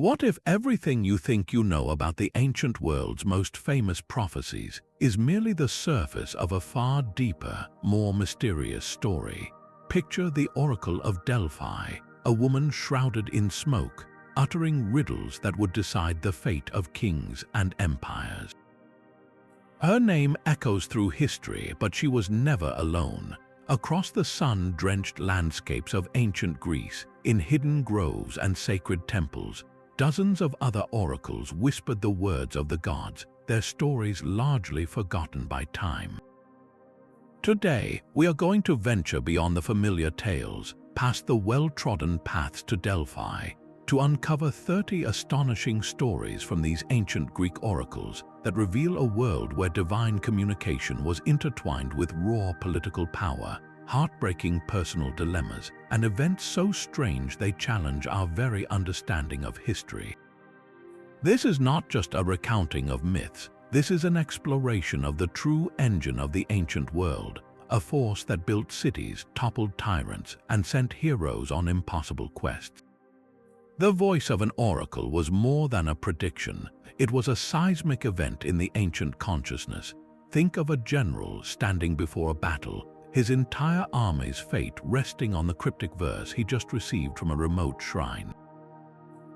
What if everything you think you know about the ancient world's most famous prophecies is merely the surface of a far deeper, more mysterious story? Picture the Oracle of Delphi, a woman shrouded in smoke, uttering riddles that would decide the fate of kings and empires. Her name echoes through history, but she was never alone. Across the sun-drenched landscapes of ancient Greece, in hidden groves and sacred temples, dozens of other oracles whispered the words of the gods, their stories largely forgotten by time. Today, we are going to venture beyond the familiar tales, past the well-trodden paths to Delphi, to uncover 30 astonishing stories from these ancient Greek oracles that reveal a world where divine communication was intertwined with raw political power, heartbreaking personal dilemmas, and events so strange they challenge our very understanding of history. This is not just a recounting of myths, this is an exploration of the true engine of the ancient world, a force that built cities, toppled tyrants, and sent heroes on impossible quests. The voice of an oracle was more than a prediction, it was a seismic event in the ancient consciousness. Think of a general standing before a battle, his entire army's fate resting on the cryptic verse he just received from a remote shrine.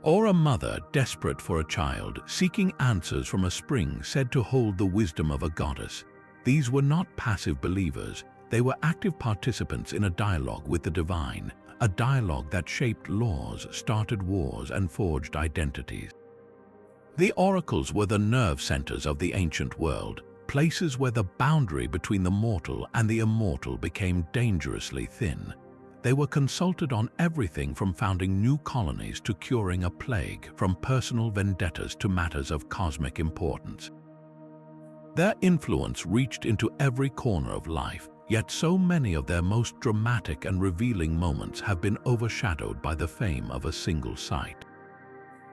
Or a mother desperate for a child, seeking answers from a spring said to hold the wisdom of a goddess. These were not passive believers, they were active participants in a dialogue with the divine, a dialogue that shaped laws, started wars, and forged identities. The oracles were the nerve centers of the ancient world, places where the boundary between the mortal and the immortal became dangerously thin. They were consulted on everything from founding new colonies to curing a plague, from personal vendettas to matters of cosmic importance. Their influence reached into every corner of life, yet so many of their most dramatic and revealing moments have been overshadowed by the fame of a single site.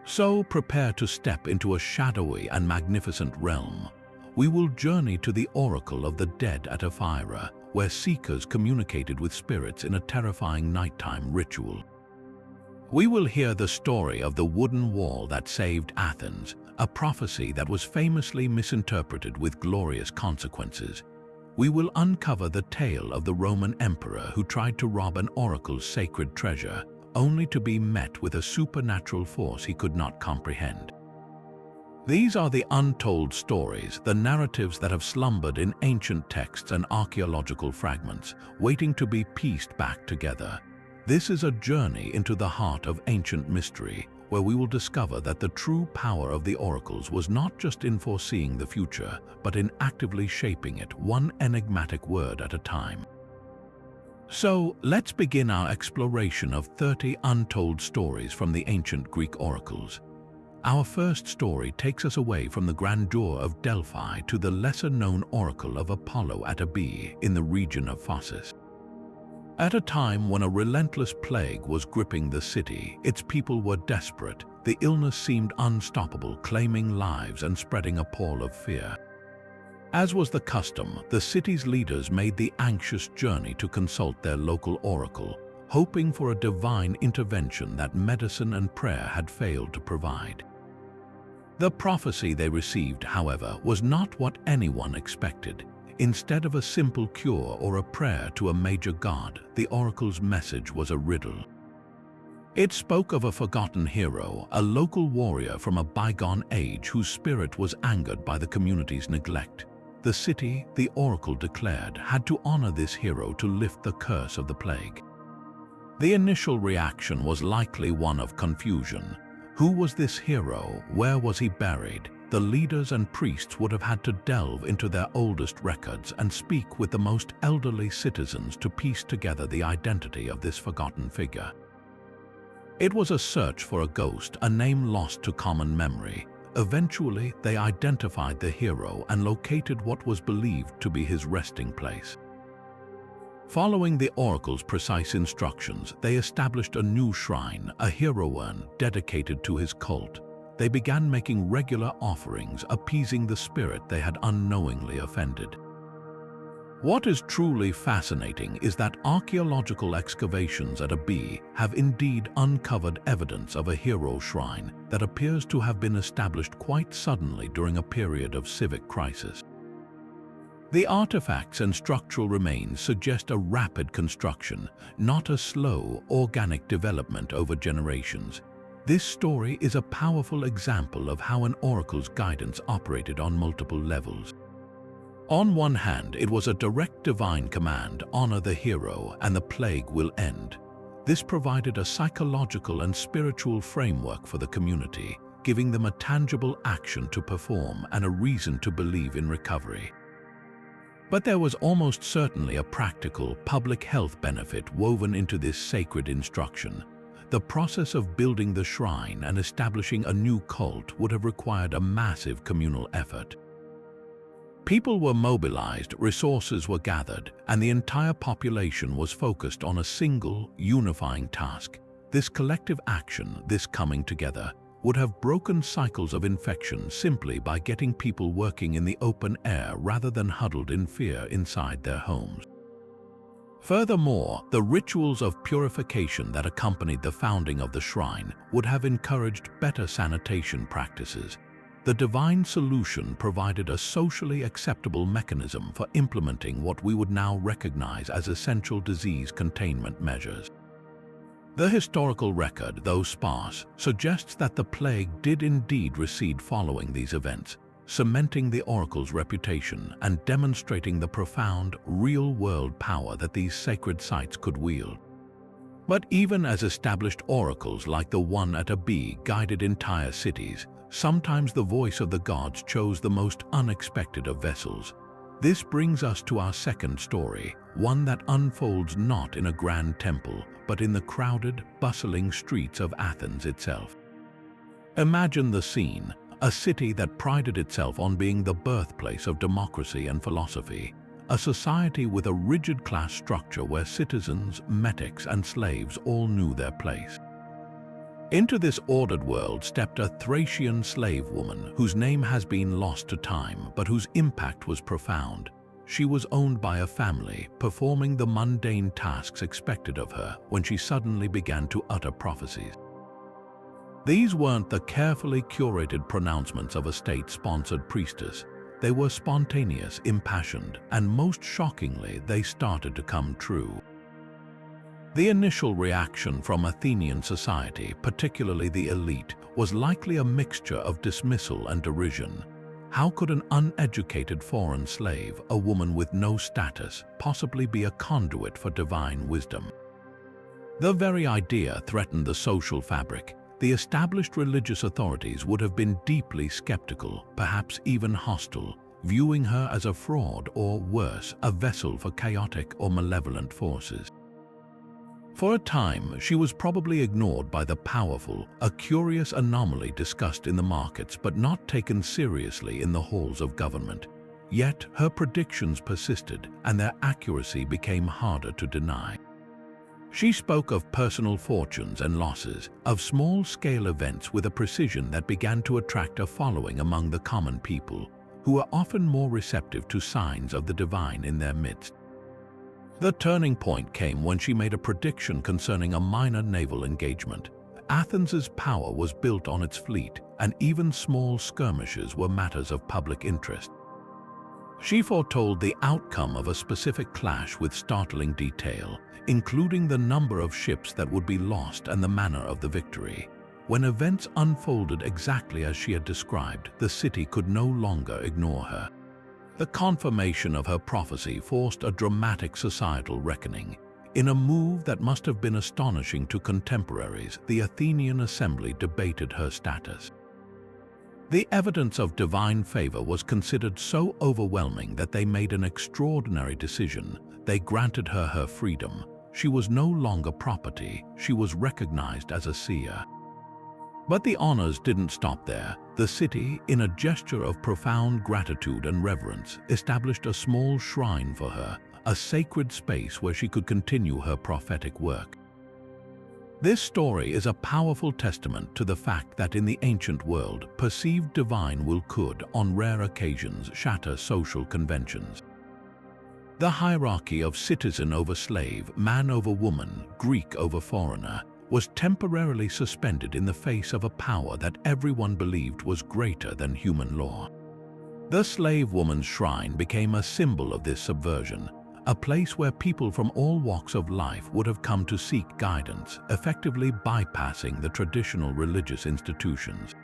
So prepare to step into a shadowy and magnificent realm. We will journey to the Oracle of the Dead at Ephyra, where seekers communicated with spirits in a terrifying nighttime ritual. We will hear the story of the wooden wall that saved Athens, a prophecy that was famously misinterpreted with glorious consequences. We will uncover the tale of the Roman emperor who tried to rob an oracle's sacred treasure, only to be met with a supernatural force he could not comprehend. These are the untold stories, the narratives that have slumbered in ancient texts and archaeological fragments, waiting to be pieced back together. This is a journey into the heart of ancient mystery, where we will discover that the true power of the oracles was not just in foreseeing the future, but in actively shaping it, one enigmatic word at a time. So, let's begin our exploration of 30 untold stories from the ancient Greek oracles. Our first story takes us away from the grandeur of Delphi to the lesser-known oracle of Apollo at Ephyra in the region of Phocis. At a time when a relentless plague was gripping the city, its people were desperate. The illness seemed unstoppable, claiming lives and spreading a pall of fear. As was the custom, the city's leaders made the anxious journey to consult their local oracle, hoping for a divine intervention that medicine and prayer had failed to provide. The prophecy they received, however, was not what anyone expected. Instead of a simple cure or a prayer to a major god, the oracle's message was a riddle. It spoke of a forgotten hero, a local warrior from a bygone age whose spirit was angered by the community's neglect. The city, the oracle declared, had to honor this hero to lift the curse of the plague. The initial reaction was likely one of confusion. Who was this hero? Where was he buried? The leaders and priests would have had to delve into their oldest records and speak with the most elderly citizens to piece together the identity of this forgotten figure. It was a search for a ghost, a name lost to common memory. Eventually, they identified the hero and located what was believed to be his resting place. Following the oracle's precise instructions, they established a new shrine, a hero urn dedicated to his cult. They began making regular offerings, appeasing the spirit they had unknowingly offended. What is truly fascinating is that archaeological excavations at Ephyra have indeed uncovered evidence of a hero shrine that appears to have been established quite suddenly during a period of civic crisis. The artifacts and structural remains suggest a rapid construction, not a slow, organic development over generations. This story is a powerful example of how an oracle's guidance operated on multiple levels. On one hand, it was a direct divine command: honor the hero and the plague will end. This provided a psychological and spiritual framework for the community, giving them a tangible action to perform and a reason to believe in recovery. But there was almost certainly a practical, public health benefit woven into this sacred instruction. The process of building the shrine and establishing a new cult would have required a massive communal effort. People were mobilized, resources were gathered, and the entire population was focused on a single, unifying task. This collective action, this coming together, would have broken cycles of infection simply by getting people working in the open air rather than huddled in fear inside their homes. Furthermore, the rituals of purification that accompanied the founding of the shrine would have encouraged better sanitation practices. The divine solution provided a socially acceptable mechanism for implementing what we would now recognize as essential disease containment measures. The historical record, though sparse, suggests that the plague did indeed recede following these events, cementing the oracle's reputation and demonstrating the profound, real-world power that these sacred sites could wield. But even as established oracles like the one at Ephyra guided entire cities, sometimes the voice of the gods chose the most unexpected of vessels. This brings us to our second story, one that unfolds not in a grand temple, but in the crowded, bustling streets of Athens itself. Imagine the scene: a city that prided itself on being the birthplace of democracy and philosophy, a society with a rigid class structure where citizens, metics, and slaves all knew their place. Into this ordered world stepped a Thracian slave woman whose name has been lost to time, but whose impact was profound. She was owned by a family, performing the mundane tasks expected of her when she suddenly began to utter prophecies. These weren't the carefully curated pronouncements of a state-sponsored priestess. They were spontaneous, impassioned, and most shockingly, they started to come true. The initial reaction from Athenian society, particularly the elite, was likely a mixture of dismissal and derision. How could an uneducated foreign slave, a woman with no status, possibly be a conduit for divine wisdom? The very idea threatened the social fabric. The established religious authorities would have been deeply skeptical, perhaps even hostile, viewing her as a fraud or, worse, a vessel for chaotic or malevolent forces. For a time, she was probably ignored by the powerful, a curious anomaly discussed in the markets but not taken seriously in the halls of government. Yet, her predictions persisted, and their accuracy became harder to deny. She spoke of personal fortunes and losses, of small-scale events with a precision that began to attract a following among the common people, who were often more receptive to signs of the divine in their midst. The turning point came when she made a prediction concerning a minor naval engagement. Athens's power was built on its fleet, and even small skirmishes were matters of public interest. She foretold the outcome of a specific clash with startling detail, including the number of ships that would be lost and the manner of the victory. When events unfolded exactly as she had described, the city could no longer ignore her. The confirmation of her prophecy forced a dramatic societal reckoning. In a move that must have been astonishing to contemporaries, the Athenian assembly debated her status. The evidence of divine favor was considered so overwhelming that they made an extraordinary decision. They granted her her freedom. She was no longer property, she was recognized as a seer. But the honors didn't stop there. The city, in a gesture of profound gratitude and reverence, established a small shrine for her, a sacred space where she could continue her prophetic work. This story is a powerful testament to the fact that in the ancient world, perceived divine will could, on rare occasions, shatter social conventions. The hierarchy of citizen over slave, man over woman, Greek over foreigner, was temporarily suspended in the face of a power that everyone believed was greater than human law. The slave woman's shrine became a symbol of this subversion, a place where people from all walks of life would have come to seek guidance, effectively bypassing the traditional religious institutions.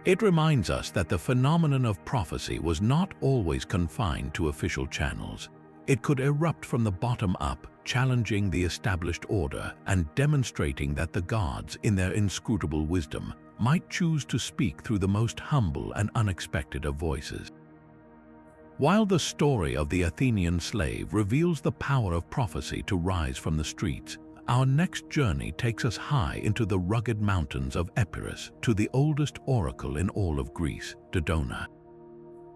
It reminds us that the phenomenon of prophecy was not always confined to official channels. It could erupt from the bottom up, challenging the established order and demonstrating that the gods, in their inscrutable wisdom, might choose to speak through the most humble and unexpected of voices. While the story of the Athenian slave reveals the power of prophecy to rise from the streets, our next journey takes us high into the rugged mountains of Ephyra to the oldest oracle in all of Greece, Dodona.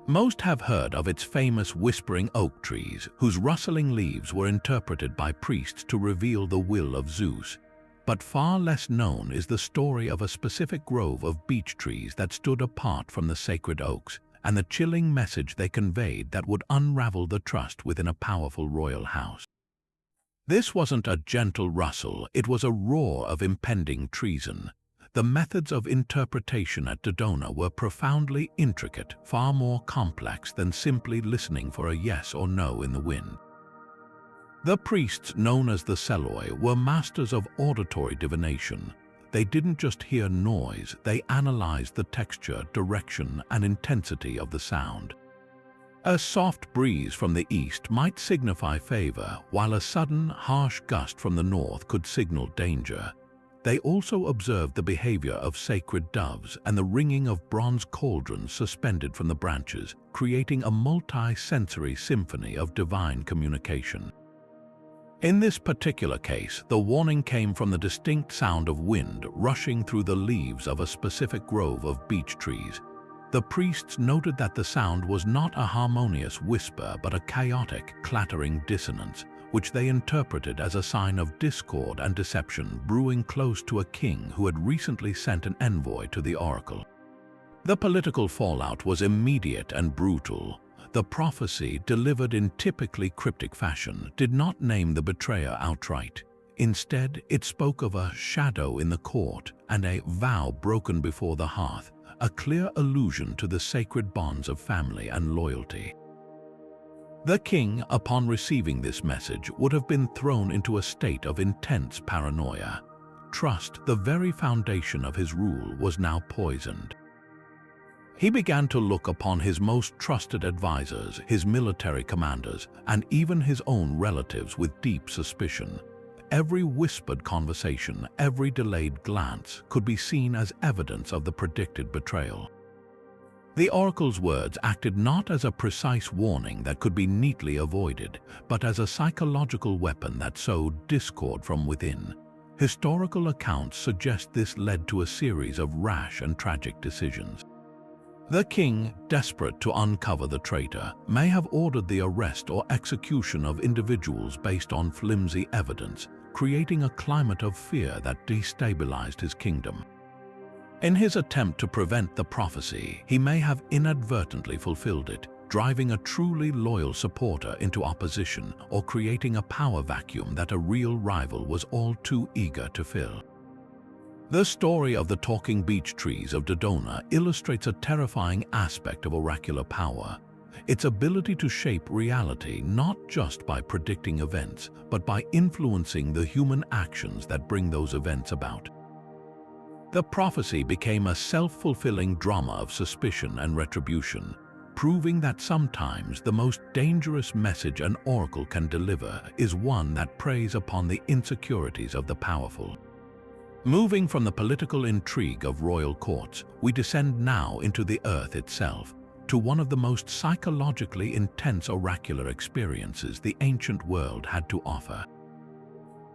Most have heard of its famous whispering oak trees, whose rustling leaves were interpreted by priests to reveal the will of Zeus. But far less known is the story of a specific grove of beech trees that stood apart from the sacred oaks, and the chilling message they conveyed that would unravel the trust within a powerful royal house. This wasn't a gentle rustle, it was a roar of impending treason. The methods of interpretation at Dodona were profoundly intricate, far more complex than simply listening for a yes or no in the wind. The priests, known as the Seloi, were masters of auditory divination. They didn't just hear noise, they analyzed the texture, direction, and intensity of the sound. A soft breeze from the east might signify favor, while a sudden, harsh gust from the north could signal danger. They also observed the behavior of sacred doves and the ringing of bronze cauldrons suspended from the branches, creating a multi-sensory symphony of divine communication. In this particular case, the warning came from the distinct sound of wind rushing through the leaves of a specific grove of beech trees. The priests noted that the sound was not a harmonious whisper but a chaotic, clattering dissonance, which they interpreted as a sign of discord and deception brewing close to a king who had recently sent an envoy to the oracle. The political fallout was immediate and brutal. The prophecy, delivered in typically cryptic fashion, did not name the betrayer outright. Instead, it spoke of a shadow in the court and a vow broken before the hearth, a clear allusion to the sacred bonds of family and loyalty. The king, upon receiving this message, would have been thrown into a state of intense paranoia. Trust, the very foundation of his rule, was now poisoned. He began to look upon his most trusted advisors, his military commanders, and even his own relatives with deep suspicion. Every whispered conversation, every delayed glance could be seen as evidence of the predicted betrayal. The oracle's words acted not as a precise warning that could be neatly avoided, but as a psychological weapon that sowed discord from within. Historical accounts suggest this led to a series of rash and tragic decisions. The king, desperate to uncover the traitor, may have ordered the arrest or execution of individuals based on flimsy evidence, creating a climate of fear that destabilized his kingdom. In his attempt to prevent the prophecy, he may have inadvertently fulfilled it, driving a truly loyal supporter into opposition or creating a power vacuum that a real rival was all too eager to fill. The story of the talking beech trees of Dodona illustrates a terrifying aspect of oracular power, its ability to shape reality not just by predicting events, but by influencing the human actions that bring those events about. The prophecy became a self-fulfilling drama of suspicion and retribution, proving that sometimes the most dangerous message an oracle can deliver is one that preys upon the insecurities of the powerful. Moving from the political intrigue of royal courts, we descend now into the earth itself, to one of the most psychologically intense oracular experiences the ancient world had to offer.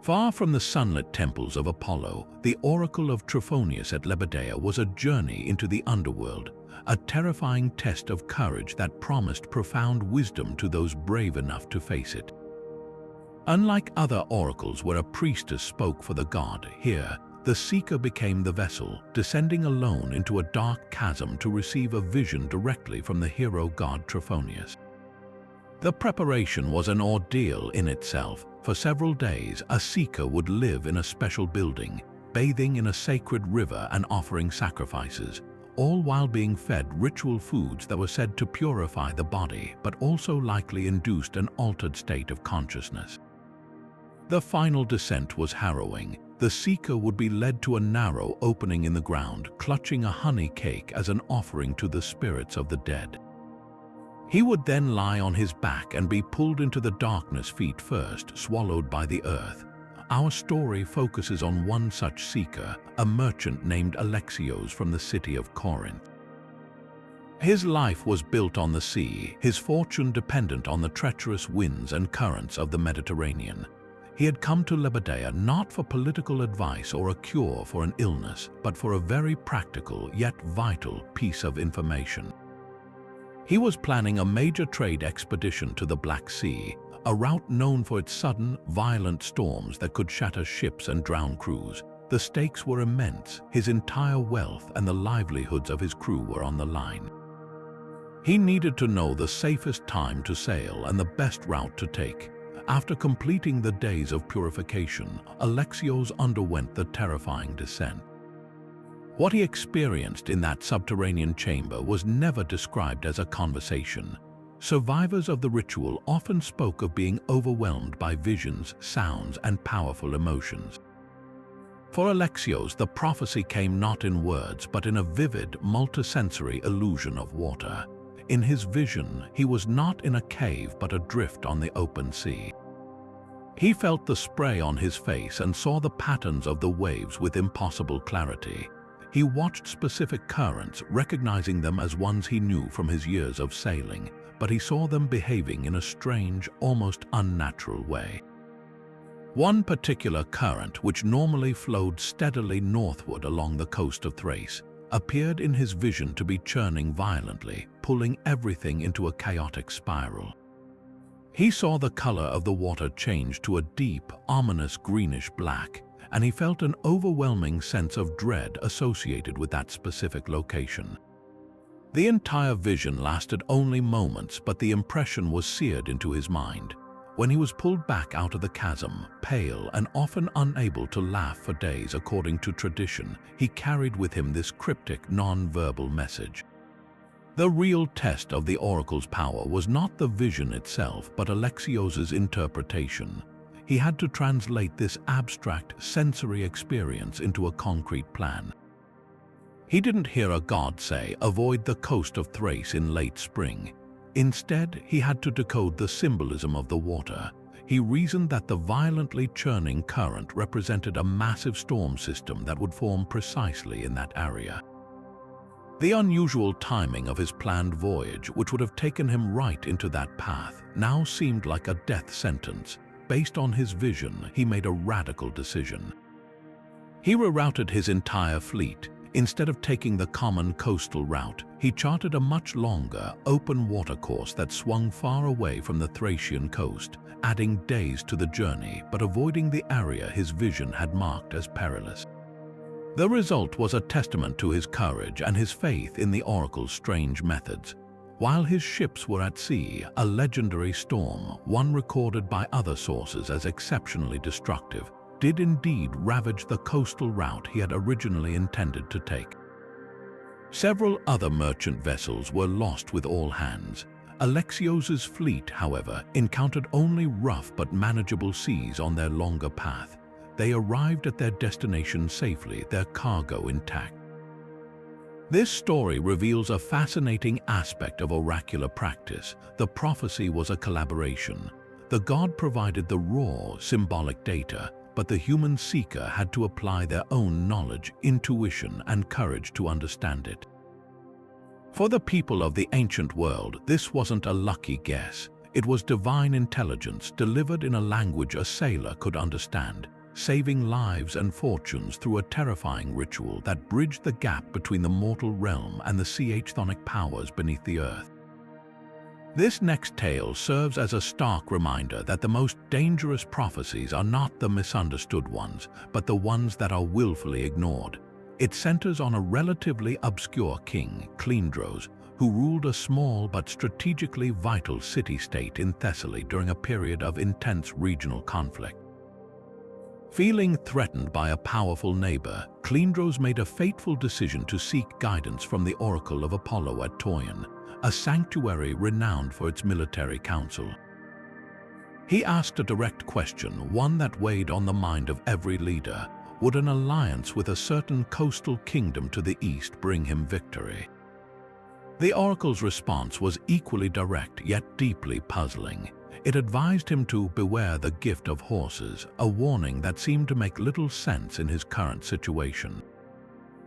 Far from the sunlit temples of Apollo, the oracle of Trophonius at Lebedea was a journey into the underworld, a terrifying test of courage that promised profound wisdom to those brave enough to face it. Unlike other oracles where a priestess spoke for the god, here, the seeker became the vessel, descending alone into a dark chasm to receive a vision directly from the hero god Trophonius. The preparation was an ordeal in itself. For several days, a seeker would live in a special building, bathing in a sacred river and offering sacrifices, all while being fed ritual foods that were said to purify the body, but also likely induced an altered state of consciousness. The final descent was harrowing. The seeker would be led to a narrow opening in the ground, clutching a honey cake as an offering to the spirits of the dead. He would then lie on his back and be pulled into the darkness feet first, swallowed by the earth. Our story focuses on one such seeker, a merchant named Alexios from the city of Corinth. His life was built on the sea, his fortune dependent on the treacherous winds and currents of the Mediterranean. He had come to Lebedea not for political advice or a cure for an illness, but for a very practical yet vital piece of information. He was planning a major trade expedition to the Black Sea, a route known for its sudden, violent storms that could shatter ships and drown crews. The stakes were immense. His entire wealth and the livelihoods of his crew were on the line. He needed to know the safest time to sail and the best route to take. After completing the days of purification, Alexios underwent the terrifying descent. What he experienced in that subterranean chamber was never described as a conversation. Survivors of the ritual often spoke of being overwhelmed by visions, sounds, and powerful emotions. For Alexios, the prophecy came not in words, but in a vivid, multisensory illusion of water. In his vision, he was not in a cave but adrift on the open sea. He felt the spray on his face and saw the patterns of the waves with impossible clarity. He watched specific currents, recognizing them as ones he knew from his years of sailing, but he saw them behaving in a strange, almost unnatural way. One particular current, which normally flowed steadily northward along the coast of Thrace, appeared in his vision to be churning violently, pulling everything into a chaotic spiral. He saw the color of the water change to a deep, ominous greenish black, and he felt an overwhelming sense of dread associated with that specific location. The entire vision lasted only moments, but the impression was seared into his mind. When he was pulled back out of the chasm, pale and often unable to laugh for days according to tradition, he carried with him this cryptic, non-verbal message. The real test of the oracle's power was not the vision itself, but Alexios's interpretation. He had to translate this abstract sensory experience into a concrete plan. He didn't hear a god say, "Avoid the coast of Thrace in late spring." Instead, he had to decode the symbolism of the water. He reasoned that the violently churning current represented a massive storm system that would form precisely in that area. The unusual timing of his planned voyage, which would have taken him right into that path, now seemed like a death sentence. Based on his vision, he made a radical decision. He rerouted his entire fleet. Instead of taking the common coastal route, he charted a much longer, open water course that swung far away from the Thracian coast, adding days to the journey but avoiding the area his vision had marked as perilous. The result was a testament to his courage and his faith in the oracle's strange methods. While his ships were at sea, a legendary storm, one recorded by other sources as exceptionally destructive, did indeed ravage the coastal route he had originally intended to take. Several other merchant vessels were lost with all hands. Alexios's fleet, however, encountered only rough but manageable seas on their longer path. They arrived at their destination safely, their cargo intact. This story reveals a fascinating aspect of oracular practice. The prophecy was a collaboration. The god provided the raw, symbolic data, but the human seeker had to apply their own knowledge, intuition, and courage to understand it. For the people of the ancient world, this wasn't a lucky guess. It was divine intelligence delivered in a language a sailor could understand, saving lives and fortunes through a terrifying ritual that bridged the gap between the mortal realm and the chthonic powers beneath the earth. This next tale serves as a stark reminder that the most dangerous prophecies are not the misunderstood ones, but the ones that are willfully ignored. It centers on a relatively obscure king, Klindros, who ruled a small but strategically vital city-state in Thessaly during a period of intense regional conflict. Feeling threatened by a powerful neighbor, Cleandros made a fateful decision to seek guidance from the oracle of Apollo at Toyon, a sanctuary renowned for its military council. He asked a direct question, one that weighed on the mind of every leader. Would an alliance with a certain coastal kingdom to the east bring him victory? The oracle's response was equally direct yet deeply puzzling. It advised him to beware the gift of horses, a warning that seemed to make little sense in his current situation.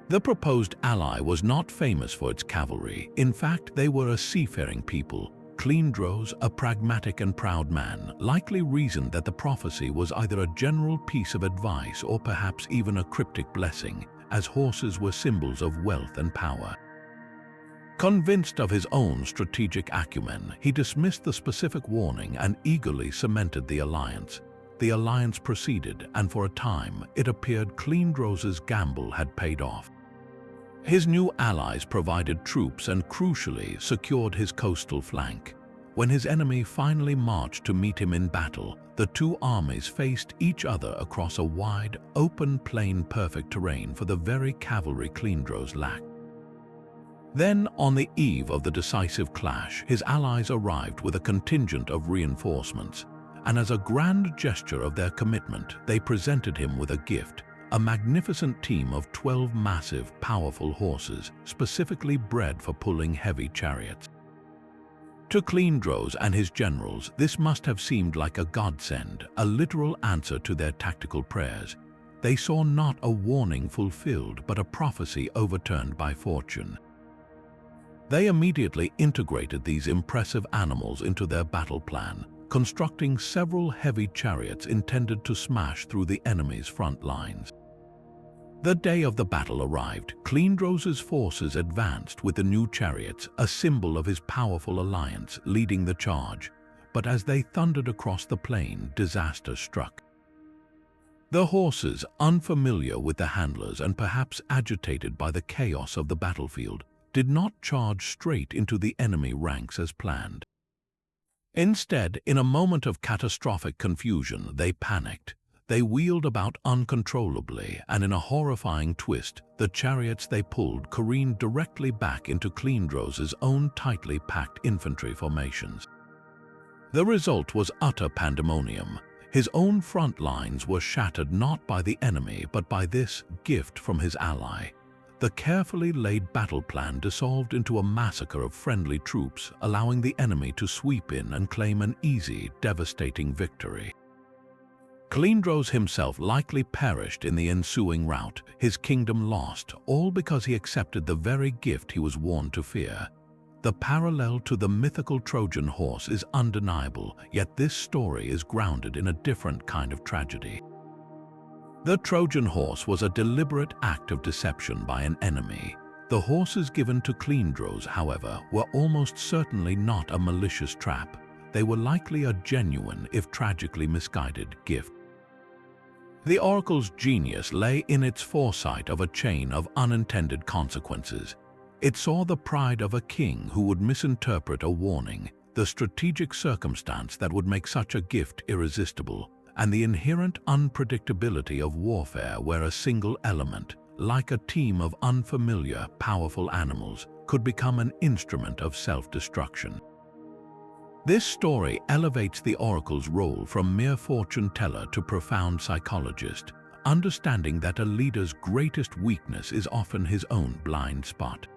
The proposed ally was not famous for its cavalry. In fact, they were a seafaring people. Cleandros, a pragmatic and proud man, likely reasoned that the prophecy was either a general piece of advice or perhaps even a cryptic blessing, as horses were symbols of wealth and power. Convinced of his own strategic acumen, he dismissed the specific warning and eagerly cemented the alliance. The alliance proceeded, and for a time, it appeared Cleandros's gamble had paid off. His new allies provided troops and, crucially, secured his coastal flank. When his enemy finally marched to meet him in battle, the two armies faced each other across a wide, open plain, perfect terrain for the very cavalry Cleandros lacked. Then, on the eve of the decisive clash, his allies arrived with a contingent of reinforcements, and as a grand gesture of their commitment, they presented him with a gift, a magnificent team of 12 massive, powerful horses, specifically bred for pulling heavy chariots. To Cleandros and his generals, this must have seemed like a godsend, a literal answer to their tactical prayers. They saw not a warning fulfilled, but a prophecy overturned by fortune. They immediately integrated these impressive animals into their battle plan, constructing several heavy chariots intended to smash through the enemy's front lines. The day of the battle arrived. Cleandros's forces advanced with the new chariots, a symbol of his powerful alliance, leading the charge. But as they thundered across the plain, disaster struck. The horses, unfamiliar with the handlers and perhaps agitated by the chaos of the battlefield, did not charge straight into the enemy ranks as planned. Instead, in a moment of catastrophic confusion, they panicked. They wheeled about uncontrollably, and in a horrifying twist, the chariots they pulled careened directly back into Cleandros's own tightly packed infantry formations. The result was utter pandemonium. His own front lines were shattered not by the enemy, but by this gift from his ally. The carefully laid battle plan dissolved into a massacre of friendly troops, allowing the enemy to sweep in and claim an easy, devastating victory. Cleandros himself likely perished in the ensuing rout, his kingdom lost, all because he accepted the very gift he was warned to fear. The parallel to the mythical Trojan horse is undeniable, yet this story is grounded in a different kind of tragedy. The Trojan horse was a deliberate act of deception by an enemy. The horses given to Cleandros, however, were almost certainly not a malicious trap. They were likely a genuine, if tragically misguided, gift. The oracle's genius lay in its foresight of a chain of unintended consequences. It saw the pride of a king who would misinterpret a warning, the strategic circumstance that would make such a gift irresistible, and the inherent unpredictability of warfare where a single element, like a team of unfamiliar, powerful animals, could become an instrument of self-destruction. This story elevates the oracle's role from mere fortune teller to profound psychologist, understanding that a leader's greatest weakness is often his own blind spot.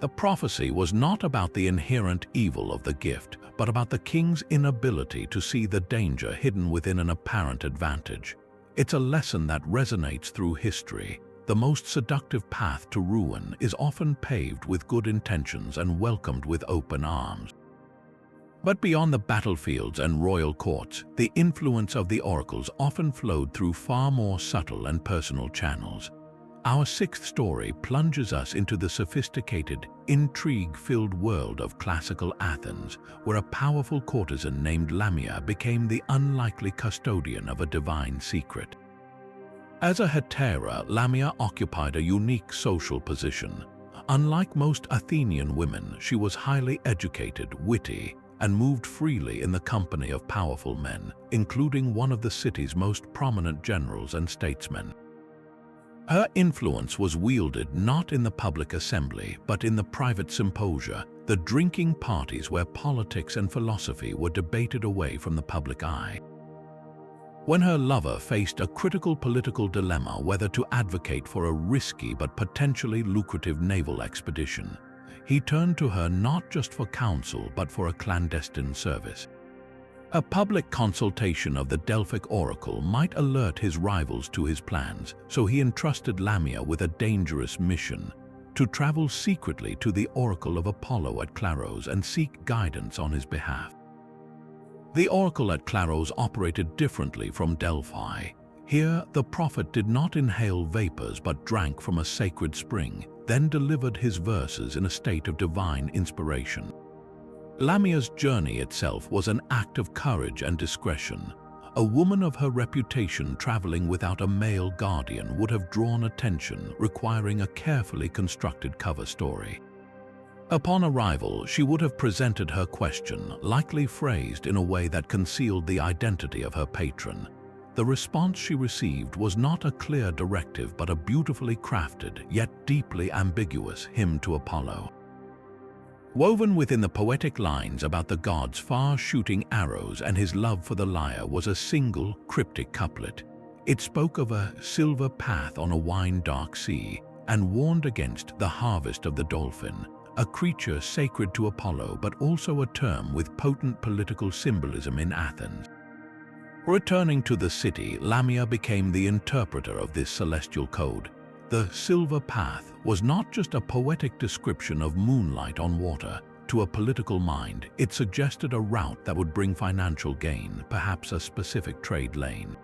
The prophecy was not about the inherent evil of the gift, but about the king's inability to see the danger hidden within an apparent advantage. It's a lesson that resonates through history. The most seductive path to ruin is often paved with good intentions and welcomed with open arms. But beyond the battlefields and royal courts, the influence of the oracles often flowed through far more subtle and personal channels. Our sixth story plunges us into the sophisticated, intrigue-filled world of classical Athens, where a powerful courtesan named Lamia became the unlikely custodian of a divine secret. As a hetera, Lamia occupied a unique social position. Unlike most Athenian women, she was highly educated, witty, and moved freely in the company of powerful men, including one of the city's most prominent generals and statesmen. Her influence was wielded not in the public assembly, but in the private symposia, the drinking parties where politics and philosophy were debated away from the public eye. When her lover faced a critical political dilemma whether to advocate for a risky but potentially lucrative naval expedition, he turned to her not just for counsel but for a clandestine service. A public consultation of the Delphic oracle might alert his rivals to his plans, so he entrusted Lamia with a dangerous mission: to travel secretly to the oracle of Apollo at Claros and seek guidance on his behalf. The oracle at Claros operated differently from Delphi. Here, the prophet did not inhale vapors but drank from a sacred spring, then delivered his verses in a state of divine inspiration. Lamia's journey itself was an act of courage and discretion. A woman of her reputation traveling without a male guardian would have drawn attention, requiring a carefully constructed cover story. Upon arrival, she would have presented her question, likely phrased in a way that concealed the identity of her patron. The response she received was not a clear directive but a beautifully crafted, yet deeply ambiguous hymn to Apollo. Woven within the poetic lines about the god's far-shooting arrows and his love for the lyre was a single, cryptic couplet. It spoke of a silver path on a wine-dark sea and warned against the harvest of the dolphin, a creature sacred to Apollo but also a term with potent political symbolism in Athens. Returning to the city, Lamia became the interpreter of this celestial code. The silver path was not just a poetic description of moonlight on water. To a political mind, it suggested a route that would bring financial gain, perhaps a specific trade lane.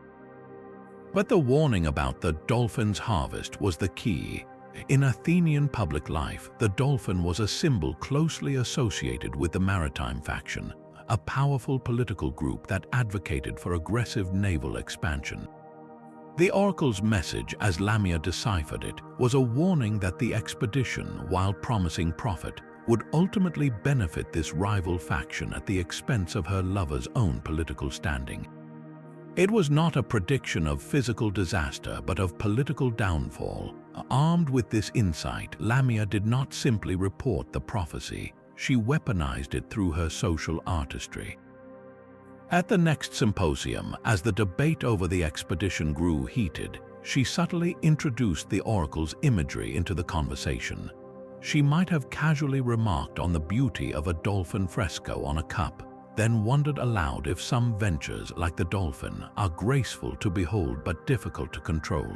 But the warning about the dolphin's harvest was the key. In Athenian public life, the dolphin was a symbol closely associated with the maritime faction, a powerful political group that advocated for aggressive naval expansion. The oracle's message, as Lamia deciphered it, was a warning that the expedition, while promising profit, would ultimately benefit this rival faction at the expense of her lover's own political standing. It was not a prediction of physical disaster but of political downfall. Armed with this insight, Lamia did not simply report the prophecy, she weaponized it through her social artistry. At the next symposium, as the debate over the expedition grew heated, she subtly introduced the oracle's imagery into the conversation. She might have casually remarked on the beauty of a dolphin fresco on a cup, then wondered aloud if some ventures, like the dolphin, are graceful to behold but difficult to control.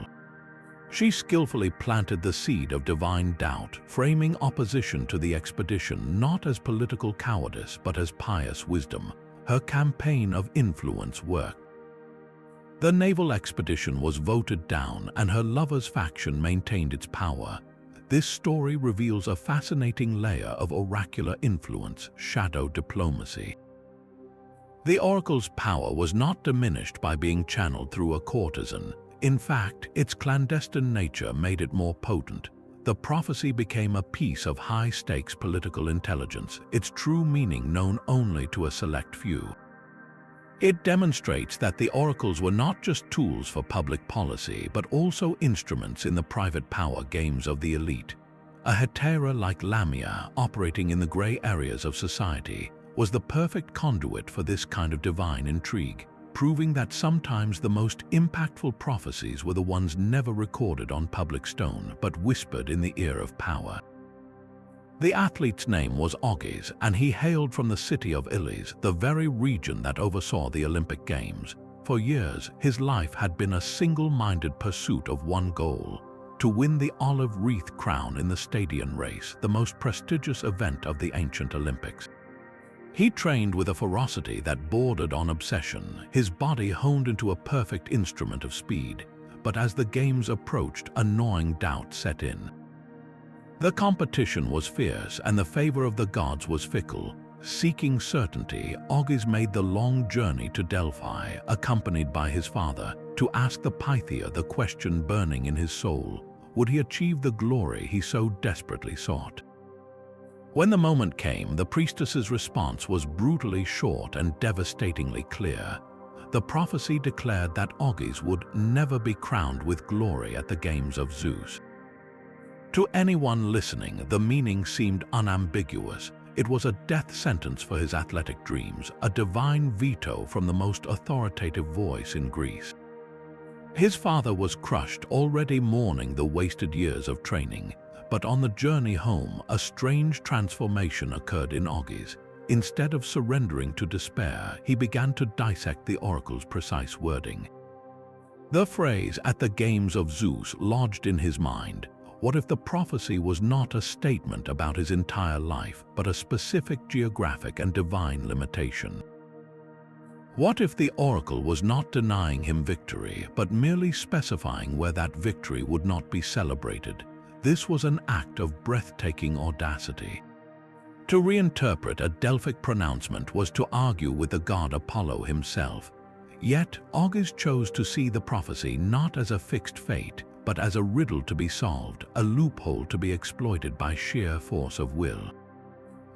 She skillfully planted the seed of divine doubt, framing opposition to the expedition not as political cowardice but as pious wisdom. Her campaign of influence worked. The naval expedition was voted down and her lover's faction maintained its power. This story reveals a fascinating layer of oracular influence, shadow diplomacy. The oracle's power was not diminished by being channeled through a courtesan. In fact, its clandestine nature made it more potent. The prophecy became a piece of high-stakes political intelligence, its true meaning known only to a select few. It demonstrates that the oracles were not just tools for public policy, but also instruments in the private power games of the elite. A hetera like Lamia, operating in the gray areas of society, was the perfect conduit for this kind of divine intrigue, proving that sometimes the most impactful prophecies were the ones never recorded on public stone but whispered in the ear of power. The athlete's name was Ogis, and he hailed from the city of Ilis, the very region that oversaw the Olympic Games. For years, his life had been a single-minded pursuit of one goal: to win the olive wreath crown in the Stadion race, the most prestigious event of the ancient Olympics. He trained with a ferocity that bordered on obsession, his body honed into a perfect instrument of speed. But as the games approached, a gnawing doubt set in. The competition was fierce and the favor of the gods was fickle. Seeking certainty, Ogis made the long journey to Delphi, accompanied by his father, to ask the Pythia the question burning in his soul: would he achieve the glory he so desperately sought. When the moment came, the priestess's response was brutally short and devastatingly clear. The prophecy declared that Augis would never be crowned with glory at the games of Zeus. To anyone listening, the meaning seemed unambiguous. It was a death sentence for his athletic dreams, a divine veto from the most authoritative voice in Greece. His father was crushed, already mourning the wasted years of training. But on the journey home, a strange transformation occurred in Augis. Instead of surrendering to despair, he began to dissect the oracle's precise wording. The phrase, "at the games of Zeus," lodged in his mind. What if the prophecy was not a statement about his entire life, but a specific geographic and divine limitation? What if the oracle was not denying him victory, but merely specifying where that victory would not be celebrated? This was an act of breathtaking audacity. To reinterpret a Delphic pronouncement was to argue with the god Apollo himself. Yet, Augis chose to see the prophecy not as a fixed fate, but as a riddle to be solved, a loophole to be exploited by sheer force of will.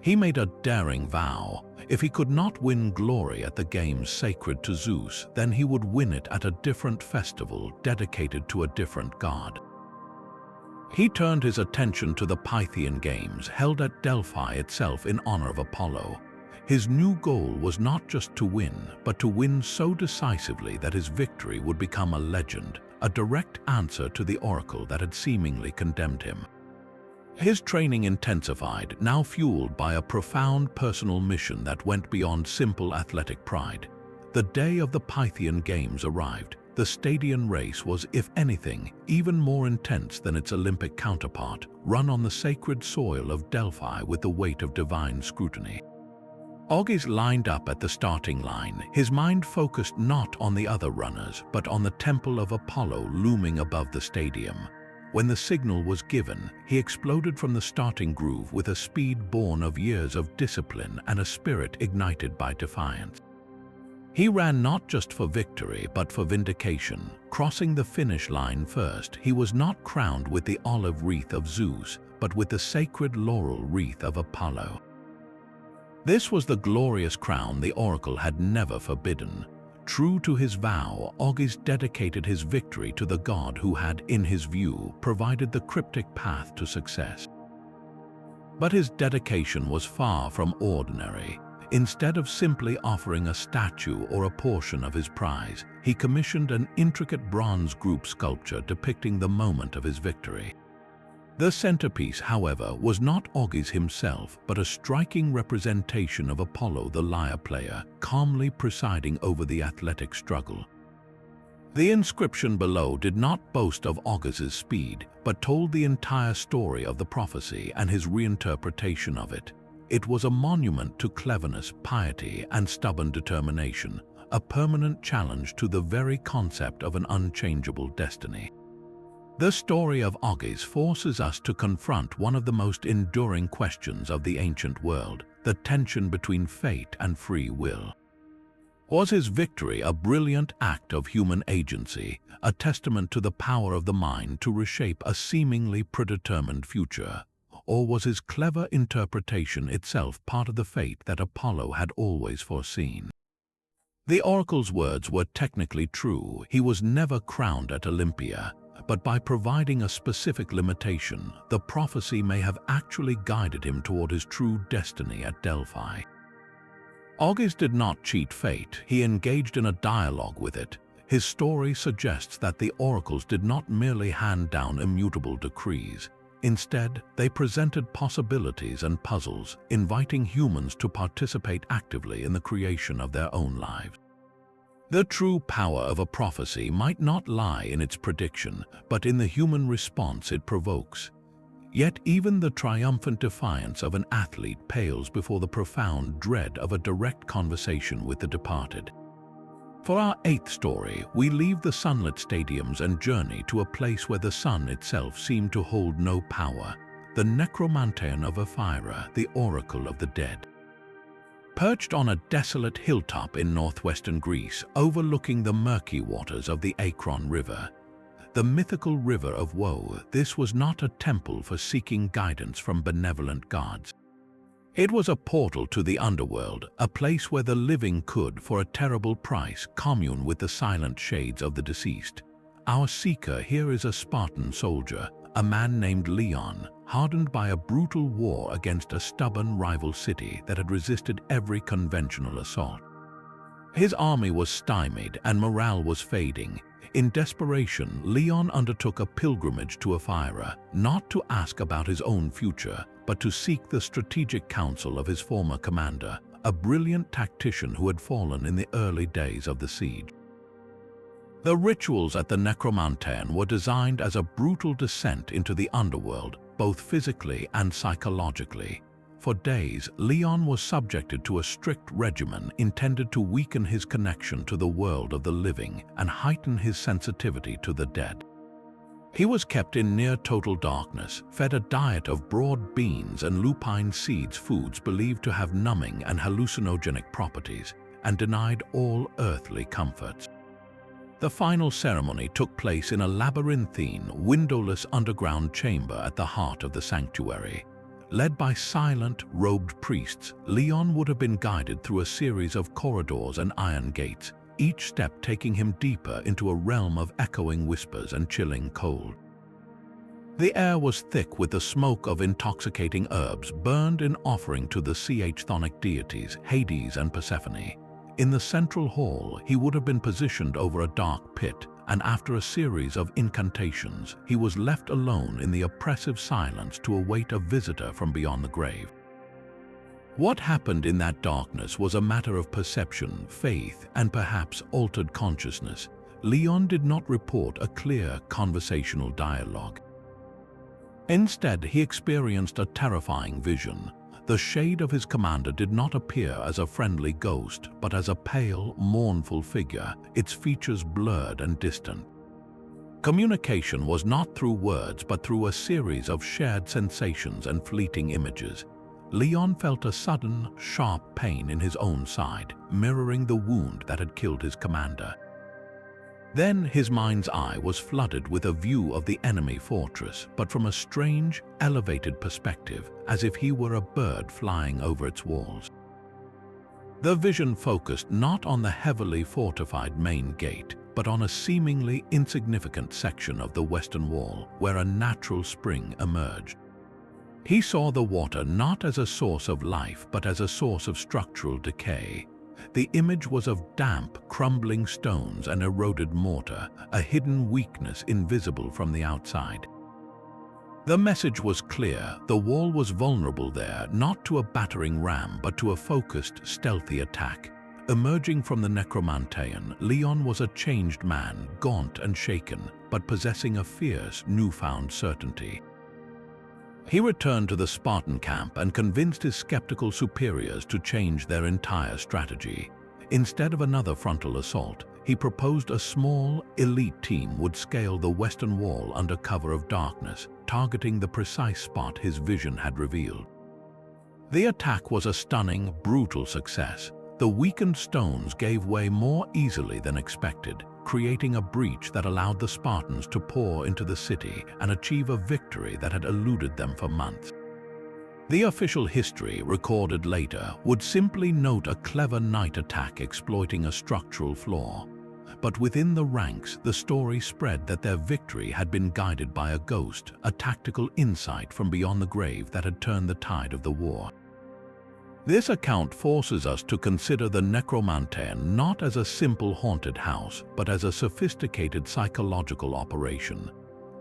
He made a daring vow. If he could not win glory at the games sacred to Zeus, then he would win it at a different festival dedicated to a different god. He turned his attention to the Pythian Games, held at Delphi itself in honor of Apollo. His new goal was not just to win, but to win so decisively that his victory would become a legend, a direct answer to the oracle that had seemingly condemned him. His training intensified, now fueled by a profound personal mission that went beyond simple athletic pride. The day of the Pythian Games arrived. The Stadian race was, if anything, even more intense than its Olympic counterpart, run on the sacred soil of Delphi with the weight of divine scrutiny. Augis lined up at the starting line, his mind focused not on the other runners, but on the temple of Apollo looming above the stadium. When the signal was given, he exploded from the starting groove with a speed born of years of discipline and a spirit ignited by defiance. He ran not just for victory, but for vindication. Crossing the finish line first, he was not crowned with the olive wreath of Zeus, but with the sacred laurel wreath of Apollo. This was the glorious crown the oracle had never forbidden. True to his vow, Augis dedicated his victory to the god who had, in his view, provided the cryptic path to success. But his dedication was far from ordinary. Instead of simply offering a statue or a portion of his prize, he commissioned an intricate bronze group sculpture depicting the moment of his victory. The centerpiece, however, was not Augis himself, but a striking representation of Apollo the lyre player, calmly presiding over the athletic struggle. The inscription below did not boast of Augis's speed, but told the entire story of the prophecy and his reinterpretation of it. It was a monument to cleverness, piety, and stubborn determination, a permanent challenge to the very concept of an unchangeable destiny. The story of Augis forces us to confront one of the most enduring questions of the ancient world, the tension between fate and free will. Was his victory a brilliant act of human agency, a testament to the power of the mind to reshape a seemingly predetermined future? Or was his clever interpretation itself part of the fate that Apollo had always foreseen? The oracle's words were technically true. He was never crowned at Olympia, but by providing a specific limitation, the prophecy may have actually guided him toward his true destiny at Delphi. Augis did not cheat fate. He engaged in a dialogue with it. His story suggests that the oracles did not merely hand down immutable decrees. Instead, they presented possibilities and puzzles, inviting humans to participate actively in the creation of their own lives. The true power of a prophecy might not lie in its prediction, but in the human response it provokes. Yet even the triumphant defiance of an athlete pales before the profound dread of a direct conversation with the departed. For our eighth story, we leave the sunlit stadiums and journey to a place where the sun itself seemed to hold no power, the necromanteon of Ephyra, the oracle of the dead. Perched on a desolate hilltop in northwestern Greece, overlooking the murky waters of the Akron River, The mythical river of woe, this was not a temple for seeking guidance from benevolent gods. It was a portal to the underworld, a place where the living could, for a terrible price, commune with the silent shades of the deceased. Our seeker here is a Spartan soldier, a man named Leon, hardened by a brutal war against a stubborn rival city that had resisted every conventional assault. His army was stymied and morale was fading. In desperation, Leon undertook a pilgrimage to Ephyra, not to ask about his own future, but to seek the strategic counsel of his former commander, a brilliant tactician who had fallen in the early days of the siege. The rituals at the Necromantean were designed as a brutal descent into the underworld, both physically and psychologically. For days, Leon was subjected to a strict regimen intended to weaken his connection to the world of the living and heighten his sensitivity to the dead. He was kept in near-total darkness, fed a diet of broad beans and lupine seeds, foods believed to have numbing and hallucinogenic properties, and denied all earthly comforts. The final ceremony took place in a labyrinthine, windowless underground chamber at the heart of the sanctuary. Led by silent, robed priests, Leon would have been guided through a series of corridors and iron gates, each step taking him deeper into a realm of echoing whispers and chilling cold. The air was thick with the smoke of intoxicating herbs burned in offering to the chthonic deities, Hades and Persephone. In the central hall, he would have been positioned over a dark pit, and after a series of incantations, he was left alone in the oppressive silence to await a visitor from beyond the grave. What happened in that darkness was a matter of perception, faith, and perhaps altered consciousness. Leon did not report a clear conversational dialogue. Instead, he experienced a terrifying vision. The shade of his commander did not appear as a friendly ghost, but as a pale, mournful figure, its features blurred and distant. Communication was not through words, but through a series of shared sensations and fleeting images. Leon felt a sudden, sharp pain in his own side, mirroring the wound that had killed his commander. Then his mind's eye was flooded with a view of the enemy fortress, but from a strange, elevated perspective, as if he were a bird flying over its walls. The vision focused not on the heavily fortified main gate, but on a seemingly insignificant section of the western wall where a natural spring emerged. He saw the water not as a source of life, but as a source of structural decay. The image was of damp, crumbling stones and eroded mortar, a hidden weakness invisible from the outside. The message was clear: the wall was vulnerable there, not to a battering ram, but to a focused, stealthy attack. Emerging from the Necromantean, Leon was a changed man, gaunt and shaken, but possessing a fierce, newfound certainty. He returned to the Spartan camp and convinced his skeptical superiors to change their entire strategy. Instead of another frontal assault, he proposed a small, elite team would scale the western wall under cover of darkness, targeting the precise spot his vision had revealed. The attack was a stunning, brutal success. The weakened stones gave way more easily than expected, creating a breach that allowed the Spartans to pour into the city and achieve a victory that had eluded them for months. The official history, recorded later, would simply note a clever night attack exploiting a structural flaw. But within the ranks, the story spread that their victory had been guided by a ghost, a tactical insight from beyond the grave that had turned the tide of the war. This account forces us to consider the Necromantean not as a simple haunted house, but as a sophisticated psychological operation.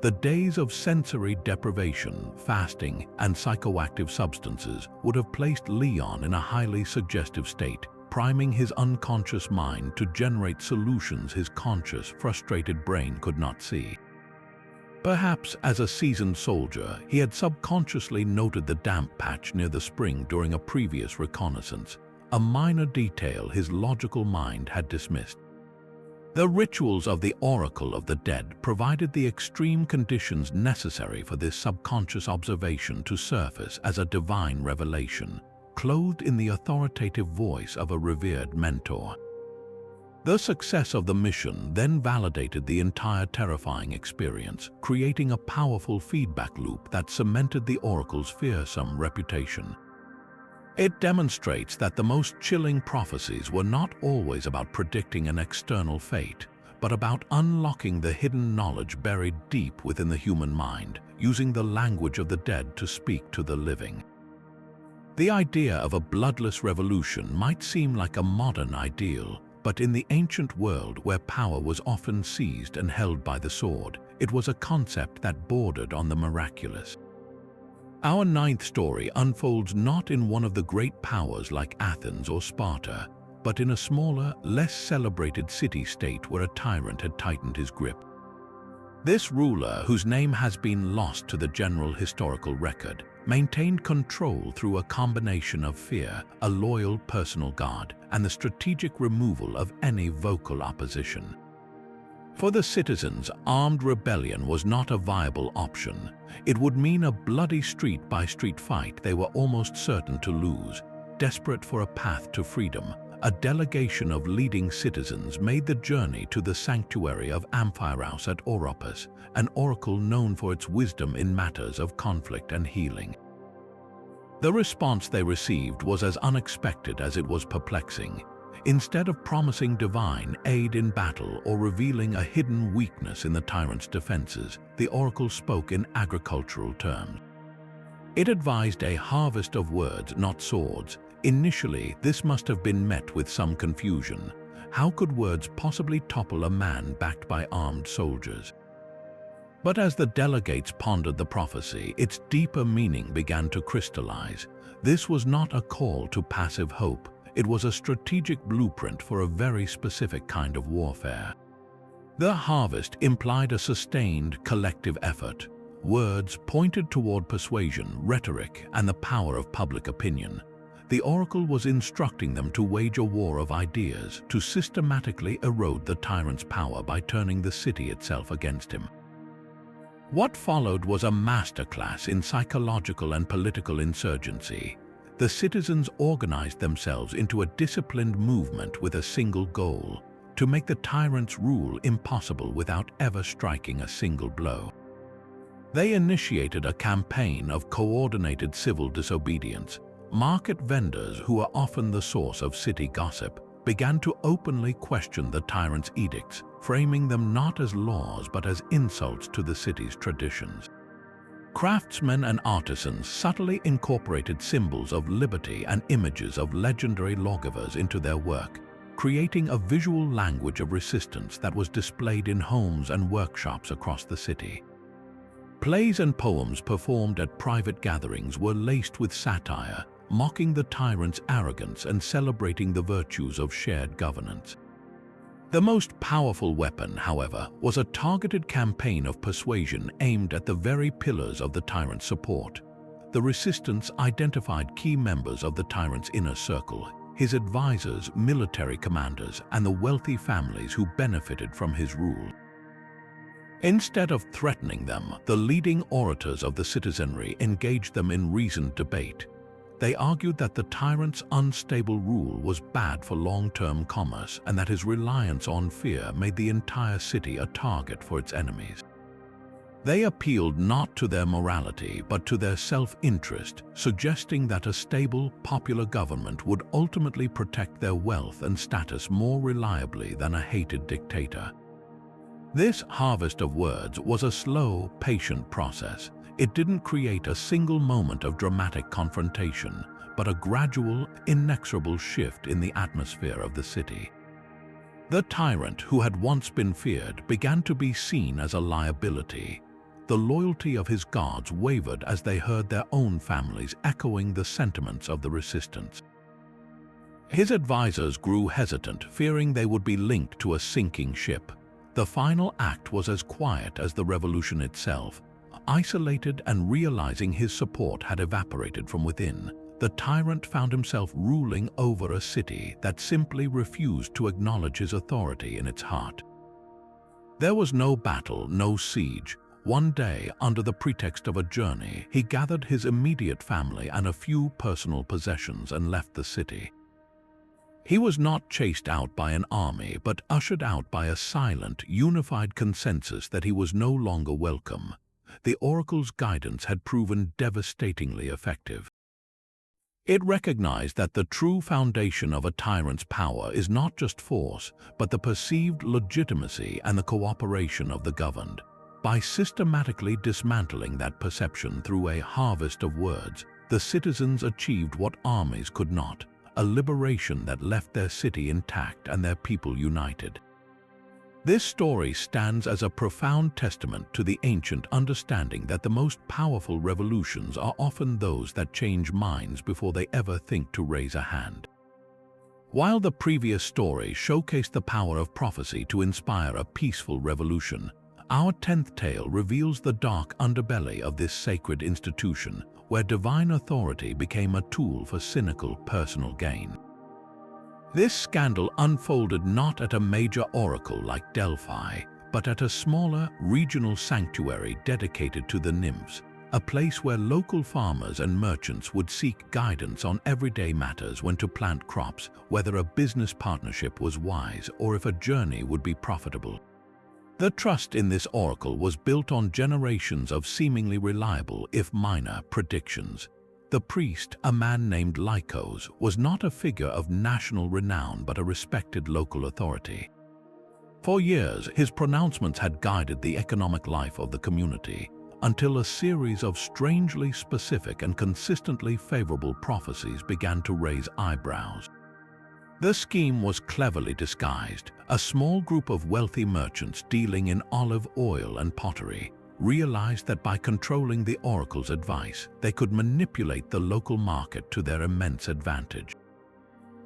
The days of sensory deprivation, fasting, and psychoactive substances would have placed Leon in a highly suggestive state, priming his unconscious mind to generate solutions his conscious, frustrated brain could not see. Perhaps as a seasoned soldier, he had subconsciously noted the damp patch near the spring during a previous reconnaissance, a minor detail his logical mind had dismissed. The rituals of the Oracle of the Dead provided the extreme conditions necessary for this subconscious observation to surface as a divine revelation, clothed in the authoritative voice of a revered mentor. The success of the mission then validated the entire terrifying experience, creating a powerful feedback loop that cemented the oracle's fearsome reputation. It demonstrates that the most chilling prophecies were not always about predicting an external fate, but about unlocking the hidden knowledge buried deep within the human mind, using the language of the dead to speak to the living. The idea of a bloodless revolution might seem like a modern ideal, but in the ancient world where power was often seized and held by the sword, it was a concept that bordered on the miraculous. Our ninth story unfolds not in one of the great powers like Athens or Sparta, but in a smaller, less celebrated city-state where a tyrant had tightened his grip. This ruler, whose name has been lost to the general historical record, maintained control through a combination of fear, a loyal personal guard, and the strategic removal of any vocal opposition. For the citizens, armed rebellion was not a viable option. It would mean a bloody street-by-street fight they were almost certain to lose. Desperate for a path to freedom, a delegation of leading citizens made the journey to the sanctuary of Ephyra at Oropus, an oracle known for its wisdom in matters of conflict and healing. The response they received was as unexpected as it was perplexing. Instead of promising divine aid in battle or revealing a hidden weakness in the tyrant's defenses, the oracle spoke in agricultural terms. It advised a harvest of words, not swords. Initially, this must have been met with some confusion. How could words possibly topple a man backed by armed soldiers? But as the delegates pondered the prophecy, its deeper meaning began to crystallize. This was not a call to passive hope. It was a strategic blueprint for a very specific kind of warfare. The harvest implied a sustained collective effort. Words pointed toward persuasion, rhetoric, and the power of public opinion. The oracle was instructing them to wage a war of ideas, to systematically erode the tyrant's power by turning the city itself against him. What followed was a masterclass in psychological and political insurgency. The citizens organized themselves into a disciplined movement with a single goal: to make the tyrant's rule impossible without ever striking a single blow. They initiated a campaign of coordinated civil disobedience. Market vendors, who are often the source of city gossip, began to openly question the tyrant's edicts, framing them not as laws but as insults to the city's traditions. Craftsmen and artisans subtly incorporated symbols of liberty and images of legendary lawgivers into their work, creating a visual language of resistance that was displayed in homes and workshops across the city. Plays and poems performed at private gatherings were laced with satire, mocking the tyrant's arrogance and celebrating the virtues of shared governance. The most powerful weapon, however, was a targeted campaign of persuasion aimed at the very pillars of the tyrant's support. The resistance identified key members of the tyrant's inner circle, his advisors, military commanders, and the wealthy families who benefited from his rule. Instead of threatening them, the leading orators of the citizenry engaged them in reasoned debate. They argued that the tyrant's unstable rule was bad for long-term commerce and that his reliance on fear made the entire city a target for its enemies. They appealed not to their morality but to their self-interest, suggesting that a stable, popular government would ultimately protect their wealth and status more reliably than a hated dictator. This harvest of words was a slow, patient process. It didn't create a single moment of dramatic confrontation, but a gradual, inexorable shift in the atmosphere of the city. The tyrant, who had once been feared, began to be seen as a liability. The loyalty of his guards wavered as they heard their own families echoing the sentiments of the resistance. His advisors grew hesitant, fearing they would be linked to a sinking ship. The final act was as quiet as the revolution itself. Isolated and realizing his support had evaporated from within, the tyrant found himself ruling over a city that simply refused to acknowledge his authority in its heart. There was no battle, no siege. One day, under the pretext of a journey, he gathered his immediate family and a few personal possessions and left the city. He was not chased out by an army, but ushered out by a silent, unified consensus that he was no longer welcome. The oracle's guidance had proven devastatingly effective. It recognized that the true foundation of a tyrant's power is not just force, but the perceived legitimacy and the cooperation of the governed. By systematically dismantling that perception through a harvest of words, the citizens achieved what armies could not, a liberation that left their city intact and their people united. This story stands as a profound testament to the ancient understanding that the most powerful revolutions are often those that change minds before they ever think to raise a hand. While the previous story showcased the power of prophecy to inspire a peaceful revolution, our 10th tale reveals the dark underbelly of this sacred institution, where divine authority became a tool for cynical personal gain. This scandal unfolded not at a major oracle like Delphi, but at a smaller, regional sanctuary dedicated to the nymphs, a place where local farmers and merchants would seek guidance on everyday matters: when to plant crops, whether a business partnership was wise, or if a journey would be profitable. The trust in this oracle was built on generations of seemingly reliable, if minor, predictions. The priest, a man named Lycos, was not a figure of national renown but a respected local authority. For years, his pronouncements had guided the economic life of the community, until a series of strangely specific and consistently favorable prophecies began to raise eyebrows. The scheme was cleverly disguised. A small group of wealthy merchants dealing in olive oil and pottery realized that by controlling the oracle's advice, they could manipulate the local market to their immense advantage.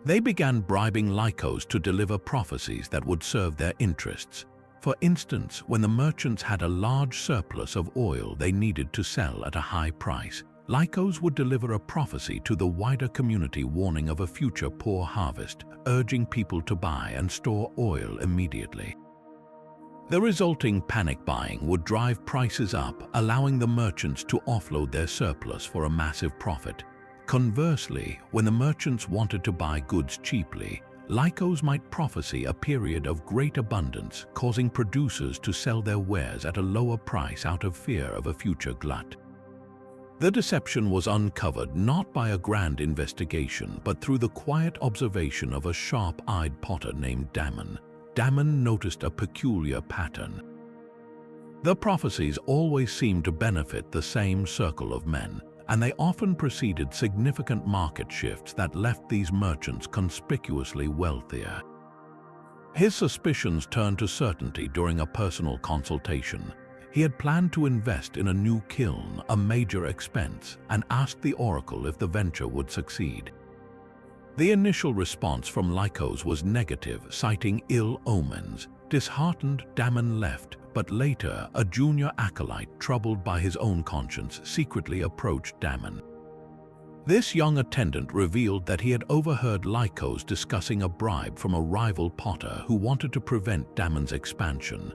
They began bribing Lycos to deliver prophecies that would serve their interests. For instance, when the merchants had a large surplus of oil they needed to sell at a high price, Lycos would deliver a prophecy to the wider community warning of a future poor harvest, urging people to buy and store oil immediately. The resulting panic buying would drive prices up, allowing the merchants to offload their surplus for a massive profit. Conversely, when the merchants wanted to buy goods cheaply, Lycos might prophesy a period of great abundance, causing producers to sell their wares at a lower price out of fear of a future glut. The deception was uncovered not by a grand investigation, but through the quiet observation of a sharp-eyed potter named Damon. Damon noticed a peculiar pattern. The prophecies always seemed to benefit the same circle of men, and they often preceded significant market shifts that left these merchants conspicuously wealthier. His suspicions turned to certainty during a personal consultation. He had planned to invest in a new kiln, a major expense, and asked the oracle if the venture would succeed. The initial response from Lycos was negative, citing ill omens. Disheartened, Damon left, but later a junior acolyte, troubled by his own conscience, secretly approached Damon. This young attendant revealed that he had overheard Lycos discussing a bribe from a rival potter who wanted to prevent Damon's expansion.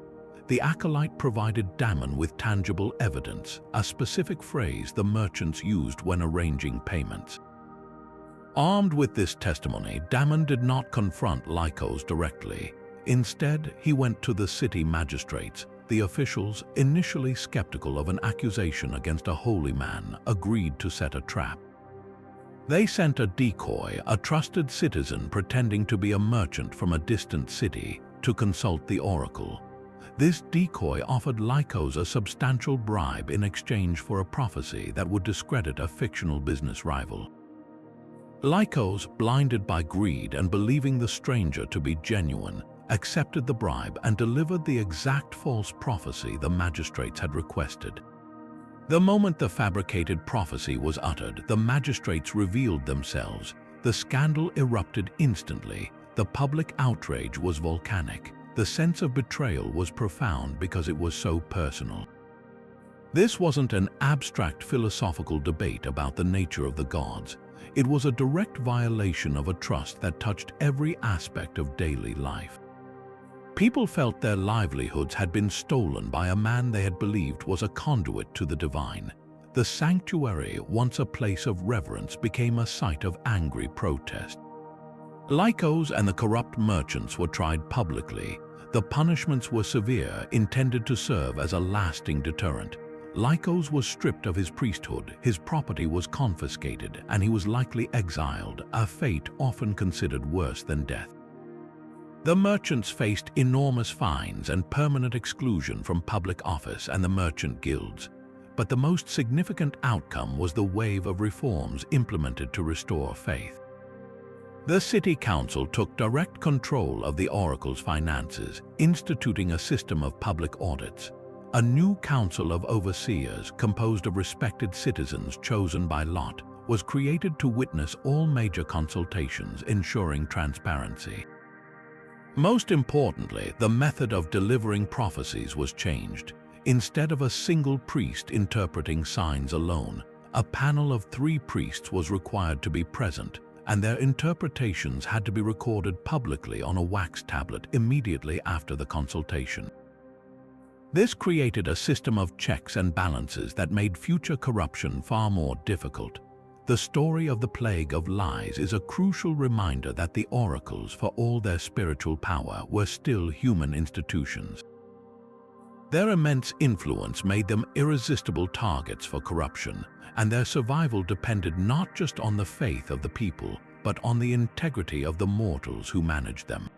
The acolyte provided Damon with tangible evidence, a specific phrase the merchants used when arranging payments. Armed with this testimony, Damon did not confront Lycos directly. Instead, he went to the city magistrates. The officials, initially skeptical of an accusation against a holy man, agreed to set a trap. They sent a decoy, a trusted citizen pretending to be a merchant from a distant city, to consult the oracle. This decoy offered Lycos a substantial bribe in exchange for a prophecy that would discredit a fictional business rival. Lycos, blinded by greed and believing the stranger to be genuine, accepted the bribe and delivered the exact false prophecy the magistrates had requested. The moment the fabricated prophecy was uttered, the magistrates revealed themselves. The scandal erupted instantly. The public outrage was volcanic. The sense of betrayal was profound because it was so personal. This wasn't an abstract philosophical debate about the nature of the gods. It was a direct violation of a trust that touched every aspect of daily life. People felt their livelihoods had been stolen by a man they had believed was a conduit to the divine. The sanctuary, once a place of reverence, became a site of angry protest. Lycos and the corrupt merchants were tried publicly. The punishments were severe, intended to serve as a lasting deterrent. Lycos was stripped of his priesthood, his property was confiscated, and he was likely exiled, a fate often considered worse than death. The merchants faced enormous fines and permanent exclusion from public office and the merchant guilds. But the most significant outcome was the wave of reforms implemented to restore faith. The city council took direct control of the oracle's finances, instituting a system of public audits. A new council of overseers, composed of respected citizens chosen by lot, was created to witness all major consultations, ensuring transparency. Most importantly, the method of delivering prophecies was changed. Instead of a single priest interpreting signs alone, a panel of 3 priests was required to be present, and their interpretations had to be recorded publicly on a wax tablet immediately after the consultation. This created a system of checks and balances that made future corruption far more difficult. The story of the plague of lies is a crucial reminder that the oracles, for all their spiritual power, were still human institutions. Their immense influence made them irresistible targets for corruption, and their survival depended not just on the faith of the people, but on the integrity of the mortals who managed them.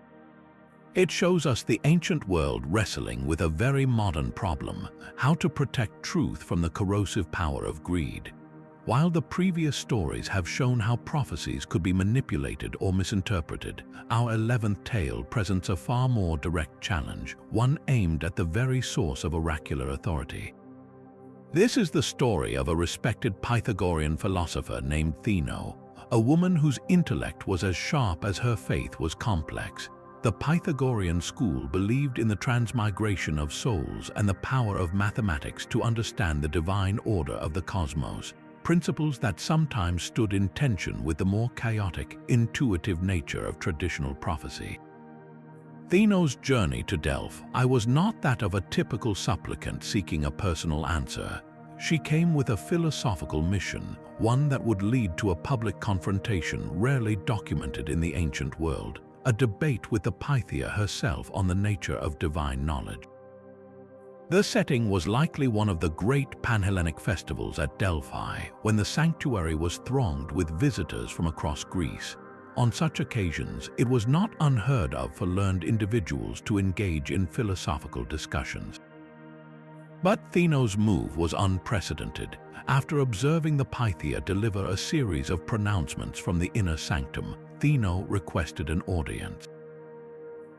It shows us the ancient world wrestling with a very modern problem: how to protect truth from the corrosive power of greed. While the previous stories have shown how prophecies could be manipulated or misinterpreted, our 11th tale presents a far more direct challenge, one aimed at the very source of oracular authority. This is the story of a respected Pythagorean philosopher named Theno, a woman whose intellect was as sharp as her faith was complex. The Pythagorean school believed in the transmigration of souls and the power of mathematics to understand the divine order of the cosmos, principles that sometimes stood in tension with the more chaotic, intuitive nature of traditional prophecy. Theno's journey to Delphi was not that of a typical supplicant seeking a personal answer. She came with a philosophical mission, one that would lead to a public confrontation rarely documented in the ancient world, a debate with the Pythia herself on the nature of divine knowledge. The setting was likely one of the great Panhellenic festivals at Delphi, when the sanctuary was thronged with visitors from across Greece. On such occasions, it was not unheard of for learned individuals to engage in philosophical discussions. But Theno's move was unprecedented. After observing the Pythia deliver a series of pronouncements from the inner sanctum, Theno requested an audience.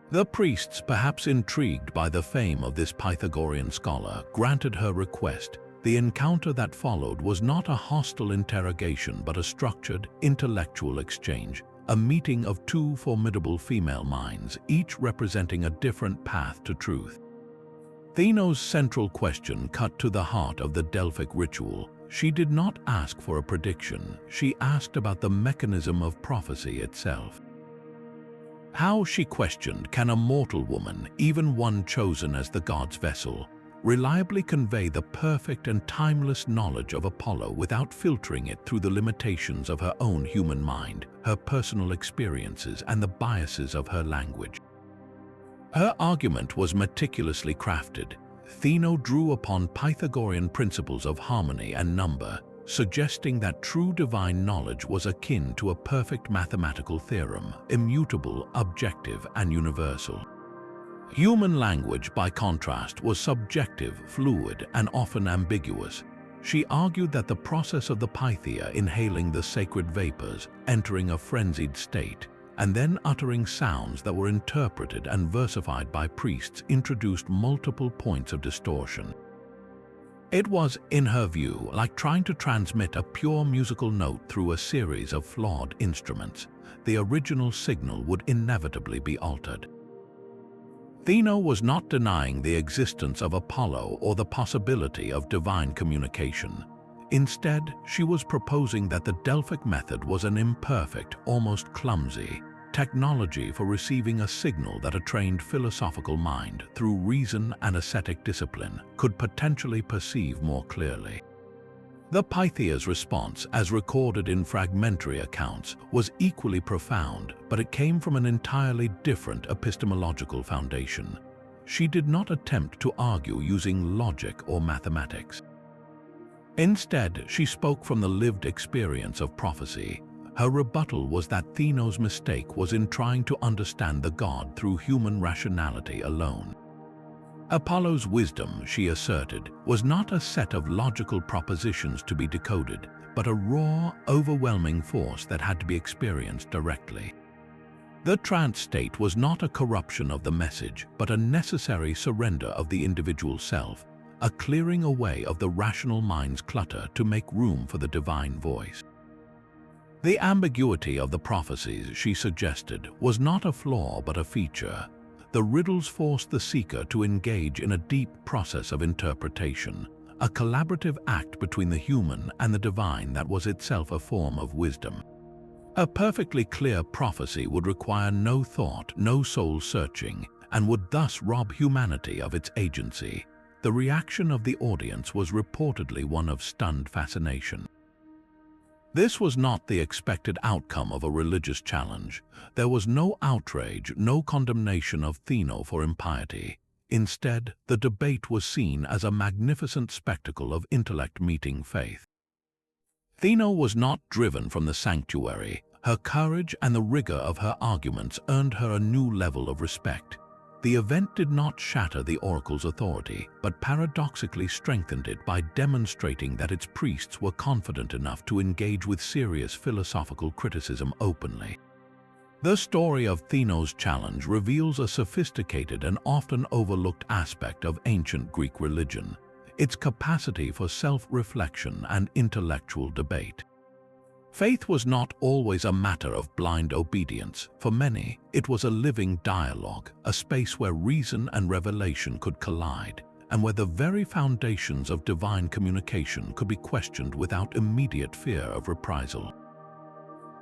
The priests, perhaps intrigued by the fame of this Pythagorean scholar, granted her request. The encounter that followed was not a hostile interrogation but a structured, intellectual exchange, a meeting of 2 formidable female minds, each representing a different path to truth. Theno's central question cut to the heart of the Delphic ritual. She did not ask for a prediction, she asked about the mechanism of prophecy itself. How, she questioned, can a mortal woman, even one chosen as the god's vessel, reliably convey the perfect and timeless knowledge of Apollo without filtering it through the limitations of her own human mind, her personal experiences, and the biases of her language? Her argument was meticulously crafted. Theno drew upon Pythagorean principles of harmony and number, suggesting that true divine knowledge was akin to a perfect mathematical theorem, immutable, objective, and universal. Human language, by contrast, was subjective, fluid, and often ambiguous. She argued that the process of the Pythia inhaling the sacred vapors, entering a frenzied state, and then uttering sounds that were interpreted and versified by priests introduced multiple points of distortion. It was, in her view, like trying to transmit a pure musical note through a series of flawed instruments. The original signal would inevitably be altered. Theno was not denying the existence of Apollo or the possibility of divine communication. Instead, she was proposing that the Delphic method was an imperfect, almost clumsy, technology for receiving a signal that a trained philosophical mind, through reason and ascetic discipline, could potentially perceive more clearly. The Pythia's response, as recorded in fragmentary accounts, was equally profound, but it came from an entirely different epistemological foundation. She did not attempt to argue using logic or mathematics. Instead, she spoke from the lived experience of prophecy. Her rebuttal was that Thenos' mistake was in trying to understand the god through human rationality alone. Apollo's wisdom, she asserted, was not a set of logical propositions to be decoded, but a raw, overwhelming force that had to be experienced directly. The trance state was not a corruption of the message, but a necessary surrender of the individual self, a clearing away of the rational mind's clutter to make room for the divine voice. The ambiguity of the prophecies, she suggested, was not a flaw but a feature. The riddles forced the seeker to engage in a deep process of interpretation, a collaborative act between the human and the divine that was itself a form of wisdom. A perfectly clear prophecy would require no thought, no soul-searching, and would thus rob humanity of its agency. The reaction of the audience was reportedly one of stunned fascination. This was not the expected outcome of a religious challenge. There was no outrage, no condemnation of Theno for impiety. Instead, the debate was seen as a magnificent spectacle of intellect meeting faith. Theno was not driven from the sanctuary. Her courage and the rigor of her arguments earned her a new level of respect. The event did not shatter the oracle's authority, but paradoxically strengthened it by demonstrating that its priests were confident enough to engage with serious philosophical criticism openly. The story of Thenos' challenge reveals a sophisticated and often overlooked aspect of ancient Greek religion, its capacity for self-reflection and intellectual debate. Faith was not always a matter of blind obedience. For many, it was a living dialogue, a space where reason and revelation could collide, and where the very foundations of divine communication could be questioned without immediate fear of reprisal.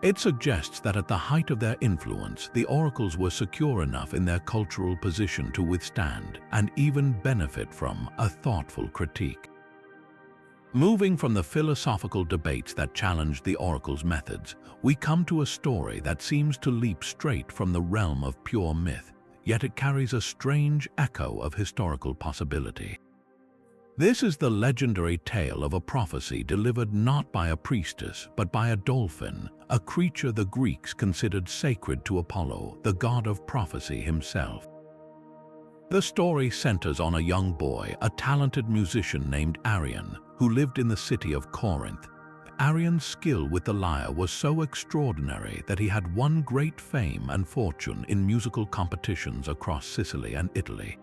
It suggests that at the height of their influence, the oracles were secure enough in their cultural position to withstand and even benefit from a thoughtful critique. Moving from the philosophical debates that challenged the oracle's methods, we come to a story that seems to leap straight from the realm of pure myth, yet it carries a strange echo of historical possibility. This is the legendary tale of a prophecy delivered not by a priestess, but by a dolphin, a creature the Greeks considered sacred to Apollo, the god of prophecy himself. The story centers on a young boy, a talented musician named Arion, who lived in the city of Corinth. Arion's skill with the lyre was so extraordinary that he had won great fame and fortune in musical competitions across Sicily and Italy.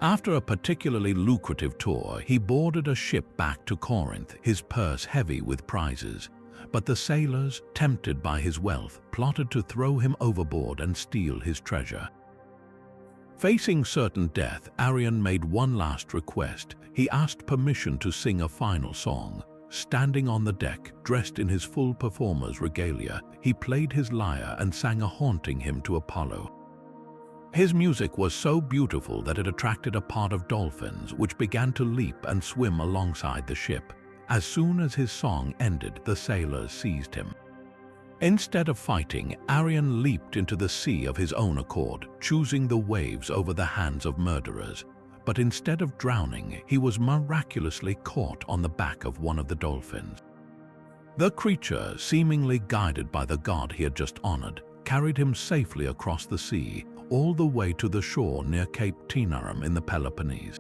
After a particularly lucrative tour, he boarded a ship back to Corinth, his purse heavy with prizes. But the sailors, tempted by his wealth, plotted to throw him overboard and steal his treasure. Facing certain death, Arion made one last request. He asked permission to sing a final song. Standing on the deck, dressed in his full performer's regalia, he played his lyre and sang a haunting hymn to Apollo. His music was so beautiful that it attracted a pod of dolphins, which began to leap and swim alongside the ship. As soon as his song ended, the sailors seized him. Instead of fighting, Arion leaped into the sea of his own accord, choosing the waves over the hands of murderers. But instead of drowning, he was miraculously caught on the back of one of the dolphins. The creature, seemingly guided by the god he had just honored, carried him safely across the sea, all the way to the shore near Cape Taenarum in the Peloponnese.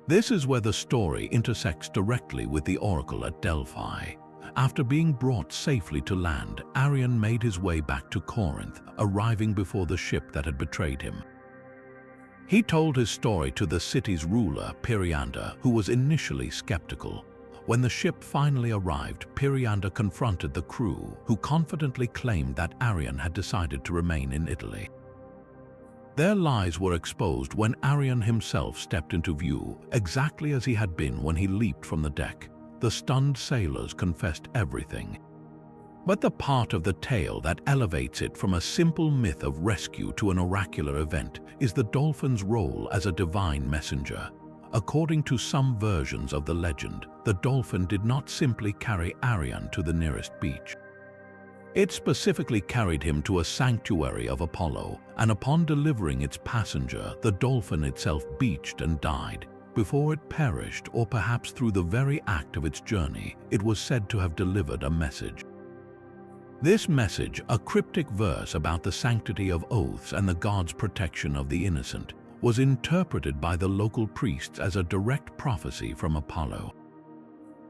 This is where the story intersects directly with the oracle at Delphi. After being brought safely to land, Arion made his way back to Corinth, arriving before the ship that had betrayed him. He told his story to the city's ruler, Periander, who was initially skeptical. When the ship finally arrived, Periander confronted the crew, who confidently claimed that Arion had decided to remain in Italy. Their lies were exposed when Arion himself stepped into view, exactly as he had been when he leaped from the deck. The stunned sailors confessed everything. But the part of the tale that elevates it from a simple myth of rescue to an oracular event is the dolphin's role as a divine messenger. According to some versions of the legend, the dolphin did not simply carry Arion to the nearest beach. It specifically carried him to a sanctuary of Apollo, and upon delivering its passenger, the dolphin itself beached and died. Before it perished, or perhaps through the very act of its journey, it was said to have delivered a message. This message, a cryptic verse about the sanctity of oaths and the god's protection of the innocent, was interpreted by the local priests as a direct prophecy from Apollo.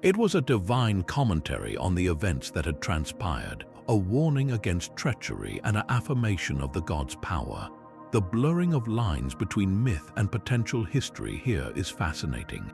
It was a divine commentary on the events that had transpired, a warning against treachery and an affirmation of the god's power. The blurring of lines between myth and potential history here is fascinating.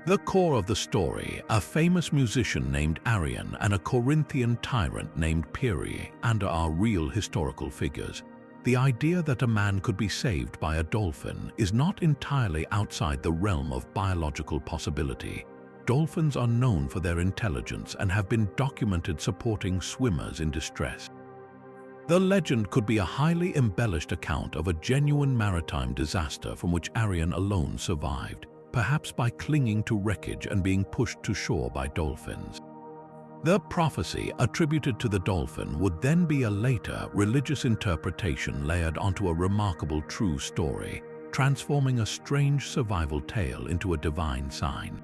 The core of the story, a famous musician named Arion and a Corinthian tyrant named Pyrrhi, and are real historical figures. The idea that a man could be saved by a dolphin is not entirely outside the realm of biological possibility. Dolphins are known for their intelligence and have been documented supporting swimmers in distress. The legend could be a highly embellished account of a genuine maritime disaster from which Arion alone survived, perhaps by clinging to wreckage and being pushed to shore by dolphins. The prophecy attributed to the dolphin would then be a later religious interpretation layered onto a remarkable true story, transforming a strange survival tale into a divine sign.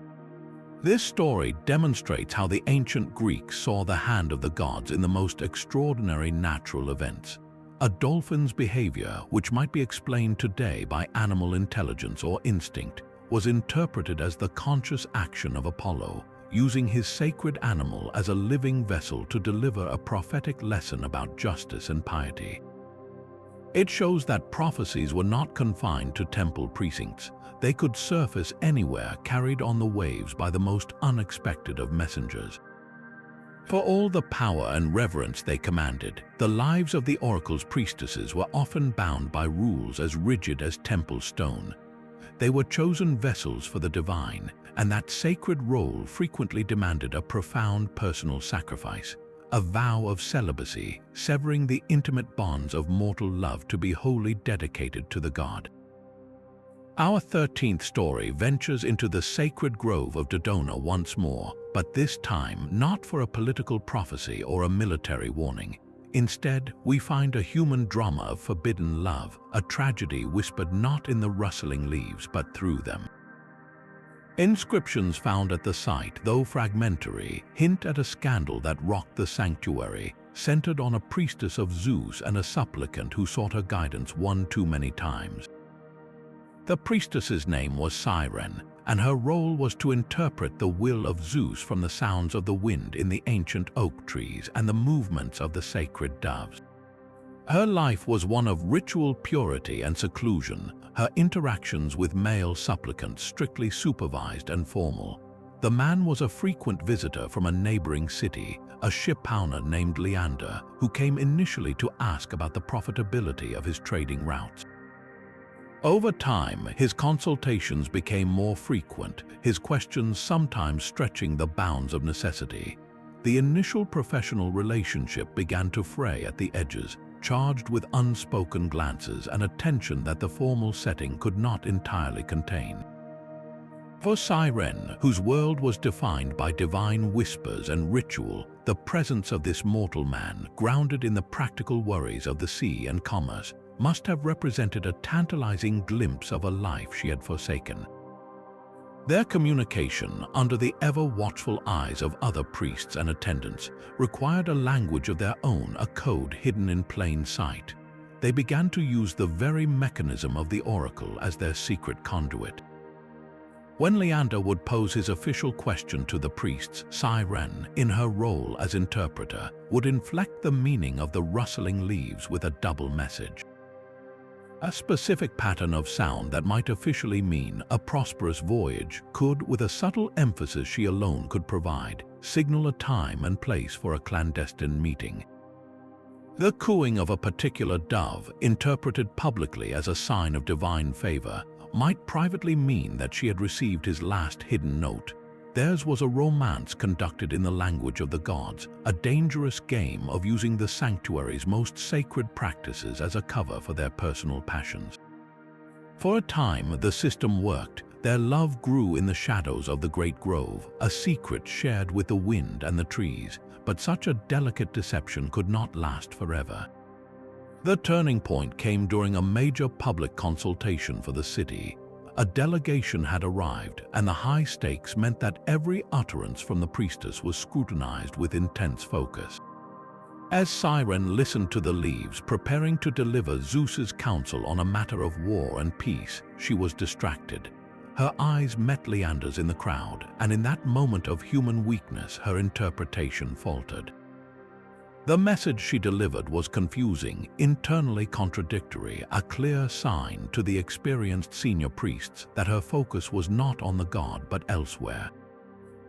This story demonstrates how the ancient Greeks saw the hand of the gods in the most extraordinary natural events. A dolphin's behavior, which might be explained today by animal intelligence or instinct, was interpreted as the conscious action of Apollo, using his sacred animal as a living vessel to deliver a prophetic lesson about justice and piety. It shows that prophecies were not confined to temple precincts. They could surface anywhere, carried on the waves by the most unexpected of messengers. For all the power and reverence they commanded, the lives of the oracle's priestesses were often bound by rules as rigid as temple stone. They were chosen vessels for the divine, and that sacred role frequently demanded a profound personal sacrifice, a vow of celibacy, severing the intimate bonds of mortal love to be wholly dedicated to the god. Our 13th story ventures into the sacred grove of Dodona once more, but this time not for a political prophecy or a military warning. Instead, we find a human drama of forbidden love, a tragedy whispered not in the rustling leaves but through them. Inscriptions found at the site, though fragmentary, hint at a scandal that rocked the sanctuary, centered on a priestess of Zeus and a supplicant who sought her guidance one too many times. The priestess's name was Siren, and her role was to interpret the will of Zeus from the sounds of the wind in the ancient oak trees and the movements of the sacred doves. Her life was one of ritual purity and seclusion, her interactions with male supplicants strictly supervised and formal. The man was a frequent visitor from a neighboring city, a shipowner named Leander, who came initially to ask about the profitability of his trading routes. Over time, his consultations became more frequent, his questions sometimes stretching the bounds of necessity. The initial professional relationship began to fray at the edges, charged with unspoken glances and a tension that the formal setting could not entirely contain. For Siren, whose world was defined by divine whispers and ritual, the presence of this mortal man, grounded in the practical worries of the sea and commerce, must have represented a tantalizing glimpse of a life she had forsaken. Their communication, under the ever-watchful eyes of other priests and attendants, required a language of their own, a code hidden in plain sight. They began to use the very mechanism of the oracle as their secret conduit. When Leander would pose his official question to the priests, Siren, in her role as interpreter, would inflect the meaning of the rustling leaves with a double message. A specific pattern of sound that might officially mean a prosperous voyage could, with a subtle emphasis she alone could provide, signal a time and place for a clandestine meeting. The cooing of a particular dove, interpreted publicly as a sign of divine favor, might privately mean that she had received his last hidden note. Theirs was a romance conducted in the language of the gods, a dangerous game of using the sanctuary's most sacred practices as a cover for their personal passions. For a time, the system worked. Their love grew in the shadows of the great grove, a secret shared with the wind and the trees, but such a delicate deception could not last forever. The turning point came during a major public consultation for the city. A delegation had arrived, and the high stakes meant that every utterance from the priestess was scrutinized with intense focus. As Siren listened to the leaves, preparing to deliver Zeus's counsel on a matter of war and peace, she was distracted. Her eyes met Leander's in the crowd, and in that moment of human weakness, her interpretation faltered. The message she delivered was confusing, internally contradictory, a clear sign to the experienced senior priests that her focus was not on the god but elsewhere.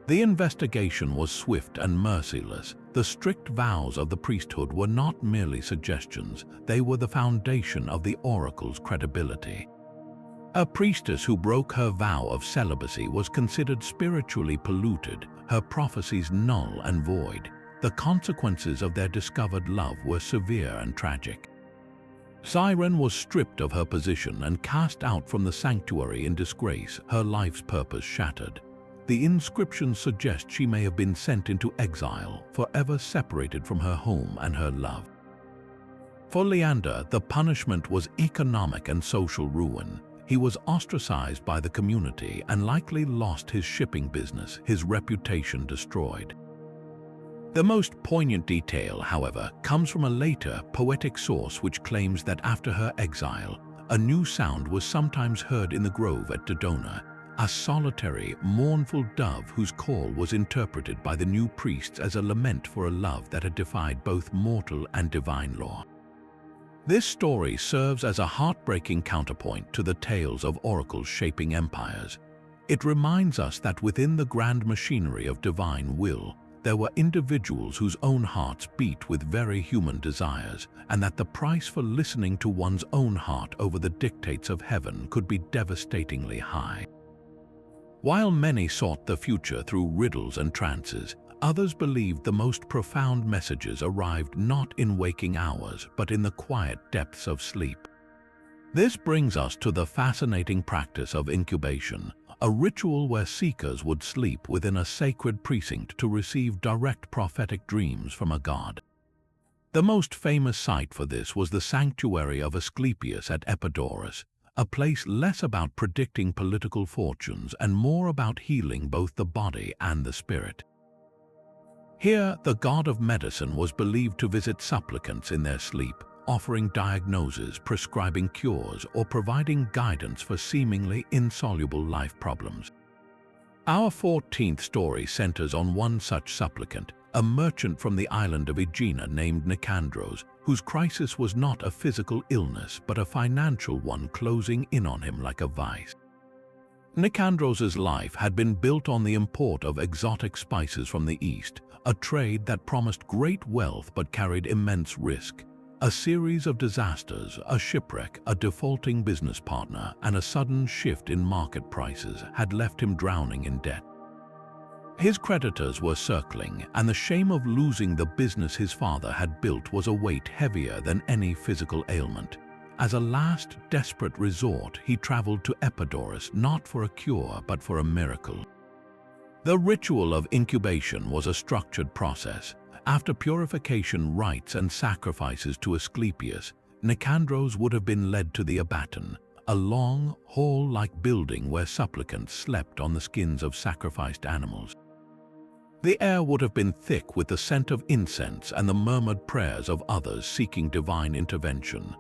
The investigation was swift and merciless. The strict vows of the priesthood were not merely suggestions, they were the foundation of the oracle's credibility. A priestess who broke her vow of celibacy was considered spiritually polluted, her prophecies null and void. The consequences of their discovered love were severe and tragic. Siren was stripped of her position and cast out from the sanctuary in disgrace, her life's purpose shattered. The inscriptions suggest she may have been sent into exile, forever separated from her home and her love. For Leander, the punishment was economic and social ruin. He was ostracized by the community and likely lost his shipping business, his reputation destroyed. The most poignant detail, however, comes from a later, poetic source which claims that after her exile, a new sound was sometimes heard in the grove at Dodona, a solitary, mournful dove whose call was interpreted by the new priests as a lament for a love that had defied both mortal and divine law. This story serves as a heartbreaking counterpoint to the tales of oracles shaping empires. It reminds us that within the grand machinery of divine will, there were individuals whose own hearts beat with very human desires, and that the price for listening to one's own heart over the dictates of heaven could be devastatingly high. While many sought the future through riddles and trances, others believed the most profound messages arrived not in waking hours, but in the quiet depths of sleep. This brings us to the fascinating practice of incubation, a ritual where seekers would sleep within a sacred precinct to receive direct prophetic dreams from a god. The most famous site for this was the sanctuary of Asclepius at Epidorus, a place less about predicting political fortunes and more about healing both the body and the spirit. Here, the god of medicine was believed to visit supplicants in their sleep, offering diagnoses, prescribing cures, or providing guidance for seemingly insoluble life problems. Our 14th story centers on one such supplicant, a merchant from the island of Aegina named Nicandros, whose crisis was not a physical illness but a financial one closing in on him like a vice. Nicandros's life had been built on the import of exotic spices from the East, a trade that promised great wealth but carried immense risk. A series of disasters, a shipwreck, a defaulting business partner, and a sudden shift in market prices had left him drowning in debt. His creditors were circling, and the shame of losing the business his father had built was a weight heavier than any physical ailment. As a last desperate resort, he traveled to Epidorus not for a cure but for a miracle. The ritual of incubation was a structured process. After purification rites and sacrifices to Asclepius, Nicandros would have been led to the abaton, a long, hall-like building where supplicants slept on the skins of sacrificed animals. The air would have been thick with the scent of incense and the murmured prayers of others seeking divine intervention.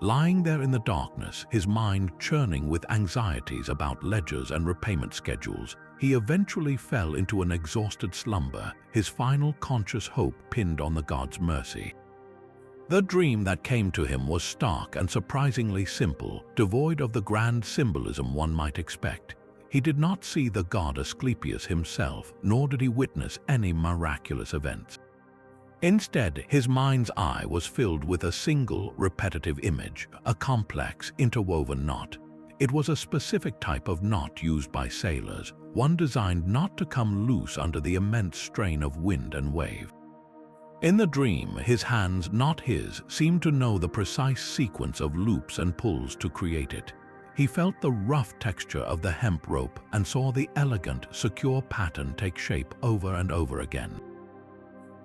Lying there in the darkness, his mind churning with anxieties about ledgers and repayment schedules, he eventually fell into an exhausted slumber, his final conscious hope pinned on the god's mercy. The dream that came to him was stark and surprisingly simple, devoid of the grand symbolism one might expect. He did not see the god Asclepius himself, nor did he witness any miraculous events. Instead, his mind's eye was filled with a single, repetitive image, a complex, interwoven knot. It was a specific type of knot used by sailors, one designed not to come loose under the immense strain of wind and wave. In the dream, his hands, not his, seemed to know the precise sequence of loops and pulls to create it. He felt the rough texture of the hemp rope and saw the elegant, secure pattern take shape over and over again.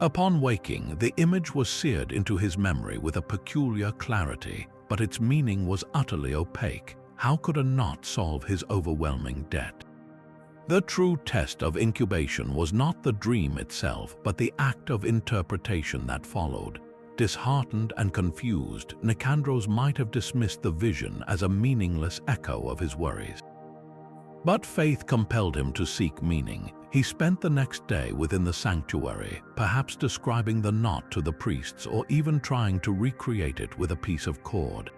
Upon waking, the image was seared into his memory with a peculiar clarity, but its meaning was utterly opaque. How could a knot solve his overwhelming debt? The true test of incubation was not the dream itself, but the act of interpretation that followed. Disheartened and confused, Nicandros might have dismissed the vision as a meaningless echo of his worries. But faith compelled him to seek meaning. He spent the next day within the sanctuary, perhaps describing the knot to the priests or even trying to recreate it with a piece of cord.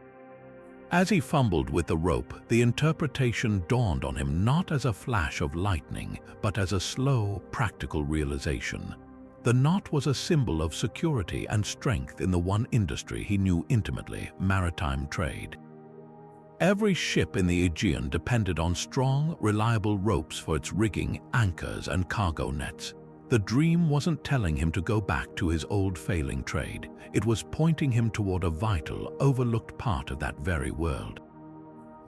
As he fumbled with the rope, the interpretation dawned on him not as a flash of lightning, but as a slow, practical realization. The knot was a symbol of security and strength in the one industry he knew intimately, maritime trade. Every ship in the Aegean depended on strong, reliable ropes for its rigging, anchors, and cargo nets. The dream wasn't telling him to go back to his old failing trade. It was pointing him toward a vital, overlooked part of that very world.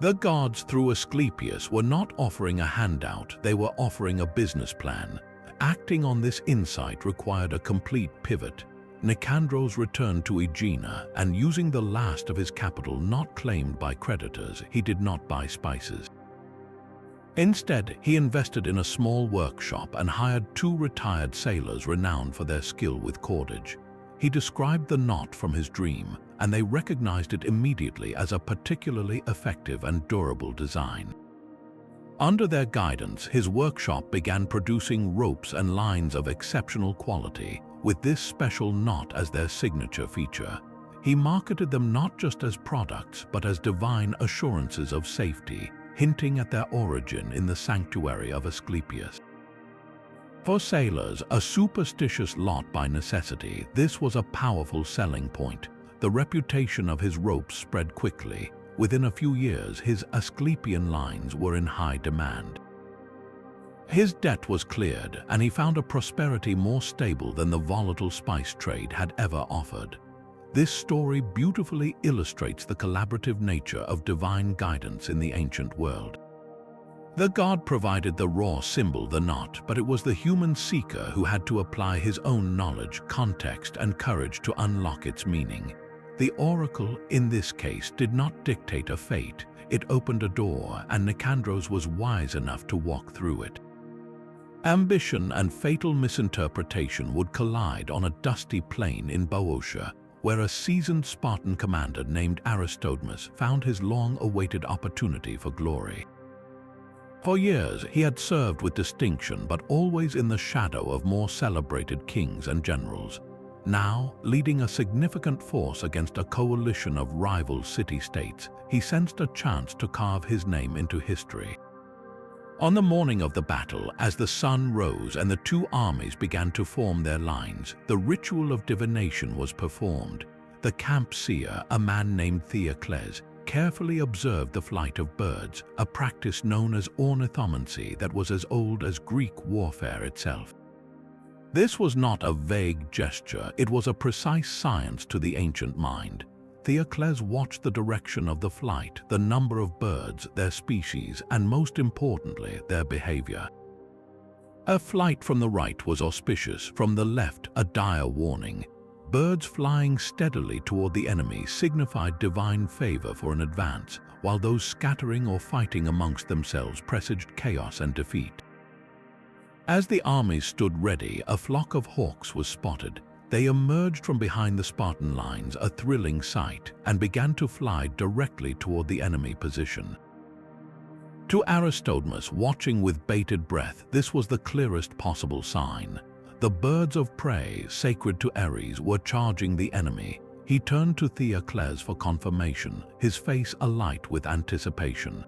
The gods, through Asclepius, were not offering a handout, they were offering a business plan. Acting on this insight required a complete pivot. Nicandros returned to Aegina, and using the last of his capital not claimed by creditors, he did not buy spices. Instead, he invested in a small workshop and hired 2 retired sailors renowned for their skill with cordage. He described the knot from his dream, and they recognized it immediately as a particularly effective and durable design. Under their guidance, his workshop began producing ropes and lines of exceptional quality, with this special knot as their signature feature. He marketed them not just as products, but as divine assurances of safety, hinting at their origin in the sanctuary of Asclepius. For sailors, a superstitious lot by necessity, this was a powerful selling point. The reputation of his ropes spread quickly. Within a few years, his Asclepian lines were in high demand. His debt was cleared, and he found a prosperity more stable than the volatile spice trade had ever offered. This story beautifully illustrates the collaborative nature of divine guidance in the ancient world. The god provided the raw symbol, the knot, but it was the human seeker who had to apply his own knowledge, context, and courage to unlock its meaning. The oracle, in this case, did not dictate a fate. It opened a door, and Nicandros was wise enough to walk through it. Ambition and fatal misinterpretation would collide on a dusty plain in Boeotia, where a seasoned Spartan commander named Aristodmus found his long-awaited opportunity for glory. For years, he had served with distinction, but always in the shadow of more celebrated kings and generals. Now, leading a significant force against a coalition of rival city-states, he sensed a chance to carve his name into history. On the morning of the battle, as the sun rose and the 2 armies began to form their lines, the ritual of divination was performed. The camp seer, a man named Theocles, carefully observed the flight of birds, a practice known as ornithomancy that was as old as Greek warfare itself. This was not a vague gesture, it was a precise science to the ancient mind. Theocles watched the direction of the flight, the number of birds, their species, and most importantly, their behavior. A flight from the right was auspicious, from the left a dire warning. Birds flying steadily toward the enemy signified divine favor for an advance, while those scattering or fighting amongst themselves presaged chaos and defeat. As the armies stood ready, a flock of hawks was spotted. They emerged from behind the Spartan lines, a thrilling sight, and began to fly directly toward the enemy position. To Aristodmus, watching with bated breath, this was the clearest possible sign. The birds of prey, sacred to Ares, were charging the enemy. He turned to Theocles for confirmation, his face alight with anticipation.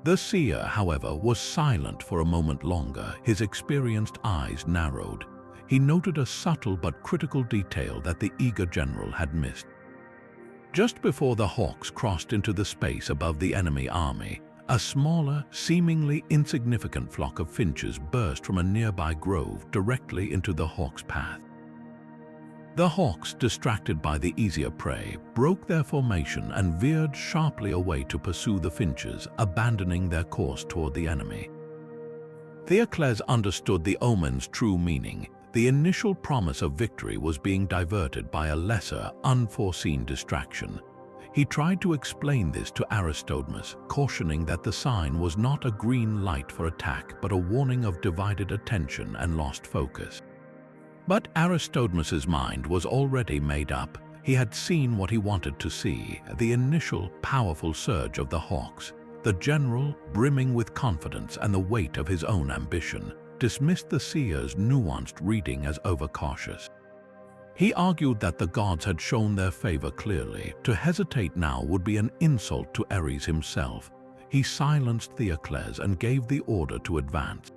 The seer, however, was silent for a moment longer, his experienced eyes narrowed. He noted a subtle but critical detail that the eager general had missed. Just before the hawks crossed into the space above the enemy army, a smaller, seemingly insignificant flock of finches burst from a nearby grove directly into the hawks' path. The hawks, distracted by the easier prey, broke their formation and veered sharply away to pursue the finches, abandoning their course toward the enemy. Theocles understood the omen's true meaning. The initial promise of victory was being diverted by a lesser, unforeseen distraction. He tried to explain this to Aristodemus, cautioning that the sign was not a green light for attack but a warning of divided attention and lost focus. But Aristodemus's mind was already made up. He had seen what he wanted to see, the initial, powerful surge of the hawks. The general, brimming with confidence and the weight of his own ambition, dismissed the seer's nuanced reading as overcautious. He argued that the gods had shown their favor clearly. To hesitate now would be an insult to Ares himself. He silenced Theocles and gave the order to advance.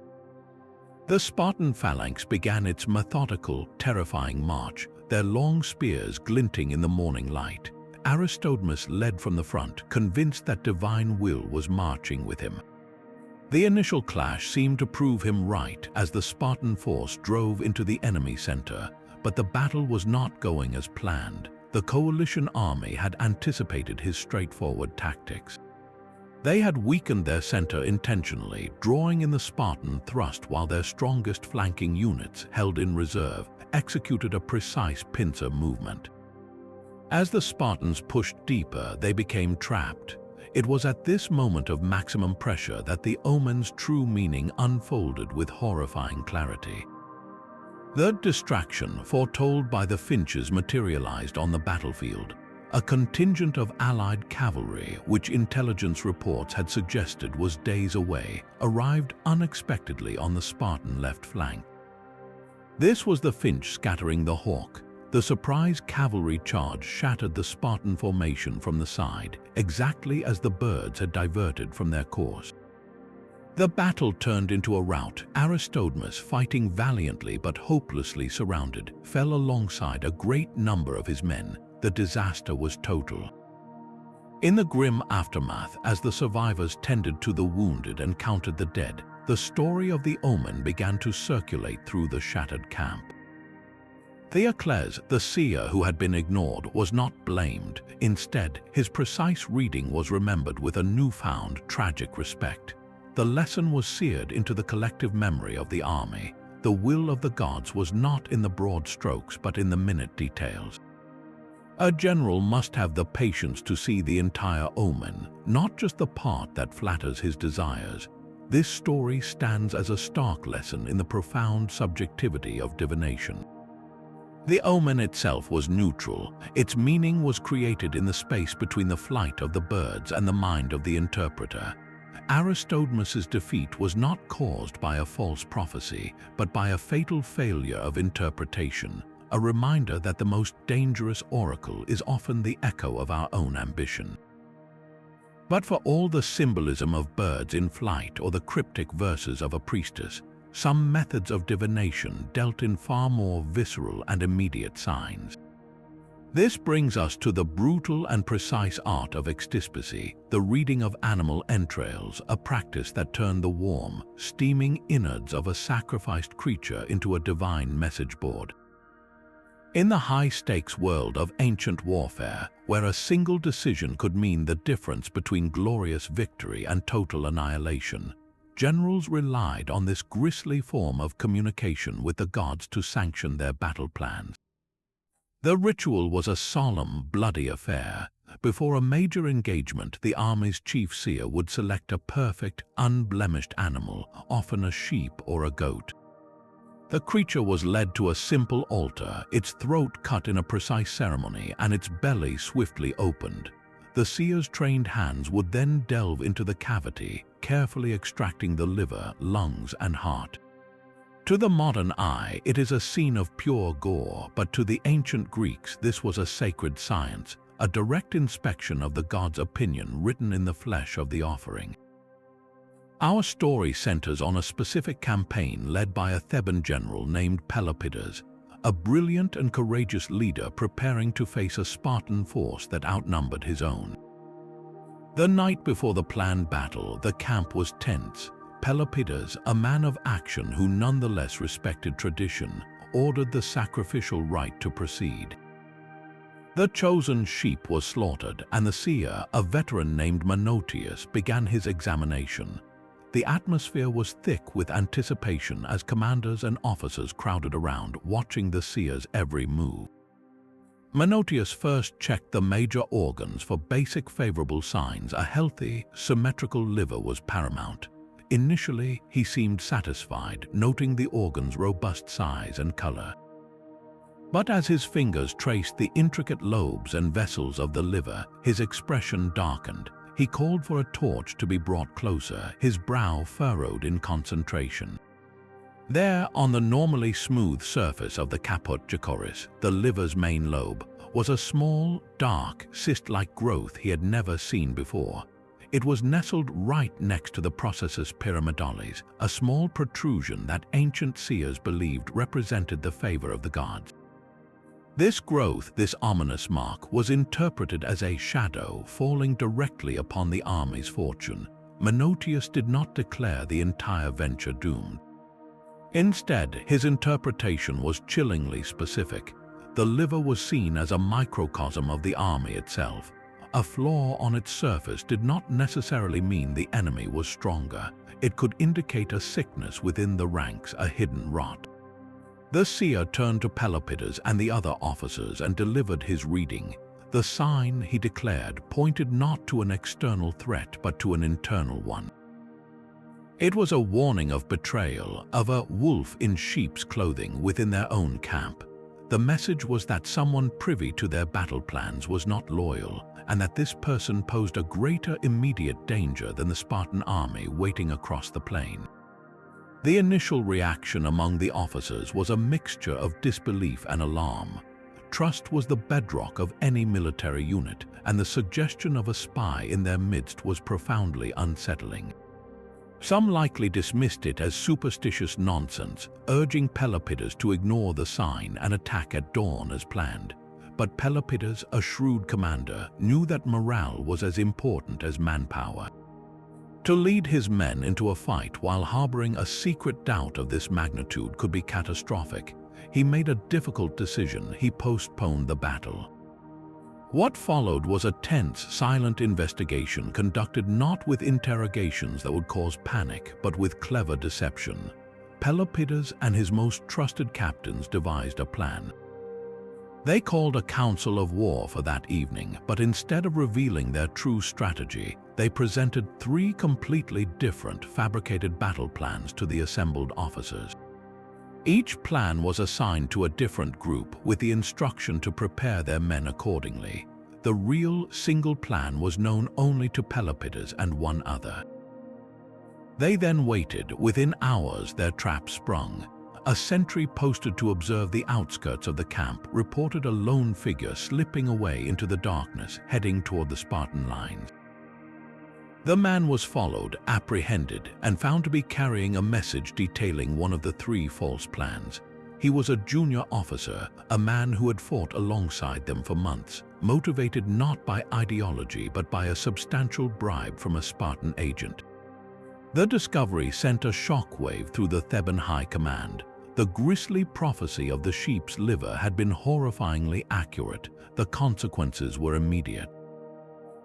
The Spartan phalanx began its methodical, terrifying march, their long spears glinting in the morning light. Aristodemus led from the front, convinced that divine will was marching with him. The initial clash seemed to prove him right as the Spartan force drove into the enemy center, but the battle was not going as planned. The coalition army had anticipated his straightforward tactics. They had weakened their center intentionally, drawing in the Spartan thrust while their strongest flanking units, held in reserve, executed a precise pincer movement. As the Spartans pushed deeper, they became trapped. It was at this moment of maximum pressure that the omen's true meaning unfolded with horrifying clarity. The distraction foretold by the finches materialized on the battlefield. A contingent of allied cavalry, which intelligence reports had suggested was days away, arrived unexpectedly on the Spartan left flank. This was the finch scattering the hawk. The surprise cavalry charge shattered the Spartan formation from the side, exactly as the birds had diverted from their course. The battle turned into a rout. Aristodemus, fighting valiantly but hopelessly surrounded, fell alongside a great number of his men. The disaster was total. In the grim aftermath, as the survivors tended to the wounded and counted the dead, the story of the omen began to circulate through the shattered camp. Theocles, the seer who had been ignored, was not blamed. Instead, his precise reading was remembered with a newfound tragic respect. The lesson was seared into the collective memory of the army. The will of the gods was not in the broad strokes but in the minute details. A general must have the patience to see the entire omen, not just the part that flatters his desires. This story stands as a stark lesson in the profound subjectivity of divination. The omen itself was neutral. Its meaning was created in the space between the flight of the birds and the mind of the interpreter. Aristodemus's defeat was not caused by a false prophecy, but by a fatal failure of interpretation, a reminder that the most dangerous oracle is often the echo of our own ambition. But for all the symbolism of birds in flight or the cryptic verses of a priestess, some methods of divination dealt in far more visceral and immediate signs. This brings us to the brutal and precise art of extispicy, the reading of animal entrails, a practice that turned the warm, steaming innards of a sacrificed creature into a divine message board. In the high-stakes world of ancient warfare, where a single decision could mean the difference between glorious victory and total annihilation, generals relied on this grisly form of communication with the gods to sanction their battle plans. The ritual was a solemn, bloody affair. Before a major engagement, the army's chief seer would select a perfect, unblemished animal, often a sheep or a goat. The creature was led to a simple altar, its throat cut in a precise ceremony and its belly swiftly opened. The seer's trained hands would then delve into the cavity, carefully extracting the liver, lungs, and heart. To the modern eye, it is a scene of pure gore, but to the ancient Greeks, this was a sacred science, a direct inspection of the god's opinion written in the flesh of the offering. Our story centers on a specific campaign led by a Theban general named Pelopidas, a brilliant and courageous leader preparing to face a Spartan force that outnumbered his own. The night before the planned battle, the camp was tense. Pelopidas, a man of action who nonetheless respected tradition, ordered the sacrificial rite to proceed. The chosen sheep was slaughtered, and the seer, a veteran named Menoetius, began his examination. The atmosphere was thick with anticipation as commanders and officers crowded around, watching the seer's every move. Menoetius first checked the major organs for basic favorable signs. A healthy, symmetrical liver was paramount. Initially, he seemed satisfied, noting the organ's robust size and color. But as his fingers traced the intricate lobes and vessels of the liver, his expression darkened. He called for a torch to be brought closer, his brow furrowed in concentration. There, on the normally smooth surface of the caput jacoris, the liver's main lobe, was a small, dark, cyst-like growth he had never seen before. It was nestled right next to the processus pyramidalis, a small protrusion that ancient seers believed represented the favor of the gods. This growth, this ominous mark, was interpreted as a shadow falling directly upon the army's fortune. Menoetius did not declare the entire venture doomed. Instead, his interpretation was chillingly specific. The liver was seen as a microcosm of the army itself. A flaw on its surface did not necessarily mean the enemy was stronger. It could indicate a sickness within the ranks, a hidden rot. The seer turned to Pelopidas and the other officers and delivered his reading. The sign, he declared, pointed not to an external threat but to an internal one. It was a warning of betrayal, of a wolf in sheep's clothing within their own camp. The message was that someone privy to their battle plans was not loyal, and that this person posed a greater immediate danger than the Spartan army waiting across the plain. The initial reaction among the officers was a mixture of disbelief and alarm. Trust was the bedrock of any military unit, and the suggestion of a spy in their midst was profoundly unsettling. Some likely dismissed it as superstitious nonsense, urging Pelopidas to ignore the sign and attack at dawn as planned. But Pelopidas, a shrewd commander, knew that morale was as important as manpower. To lead his men into a fight while harboring a secret doubt of this magnitude could be catastrophic. He made a difficult decision. He postponed the battle. What followed was a tense, silent investigation conducted not with interrogations that would cause panic, but with clever deception. Pelopidas and his most trusted captains devised a plan. They called a council of war for that evening, but instead of revealing their true strategy, they presented 3 completely different fabricated battle plans to the assembled officers. Each plan was assigned to a different group with the instruction to prepare their men accordingly. The real single plan was known only to Pelopidas and one other. They then waited. Within hours, their trap sprung. A sentry posted to observe the outskirts of the camp reported a lone figure slipping away into the darkness, heading toward the Spartan lines. The man was followed, apprehended, and found to be carrying a message detailing one of the 3 false plans. He was a junior officer, a man who had fought alongside them for months, motivated not by ideology but by a substantial bribe from a Spartan agent. The discovery sent a shockwave through the Theban High Command. The grisly prophecy of the sheep's liver had been horrifyingly accurate. The consequences were immediate.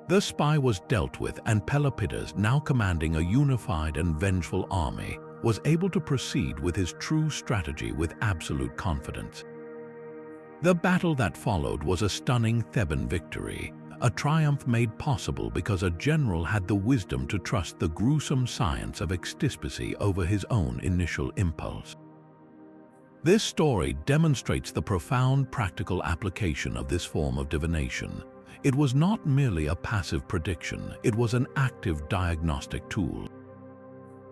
The spy was dealt with, and Pelopidas, now commanding a unified and vengeful army, was able to proceed with his true strategy with absolute confidence. The battle that followed was a stunning Theban victory, a triumph made possible because a general had the wisdom to trust the gruesome science of extispicy over his own initial impulse. This story demonstrates the profound practical application of this form of divination. It was not merely a passive prediction, it was an active diagnostic tool.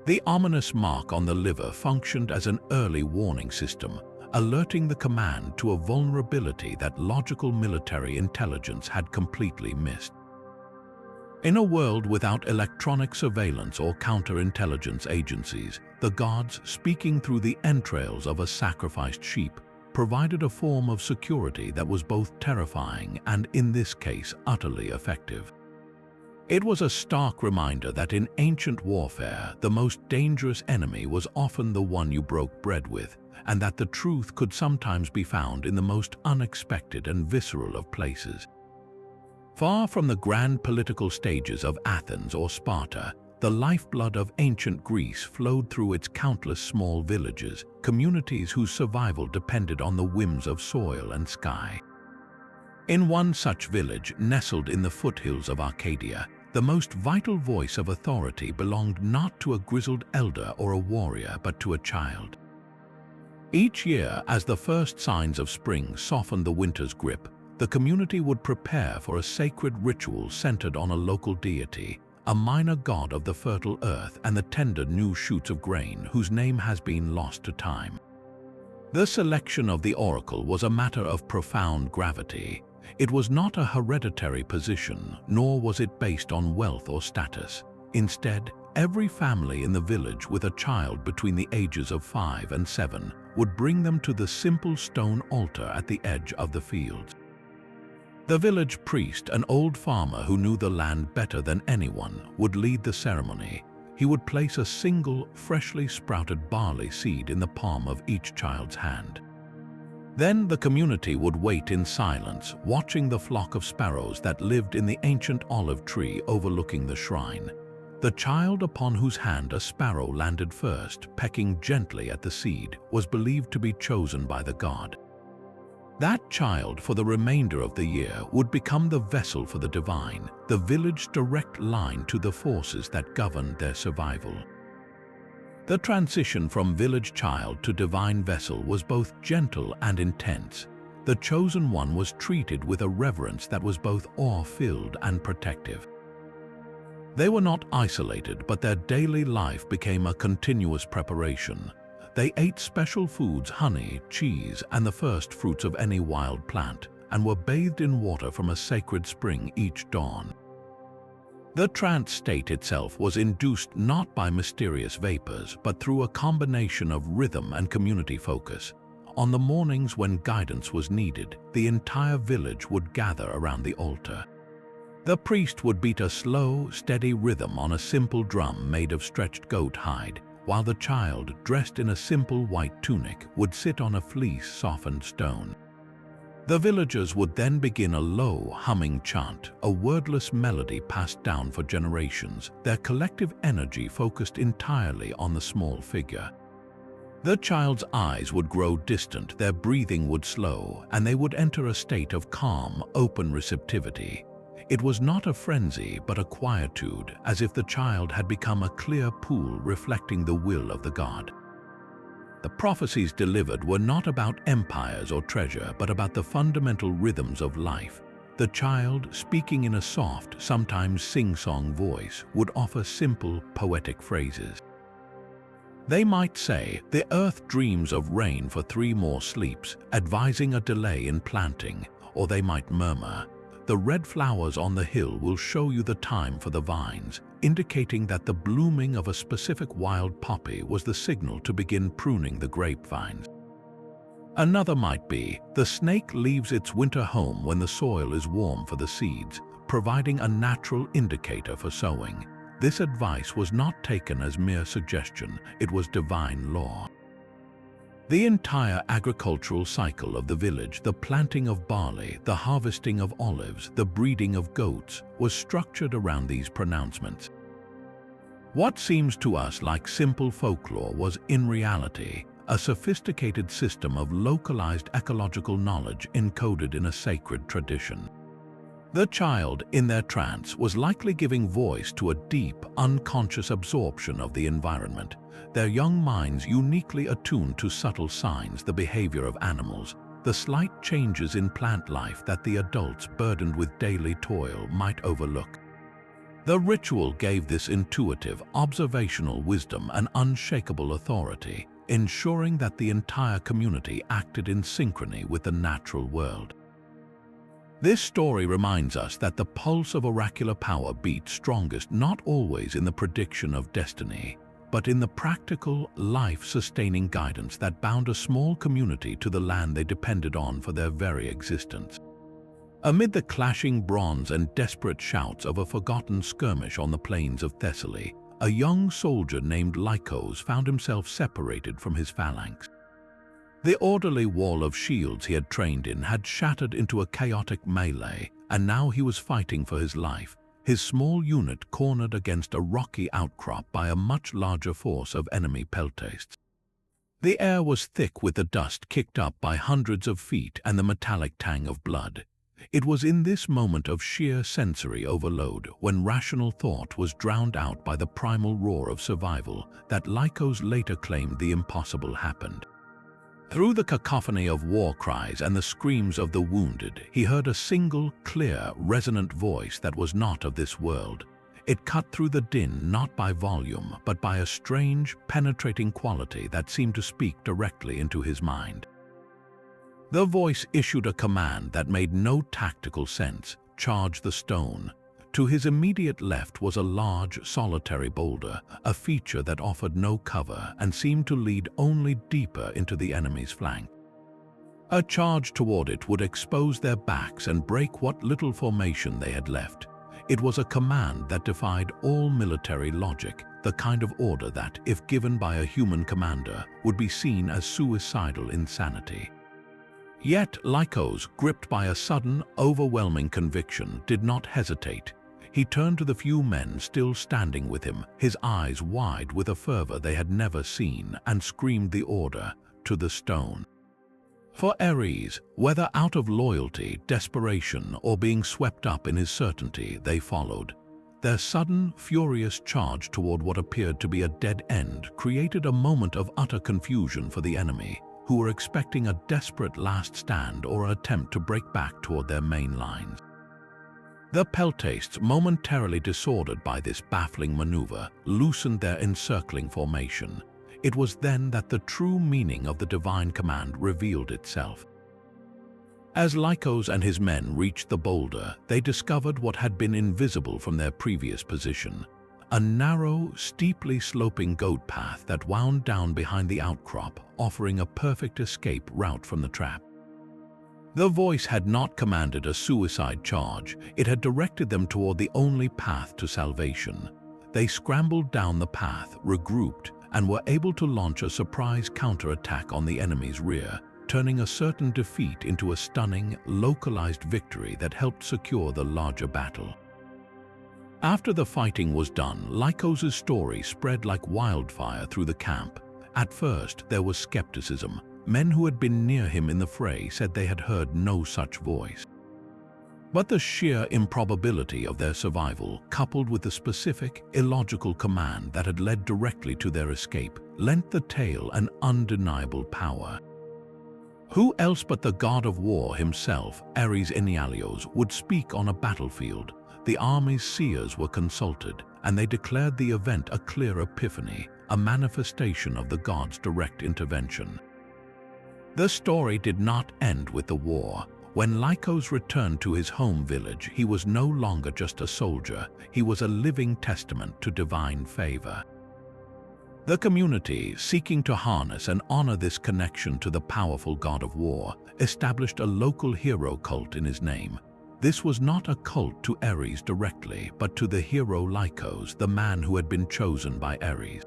The ominous mark on the liver functioned as an early warning system, alerting the command to a vulnerability that logical military intelligence had completely missed. In a world without electronic surveillance or counterintelligence agencies, the gods, speaking through the entrails of a sacrificed sheep, provided a form of security that was both terrifying and, in this case, utterly effective. It was a stark reminder that in ancient warfare, the most dangerous enemy was often the one you broke bread with, and that the truth could sometimes be found in the most unexpected and visceral of places. Far from the grand political stages of Athens or Sparta, the lifeblood of ancient Greece flowed through its countless small villages, communities whose survival depended on the whims of soil and sky. In one such village, nestled in the foothills of Arcadia, the most vital voice of authority belonged not to a grizzled elder or a warrior, but to a child. Each year, as the first signs of spring softened the winter's grip, the community would prepare for a sacred ritual centered on a local deity, a minor god of the fertile earth and the tender new shoots of grain whose name has been lost to time. The selection of the oracle was a matter of profound gravity. It was not a hereditary position, nor was it based on wealth or status. Instead, every family in the village with a child between the ages of 5 and 7 would bring them to the simple stone altar at the edge of the fields. The village priest, an old farmer who knew the land better than anyone, would lead the ceremony. He would place a single, freshly sprouted barley seed in the palm of each child's hand. Then the community would wait in silence, watching the flock of sparrows that lived in the ancient olive tree overlooking the shrine. The child upon whose hand a sparrow landed first, pecking gently at the seed, was believed to be chosen by the god. That child, for the remainder of the year, would become the vessel for the divine, the village's direct line to the forces that governed their survival. The transition from village child to divine vessel was both gentle and intense. The chosen one was treated with a reverence that was both awe-filled and protective. They were not isolated, but their daily life became a continuous preparation. They ate special foods, honey, cheese, and the first fruits of any wild plant, and were bathed in water from a sacred spring each dawn. The trance state itself was induced not by mysterious vapors, but through a combination of rhythm and community focus. On the mornings when guidance was needed, the entire village would gather around the altar. The priest would beat a slow, steady rhythm on a simple drum made of stretched goat hide, while the child, dressed in a simple white tunic, would sit on a fleece-softened stone. The villagers would then begin a low, humming chant, a wordless melody passed down for generations, their collective energy focused entirely on the small figure. The child's eyes would grow distant, their breathing would slow, and they would enter a state of calm, open receptivity. It was not a frenzy, but a quietude, as if the child had become a clear pool reflecting the will of the god. The prophecies delivered were not about empires or treasure, but about the fundamental rhythms of life. The child, speaking in a soft, sometimes sing-song voice, would offer simple, poetic phrases. They might say, "The earth dreams of rain for 3 more sleeps, advising a delay in planting," or they might murmur, "The red flowers on the hill will show you the time for the vines," indicating that the blooming of a specific wild poppy was the signal to begin pruning the grapevines. Another might be, "The snake leaves its winter home when the soil is warm for the seeds," providing a natural indicator for sowing. This advice was not taken as mere suggestion, it was divine law. The entire agricultural cycle of the village, the planting of barley, the harvesting of olives, the breeding of goats, was structured around these pronouncements. What seems to us like simple folklore was, in reality, a sophisticated system of localized ecological knowledge encoded in a sacred tradition. The child, in their trance, was likely giving voice to a deep, unconscious absorption of the environment, their young minds uniquely attuned to subtle signs, the behavior of animals, the slight changes in plant life that the adults burdened with daily toil might overlook. The ritual gave this intuitive, observational wisdom an unshakable authority, ensuring that the entire community acted in synchrony with the natural world. This story reminds us that the pulse of oracular power beat strongest not always in the prediction of destiny, but in the practical, life-sustaining guidance that bound a small community to the land they depended on for their very existence. Amid the clashing bronze and desperate shouts of a forgotten skirmish on the plains of Thessaly, a young soldier named Lycos found himself separated from his phalanx. The orderly wall of shields he had trained in had shattered into a chaotic melee, and now he was fighting for his life, his small unit cornered against a rocky outcrop by a much larger force of enemy peltasts. The air was thick with the dust kicked up by hundreds of feet and the metallic tang of blood. It was in this moment of sheer sensory overload, when rational thought was drowned out by the primal roar of survival, that Lycos later claimed the impossible happened. Through the cacophony of war cries and the screams of the wounded, he heard a single, clear, resonant voice that was not of this world. It cut through the din not by volume, but by a strange, penetrating quality that seemed to speak directly into his mind. The voice issued a command that made no tactical sense: charge the stone. To his immediate left was a large, solitary boulder, a feature that offered no cover and seemed to lead only deeper into the enemy's flank. A charge toward it would expose their backs and break what little formation they had left. It was a command that defied all military logic, the kind of order that, if given by a human commander, would be seen as suicidal insanity. Yet Lycos, gripped by a sudden, overwhelming conviction, did not hesitate. He turned to the few men still standing with him, his eyes wide with a fervor they had never seen, and screamed the order: to the stone. For Ares, whether out of loyalty, desperation, or being swept up in his certainty, they followed. Their sudden, furious charge toward what appeared to be a dead end created a moment of utter confusion for the enemy, who were expecting a desperate last stand or attempt to break back toward their main lines. The peltasts, momentarily disordered by this baffling maneuver, loosened their encircling formation. It was then that the true meaning of the divine command revealed itself. As Lycos and his men reached the boulder, they discovered what had been invisible from their previous position: a narrow, steeply sloping goat path that wound down behind the outcrop, offering a perfect escape route from the trap. The voice had not commanded a suicide charge, it had directed them toward the only path to salvation. They scrambled down the path, regrouped, and were able to launch a surprise counterattack on the enemy's rear, turning a certain defeat into a stunning, localized victory that helped secure the larger battle. After the fighting was done, Lycos' story spread like wildfire through the camp. At first, there was skepticism. Men who had been near him in the fray said they had heard no such voice. But the sheer improbability of their survival, coupled with the specific, illogical command that had led directly to their escape, lent the tale an undeniable power. Who else but the god of war himself, Ares Enialios, would speak on a battlefield? The army's seers were consulted, and they declared the event a clear epiphany, a manifestation of the god's direct intervention. The story did not end with the war. When Lycos returned to his home village, he was no longer just a soldier, he was a living testament to divine favor. The community, seeking to harness and honor this connection to the powerful god of war, established a local hero cult in his name. This was not a cult to Ares directly, but to the hero Lycos, the man who had been chosen by Ares.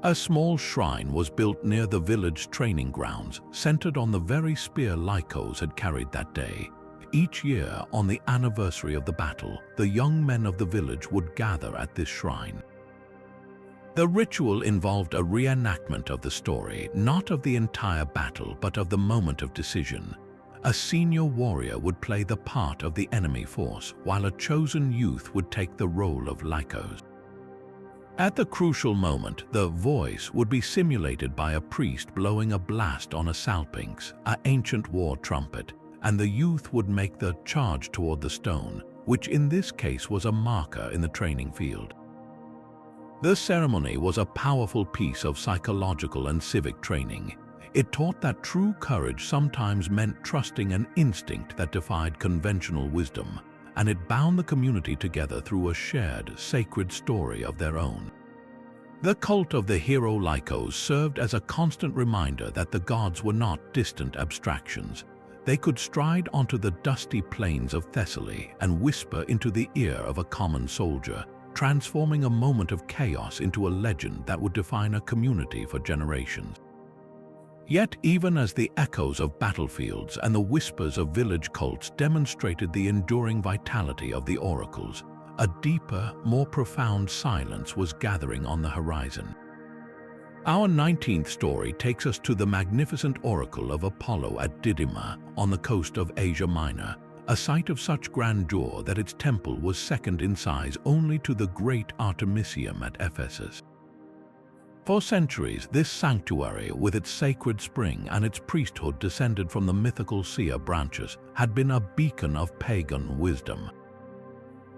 A small shrine was built near the village training grounds, centered on the very spear Lycos had carried that day. Each year, on the anniversary of the battle, the young men of the village would gather at this shrine. The ritual involved a reenactment of the story, not of the entire battle, but of the moment of decision. A senior warrior would play the part of the enemy force, while a chosen youth would take the role of Lycos. At the crucial moment, the voice would be simulated by a priest blowing a blast on a salpinx, an ancient war trumpet, and the youth would make the charge toward the stone, which in this case was a marker in the training field. The ceremony was a powerful piece of psychological and civic training. It taught that true courage sometimes meant trusting an instinct that defied conventional wisdom, and it bound the community together through a shared, sacred story of their own. The cult of the hero Lycos served as a constant reminder that the gods were not distant abstractions. They could stride onto the dusty plains of Thessaly and whisper into the ear of a common soldier, transforming a moment of chaos into a legend that would define a community for generations. Yet, even as the echoes of battlefields and the whispers of village cults demonstrated the enduring vitality of the oracles, a deeper, more profound silence was gathering on the horizon. Our 19th story takes us to the magnificent oracle of Apollo at Didyma on the coast of Asia Minor, a site of such grandeur that its temple was second in size only to the great Artemisium at Ephesus. For centuries, this sanctuary, with its sacred spring and its priesthood descended from the mythical seer branches, had been a beacon of pagan wisdom.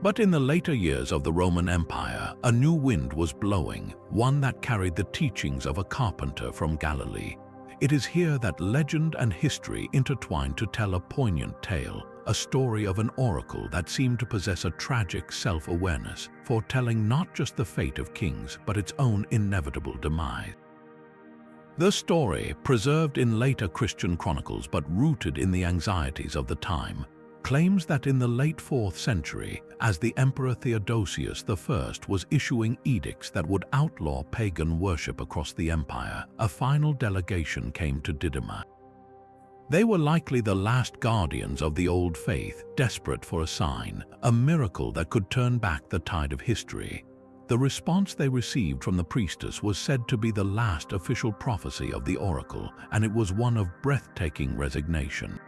But in the later years of the Roman Empire, a new wind was blowing, one that carried the teachings of a carpenter from Galilee. It is here that legend and history intertwine to tell a poignant tale, a story of an oracle that seemed to possess a tragic self-awareness, foretelling not just the fate of kings, but its own inevitable demise. The story, preserved in later Christian chronicles but rooted in the anxieties of the time, claims that in the late 4th century, as the Emperor Theodosius I was issuing edicts that would outlaw pagan worship across the empire, a final delegation came to Didyma. They were likely the last guardians of the old faith, desperate for a sign, a miracle that could turn back the tide of history. The response they received from the priestess was said to be the last official prophecy of the oracle, and it was one of breathtaking resignation.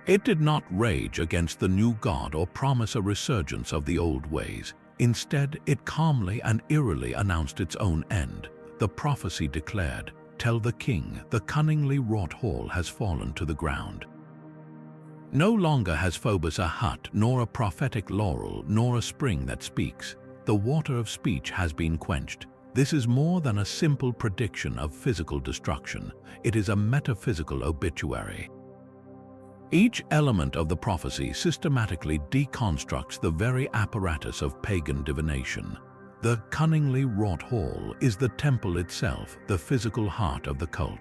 It did not rage against the new god or promise a resurgence of the old ways. Instead, it calmly and eerily announced its own end. The prophecy declared, "Tell the king, the cunningly wrought hall has fallen to the ground." No longer has Phobos a hut, nor a prophetic laurel, nor a spring that speaks. The water of speech has been quenched. This is more than a simple prediction of physical destruction. It is a metaphysical obituary. Each element of the prophecy systematically deconstructs the very apparatus of pagan divination. The cunningly wrought hall is the temple itself, the physical heart of the cult.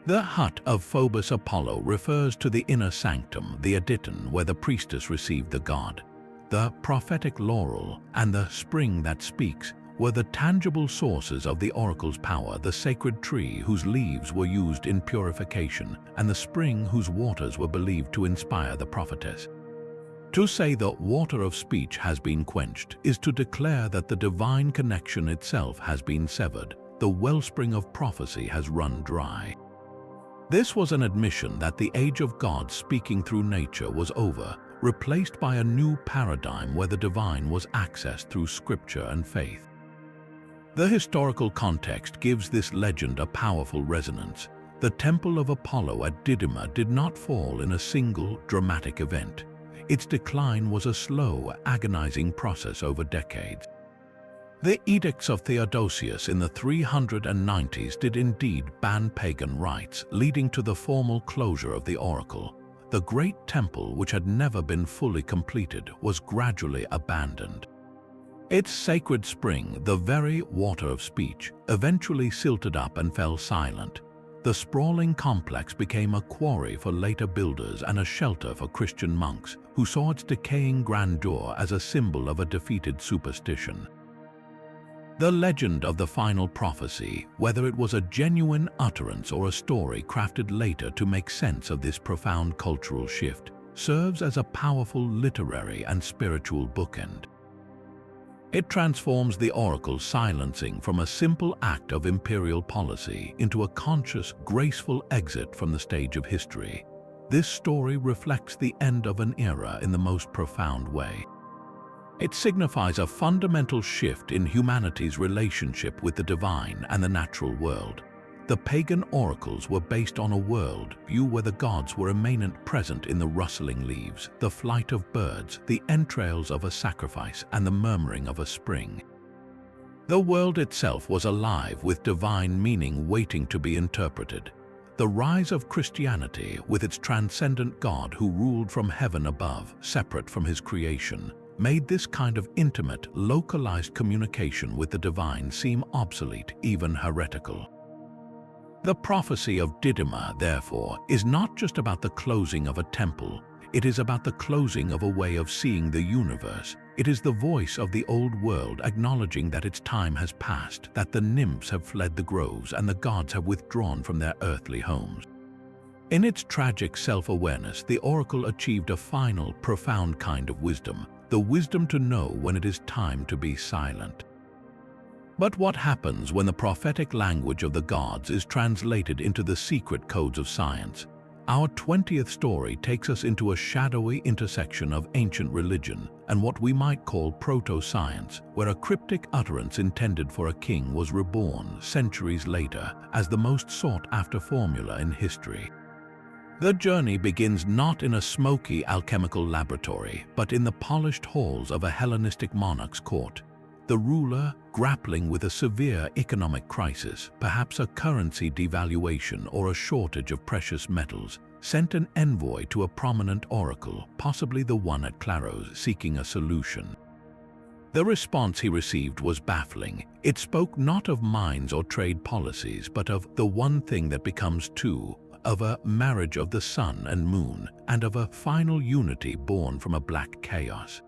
The hut of Phobos Apollo refers to the inner sanctum, the aditon, where the priestess received the god. The prophetic laurel and the spring that speaks were the tangible sources of the oracle's power, the sacred tree whose leaves were used in purification, and the spring whose waters were believed to inspire the prophetess. To say the water of speech has been quenched is to declare that the divine connection itself has been severed. The wellspring of prophecy has run dry. This was an admission that the age of God speaking through nature was over, replaced by a new paradigm where the divine was accessed through scripture and faith. The historical context gives this legend a powerful resonance. The temple of Apollo at Didyma did not fall in a single dramatic event. Its decline was a slow, agonizing process over decades. The edicts of Theodosius in the 390s did indeed ban pagan rites, leading to the formal closure of the oracle. The great temple, which had never been fully completed, was gradually abandoned. Its sacred spring, the very water of speech, eventually silted up and fell silent. The sprawling complex became a quarry for later builders and a shelter for Christian monks, who saw its decaying grandeur as a symbol of a defeated superstition. The legend of the final prophecy, whether it was a genuine utterance or a story crafted later to make sense of this profound cultural shift, serves as a powerful literary and spiritual bookend. It transforms the oracle's silencing from a simple act of imperial policy into a conscious, graceful exit from the stage of history. This story reflects the end of an era in the most profound way. It signifies a fundamental shift in humanity's relationship with the divine and the natural world. The pagan oracles were based on a world view where the gods were immanent, present in the rustling leaves, the flight of birds, the entrails of a sacrifice, and the murmuring of a spring. The world itself was alive with divine meaning waiting to be interpreted. The rise of Christianity, with its transcendent God who ruled from heaven above, separate from his creation, made this kind of intimate, localized communication with the divine seem obsolete, even heretical. The prophecy of Dodona, therefore, is not just about the closing of a temple. It is about the closing of a way of seeing the universe. It is the voice of the old world acknowledging that its time has passed, that the nymphs have fled the groves and the gods have withdrawn from their earthly homes. In its tragic self-awareness, the oracle achieved a final, profound kind of wisdom, the wisdom to know when it is time to be silent. But what happens when the prophetic language of the gods is translated into the secret codes of science? Our 20th story takes us into a shadowy intersection of ancient religion and what we might call proto-science, where a cryptic utterance intended for a king was reborn centuries later as the most sought-after formula in history. The journey begins not in a smoky alchemical laboratory, but in the polished halls of a Hellenistic monarch's court. The ruler, grappling with a severe economic crisis, perhaps a currency devaluation or a shortage of precious metals, sent an envoy to a prominent oracle, possibly the one at Claros, seeking a solution. The response he received was baffling. It spoke not of mines or trade policies, but of the one thing that becomes two, of a marriage of the sun and moon, and of a final unity born from a black chaos.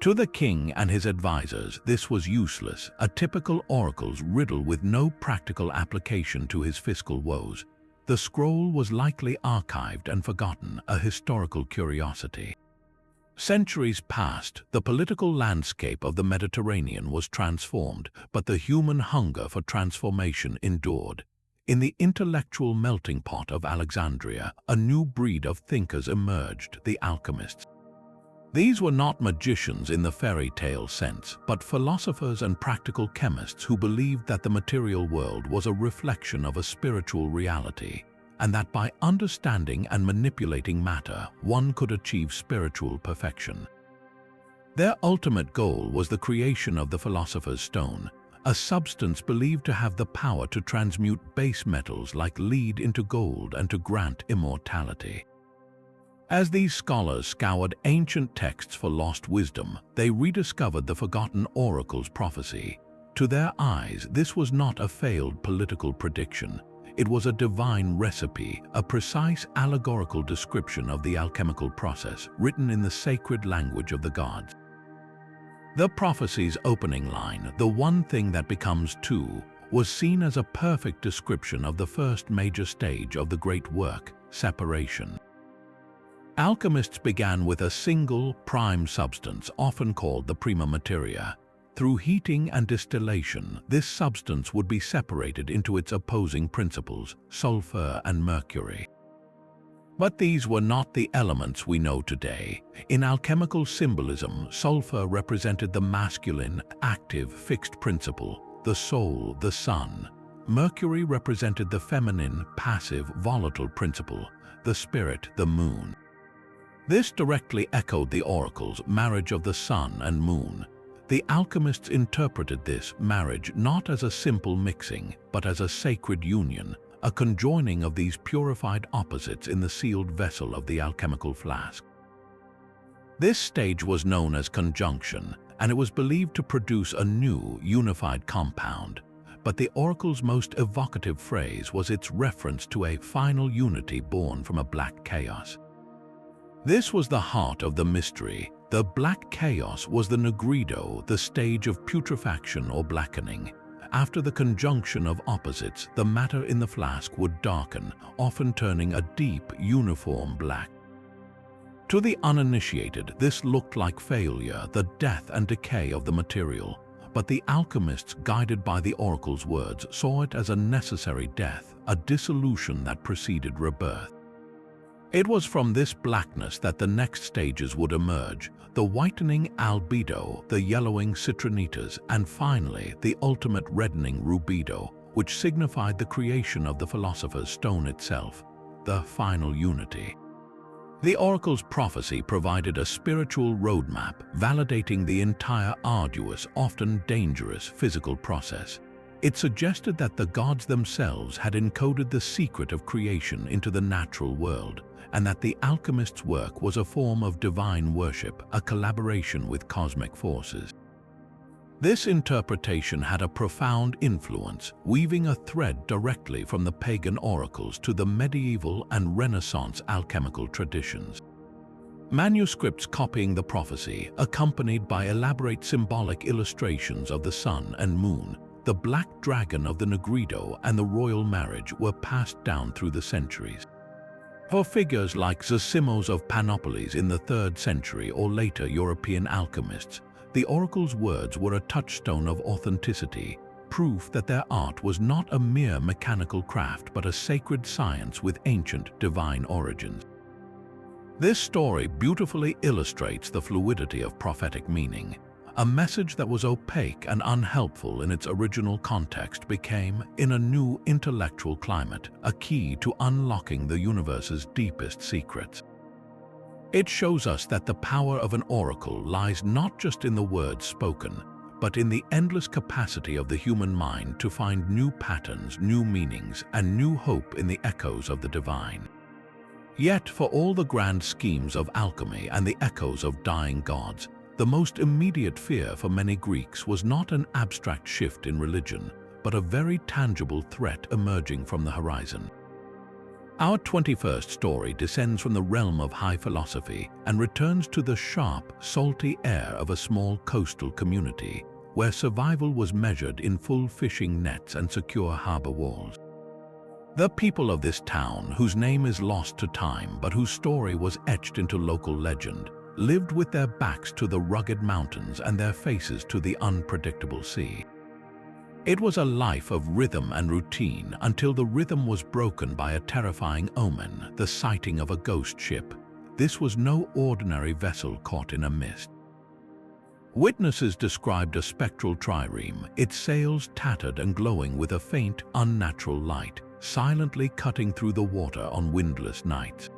To the king and his advisors, this was useless, a typical oracle's riddle with no practical application to his fiscal woes. The scroll was likely archived and forgotten, a historical curiosity. Centuries passed, the political landscape of the Mediterranean was transformed, but the human hunger for transformation endured. In the intellectual melting pot of Alexandria, a new breed of thinkers emerged, the alchemists. These were not magicians in the fairy tale sense, but philosophers and practical chemists who believed that the material world was a reflection of a spiritual reality, and that by understanding and manipulating matter, one could achieve spiritual perfection. Their ultimate goal was the creation of the philosopher's stone, a substance believed to have the power to transmute base metals like lead into gold and to grant immortality. As these scholars scoured ancient texts for lost wisdom, they rediscovered the forgotten oracle's prophecy. To their eyes, this was not a failed political prediction. It was a divine recipe, a precise allegorical description of the alchemical process, written in the sacred language of the gods. The prophecy's opening line, "The one thing that becomes two," was seen as a perfect description of the first major stage of the great work, separation. Alchemists began with a single, prime substance, often called the prima materia. Through heating and distillation, this substance would be separated into its opposing principles, sulfur and mercury. But these were not the elements we know today. In alchemical symbolism, sulfur represented the masculine, active, fixed principle, the soul, the sun. Mercury represented the feminine, passive, volatile principle, the spirit, the moon. This directly echoed the oracle's marriage of the sun and moon. The alchemists interpreted this marriage not as a simple mixing, but as a sacred union, a conjoining of these purified opposites in the sealed vessel of the alchemical flask. This stage was known as conjunction, and it was believed to produce a new, unified compound. But the oracle's most evocative phrase was its reference to a final unity born from a black chaos. This was the heart of the mystery. The black chaos was the nigredo, the stage of putrefaction or blackening. After the conjunction of opposites, the matter in the flask would darken, often turning a deep, uniform black. To the uninitiated, this looked like failure, the death and decay of the material. But the alchemists, guided by the oracle's words, saw it as a necessary death, a dissolution that preceded rebirth. It was from this blackness that the next stages would emerge, the whitening albedo, the yellowing citrinitas, and finally the ultimate reddening rubedo, which signified the creation of the philosopher's stone itself, the final unity. The oracle's prophecy provided a spiritual roadmap, validating the entire arduous, often dangerous physical process. It suggested that the gods themselves had encoded the secret of creation into the natural world, and that the alchemist's work was a form of divine worship, a collaboration with cosmic forces. This interpretation had a profound influence, weaving a thread directly from the pagan oracles to the medieval and Renaissance alchemical traditions. Manuscripts copying the prophecy, accompanied by elaborate symbolic illustrations of the sun and moon, the black dragon of the Negrido, and the royal marriage, were passed down through the centuries. For figures like Zosimos of Panopolis in the 3rd century or later European alchemists, the oracle's words were a touchstone of authenticity, proof that their art was not a mere mechanical craft but a sacred science with ancient divine origins. This story beautifully illustrates the fluidity of prophetic meaning. A message that was opaque and unhelpful in its original context became, in a new intellectual climate, a key to unlocking the universe's deepest secrets. It shows us that the power of an oracle lies not just in the words spoken, but in the endless capacity of the human mind to find new patterns, new meanings, and new hope in the echoes of the divine. Yet, for all the grand schemes of alchemy and the echoes of dying gods, the most immediate fear for many Greeks was not an abstract shift in religion, but a very tangible threat emerging from the horizon. Our 21st story descends from the realm of high philosophy and returns to the sharp, salty air of a small coastal community, where survival was measured in full fishing nets and secure harbor walls. The people of this town, whose name is lost to time but whose story was etched into local legend, lived with their backs to the rugged mountains and their faces to the unpredictable sea. It was a life of rhythm and routine until the rhythm was broken by a terrifying omen, the sighting of a ghost ship. This was no ordinary vessel caught in a mist. Witnesses described a spectral trireme, its sails tattered and glowing with a faint, unnatural light, silently cutting through the water on windless nights.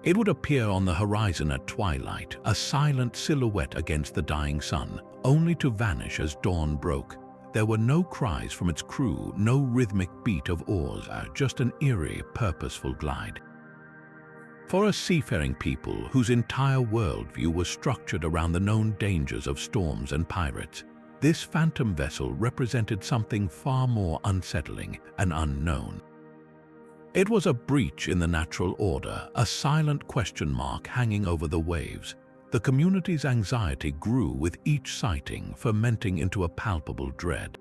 It would appear on the horizon at twilight, a silent silhouette against the dying sun, only to vanish as dawn broke. There were no cries from its crew, no rhythmic beat of oars, just an eerie, purposeful glide. For a seafaring people whose entire worldview was structured around the known dangers of storms and pirates, this phantom vessel represented something far more unsettling and unknown. It was a breach in the natural order, a silent question mark hanging over the waves. The community's anxiety grew with each sighting, fermenting into a palpable dread.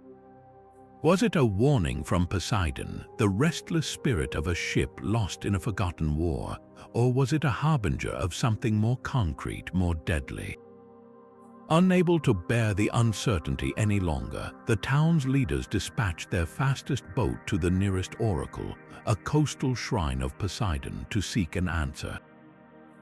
Was it a warning from Poseidon, the restless spirit of a ship lost in a forgotten war, or was it a harbinger of something more concrete, more deadly? Unable to bear the uncertainty any longer, the town's leaders dispatched their fastest boat to the nearest oracle, a coastal shrine of Poseidon, to seek an answer.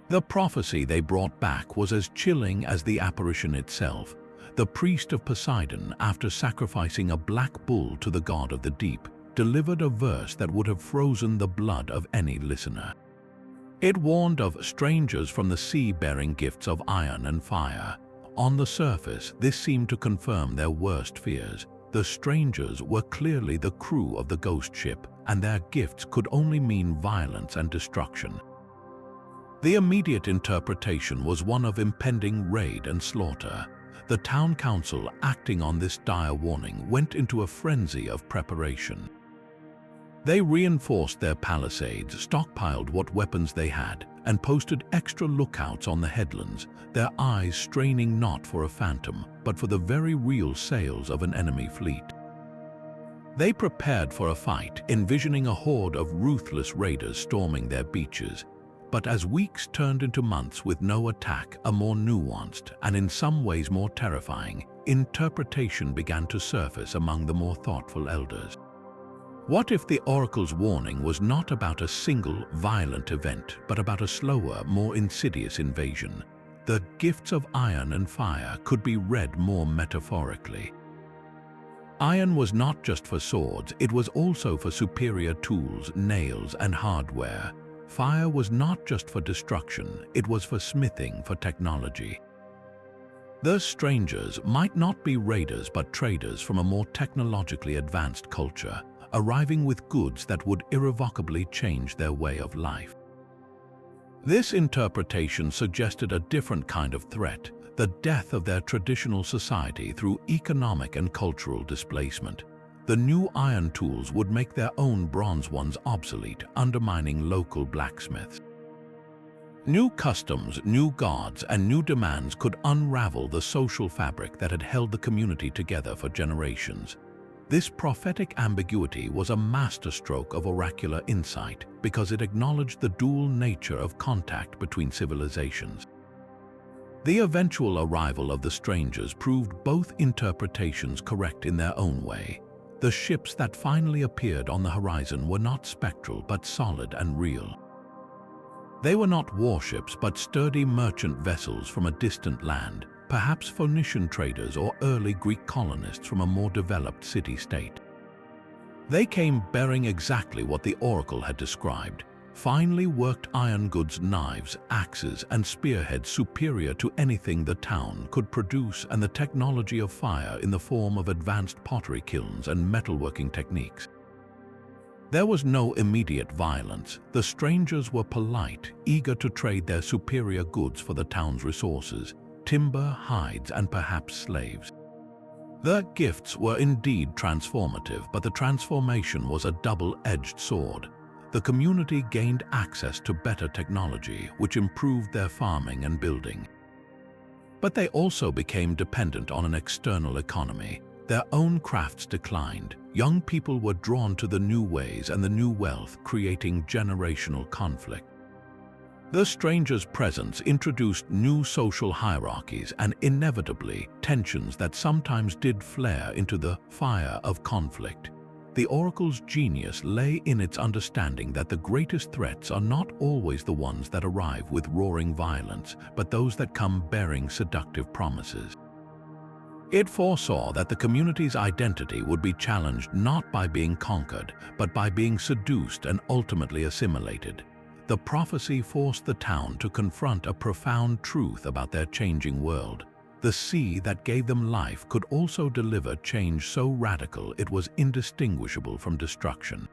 The prophecy they brought back was as chilling as the apparition itself. The priest of Poseidon, after sacrificing a black bull to the god of the deep, delivered a verse that would have frozen the blood of any listener. It warned of strangers from the sea bearing gifts of iron and fire. On the surface, this seemed to confirm their worst fears. The strangers were clearly the crew of the ghost ship, and their gifts could only mean violence and destruction. The immediate interpretation was one of impending raid and slaughter. The town council, acting on this dire warning, went into a frenzy of preparation. They reinforced their palisades, stockpiled what weapons they had, and posted extra lookouts on the headlands, their eyes straining not for a phantom, but for the very real sails of an enemy fleet. They prepared for a fight, envisioning a horde of ruthless raiders storming their beaches. But as weeks turned into months with no attack, a more nuanced, and in some ways more terrifying, interpretation began to surface among the more thoughtful elders. What if the oracle's warning was not about a single, violent event, but about a slower, more insidious invasion? The gifts of iron and fire could be read more metaphorically. Iron was not just for swords, it was also for superior tools, nails, and hardware. Fire was not just for destruction, it was for smithing, for technology. The strangers might not be raiders but traders from a more technologically advanced culture, arriving with goods that would irrevocably change their way of life. This interpretation suggested a different kind of threat, the death of their traditional society through economic and cultural displacement. The new iron tools would make their own bronze ones obsolete, undermining local blacksmiths. New customs, new gods, and new demands could unravel the social fabric that had held the community together for generations. This prophetic ambiguity was a masterstroke of oracular insight because it acknowledged the dual nature of contact between civilizations. The eventual arrival of the strangers proved both interpretations correct in their own way. The ships that finally appeared on the horizon were not spectral but solid and real. They were not warships but sturdy merchant vessels from a distant land, perhaps Phoenician traders or early Greek colonists from a more developed city-state. They came bearing exactly what the oracle had described: finely worked iron goods, knives, axes, and spearheads superior to anything the town could produce, and the technology of fire in the form of advanced pottery kilns and metalworking techniques. There was no immediate violence. The strangers were polite, eager to trade their superior goods for the town's resources: timber, hides, and perhaps slaves. The gifts were indeed transformative, but the transformation was a double-edged sword. The community gained access to better technology, which improved their farming and building. But they also became dependent on an external economy. Their own crafts declined. Young people were drawn to the new ways and the new wealth, creating generational conflict. The strangers' presence introduced new social hierarchies and inevitably tensions that sometimes did flare into the fire of conflict. The oracle's genius lay in its understanding that the greatest threats are not always the ones that arrive with roaring violence, but those that come bearing seductive promises. It foresaw that the community's identity would be challenged not by being conquered, but by being seduced and ultimately assimilated. The prophecy forced the town to confront a profound truth about their changing world. The sea that gave them life could also deliver change so radical it was indistinguishable from destruction.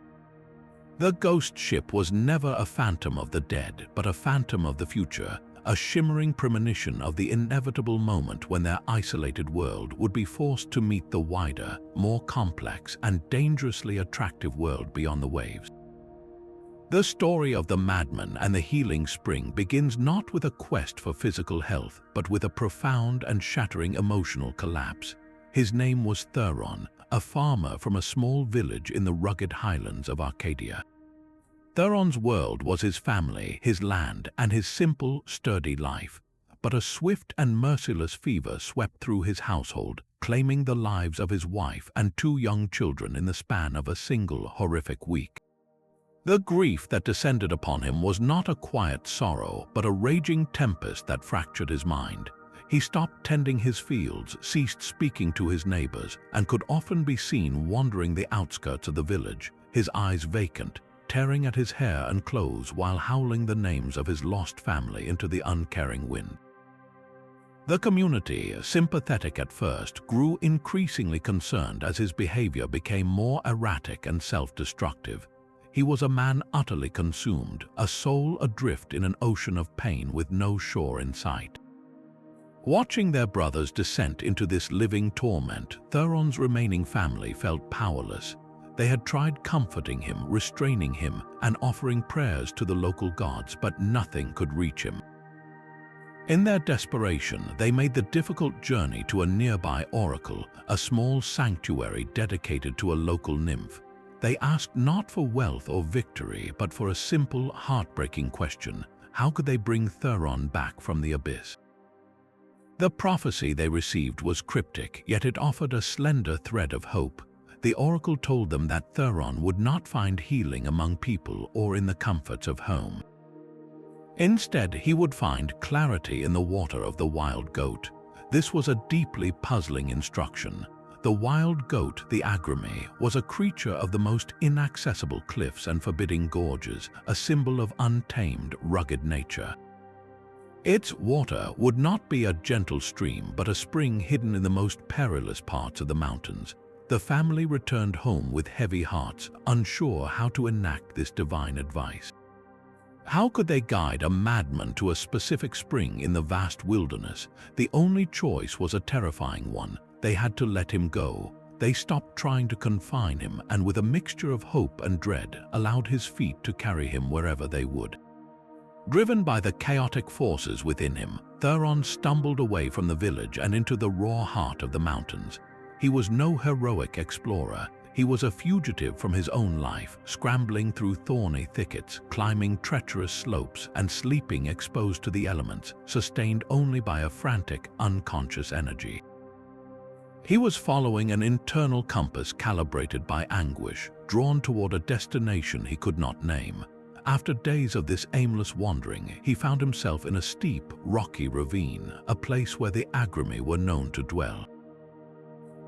The ghost ship was never a phantom of the dead, but a phantom of the future, a shimmering premonition of the inevitable moment when their isolated world would be forced to meet the wider, more complex, and dangerously attractive world beyond the waves. The story of the madman and the healing spring begins not with a quest for physical health, but with a profound and shattering emotional collapse. His name was Theron, a farmer from a small village in the rugged highlands of Arcadia. Theron's world was his family, his land, and his simple, sturdy life. But a swift and merciless fever swept through his household, claiming the lives of his wife and 2 young children in the span of a single horrific week. The grief that descended upon him was not a quiet sorrow, but a raging tempest that fractured his mind. He stopped tending his fields, ceased speaking to his neighbors, and could often be seen wandering the outskirts of the village, his eyes vacant, tearing at his hair and clothes while howling the names of his lost family into the uncaring wind. The community, sympathetic at first, grew increasingly concerned as his behavior became more erratic and self-destructive. He was a man utterly consumed, a soul adrift in an ocean of pain with no shore in sight. Watching their brother's descent into this living torment, Theron's remaining family felt powerless. They had tried comforting him, restraining him, and offering prayers to the local gods, but nothing could reach him. In their desperation, they made the difficult journey to a nearby oracle, a small sanctuary dedicated to a local nymph. They asked not for wealth or victory, but for a simple, heartbreaking question: how could they bring Theron back from the abyss? The prophecy they received was cryptic, yet it offered a slender thread of hope. The oracle told them that Theron would not find healing among people or in the comforts of home. Instead, he would find clarity in the water of the wild goat. This was a deeply puzzling instruction. The wild goat, the agrame, was a creature of the most inaccessible cliffs and forbidding gorges, a symbol of untamed, rugged nature. Its water would not be a gentle stream, but a spring hidden in the most perilous parts of the mountains. The family returned home with heavy hearts, unsure how to enact this divine advice. How could they guide a madman to a specific spring in the vast wilderness? The only choice was a terrifying one. They had to let him go. They stopped trying to confine him and, with a mixture of hope and dread, allowed his feet to carry him wherever they would. Driven by the chaotic forces within him, Theron stumbled away from the village and into the raw heart of the mountains. He was no heroic explorer. He was a fugitive from his own life, scrambling through thorny thickets, climbing treacherous slopes, and sleeping exposed to the elements, sustained only by a frantic, unconscious energy. He was following an internal compass calibrated by anguish, drawn toward a destination he could not name. After days of this aimless wandering, he found himself in a steep, rocky ravine, a place where the Agrimi were known to dwell.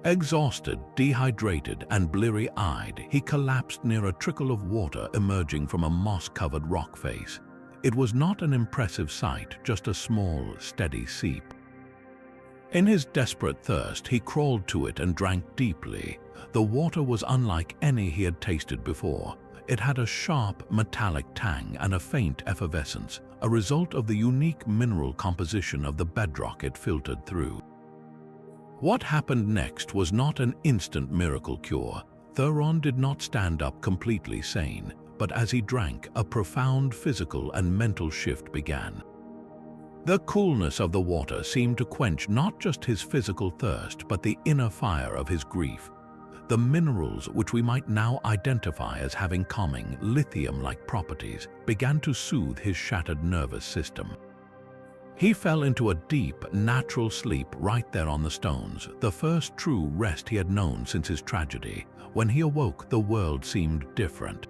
Exhausted, dehydrated, and bleary-eyed, he collapsed near a trickle of water emerging from a moss-covered rock face. It was not an impressive sight, just a small, steady seep. In his desperate thirst, he crawled to it and drank deeply. The water was unlike any he had tasted before. It had a sharp, metallic tang and a faint effervescence, a result of the unique mineral composition of the bedrock it filtered through. What happened next was not an instant miracle cure. Theron did not stand up completely sane, but as he drank, a profound physical and mental shift began. The coolness of the water seemed to quench not just his physical thirst, but the inner fire of his grief. The minerals, which we might now identify as having calming, lithium-like properties, began to soothe his shattered nervous system. He fell into a deep, natural sleep right there on the stones, the first true rest he had known since his tragedy. When he awoke, the world seemed different.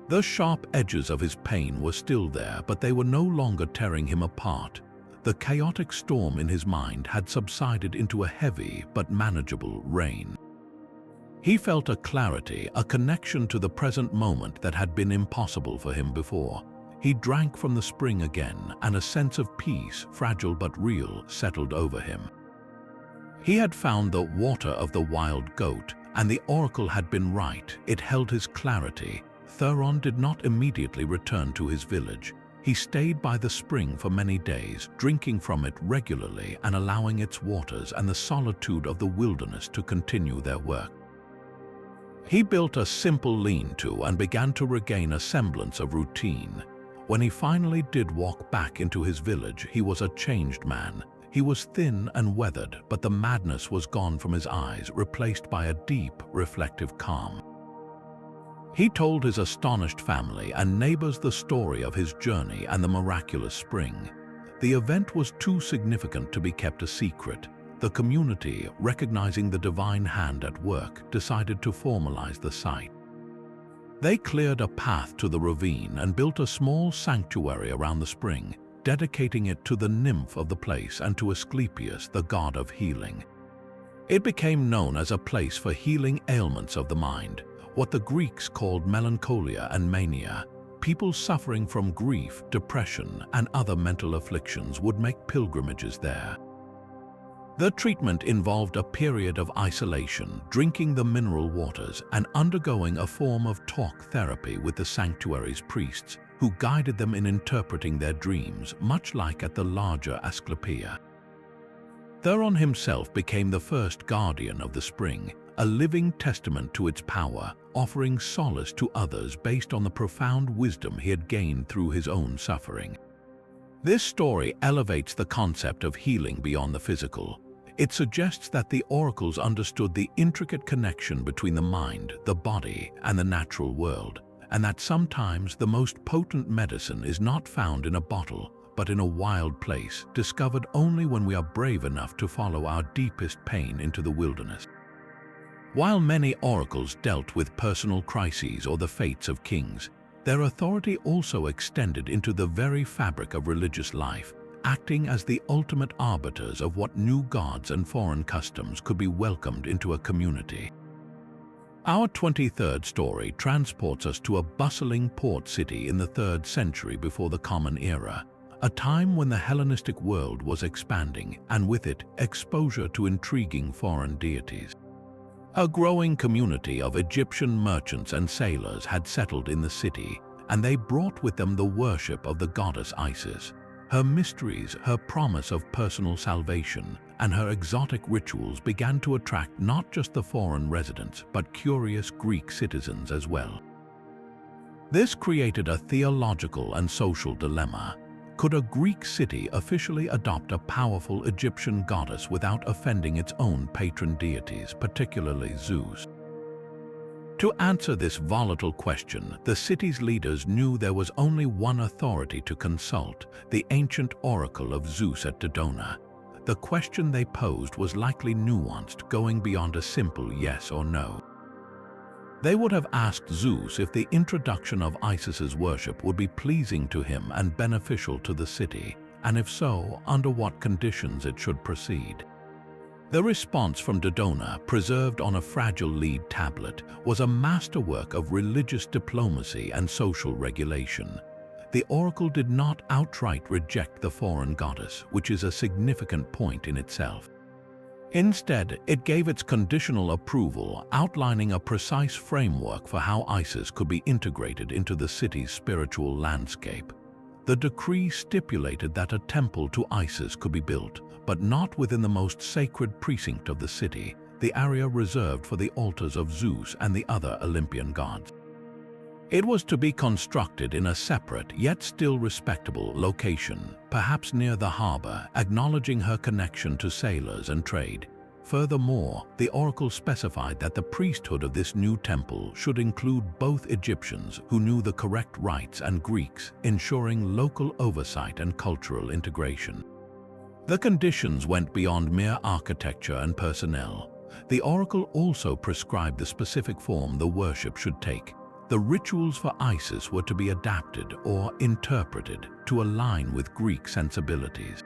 The sharp edges of his pain were still there, but they were no longer tearing him apart. The chaotic storm in his mind had subsided into a heavy but manageable rain. He felt a clarity, a connection to the present moment that had been impossible for him before. He drank from the spring again, and a sense of peace, fragile but real, settled over him. He had found the water of the wild goat, and the oracle had been right. It held his clarity. Theron did not immediately return to his village. He stayed by the spring for many days, drinking from it regularly and allowing its waters and the solitude of the wilderness to continue their work. He built a simple lean-to and began to regain a semblance of routine. When he finally did walk back into his village, he was a changed man. He was thin and weathered, but the madness was gone from his eyes, replaced by a deep, reflective calm. He told his astonished family and neighbors the story of his journey and the miraculous spring. The event was too significant to be kept a secret. The community, recognizing the divine hand at work, decided to formalize the site. They cleared a path to the ravine and built a small sanctuary around the spring, dedicating it to the nymph of the place and to Asclepius, the god of healing. It became known as a place for healing ailments of the mind, what the Greeks called melancholia and mania. People suffering from grief, depression, and other mental afflictions would make pilgrimages there. The treatment involved a period of isolation, drinking the mineral waters, and undergoing a form of talk therapy with the sanctuary's priests, who guided them in interpreting their dreams, much like at the larger Asclepius. Theron himself became the first guardian of the spring, a living testament to its power, offering solace to others based on the profound wisdom he had gained through his own suffering. This story elevates the concept of healing beyond the physical. It suggests that the oracles understood the intricate connection between the mind, the body, and the natural world, and that sometimes the most potent medicine is not found in a bottle, but in a wild place, discovered only when we are brave enough to follow our deepest pain into the wilderness. While many oracles dealt with personal crises or the fates of kings, their authority also extended into the very fabric of religious life, acting as the ultimate arbiters of what new gods and foreign customs could be welcomed into a community. Our 23rd story transports us to a bustling port city in the 3rd century before the Common Era, a time when the Hellenistic world was expanding, and with it, exposure to intriguing foreign deities. A growing community of Egyptian merchants and sailors had settled in the city, and they brought with them the worship of the goddess Isis. Her mysteries, her promise of personal salvation, and her exotic rituals began to attract not just the foreign residents, but curious Greek citizens as well. This created a theological and social dilemma. Could a Greek city officially adopt a powerful Egyptian goddess without offending its own patron deities, particularly Zeus? To answer this volatile question, the city's leaders knew there was only one authority to consult, the ancient oracle of Zeus at Dodona. The question they posed was likely nuanced, going beyond a simple yes or no. They would have asked Zeus if the introduction of Isis's worship would be pleasing to him and beneficial to the city, and if so, under what conditions it should proceed. The response from Dodona, preserved on a fragile lead tablet, was a masterwork of religious diplomacy and social regulation. The oracle did not outright reject the foreign goddess, which is a significant point in itself. Instead, it gave its conditional approval, outlining a precise framework for how Isis could be integrated into the city's spiritual landscape. The decree stipulated that a temple to Isis could be built, but not within the most sacred precinct of the city, the area reserved for the altars of Zeus and the other Olympian gods. It was to be constructed in a separate, yet still respectable, location, perhaps near the harbor, acknowledging her connection to sailors and trade. Furthermore, the oracle specified that the priesthood of this new temple should include both Egyptians who knew the correct rites and Greeks, ensuring local oversight and cultural integration. The conditions went beyond mere architecture and personnel. The oracle also prescribed the specific form the worship should take. The rituals for Isis were to be adapted or interpreted to align with Greek sensibilities.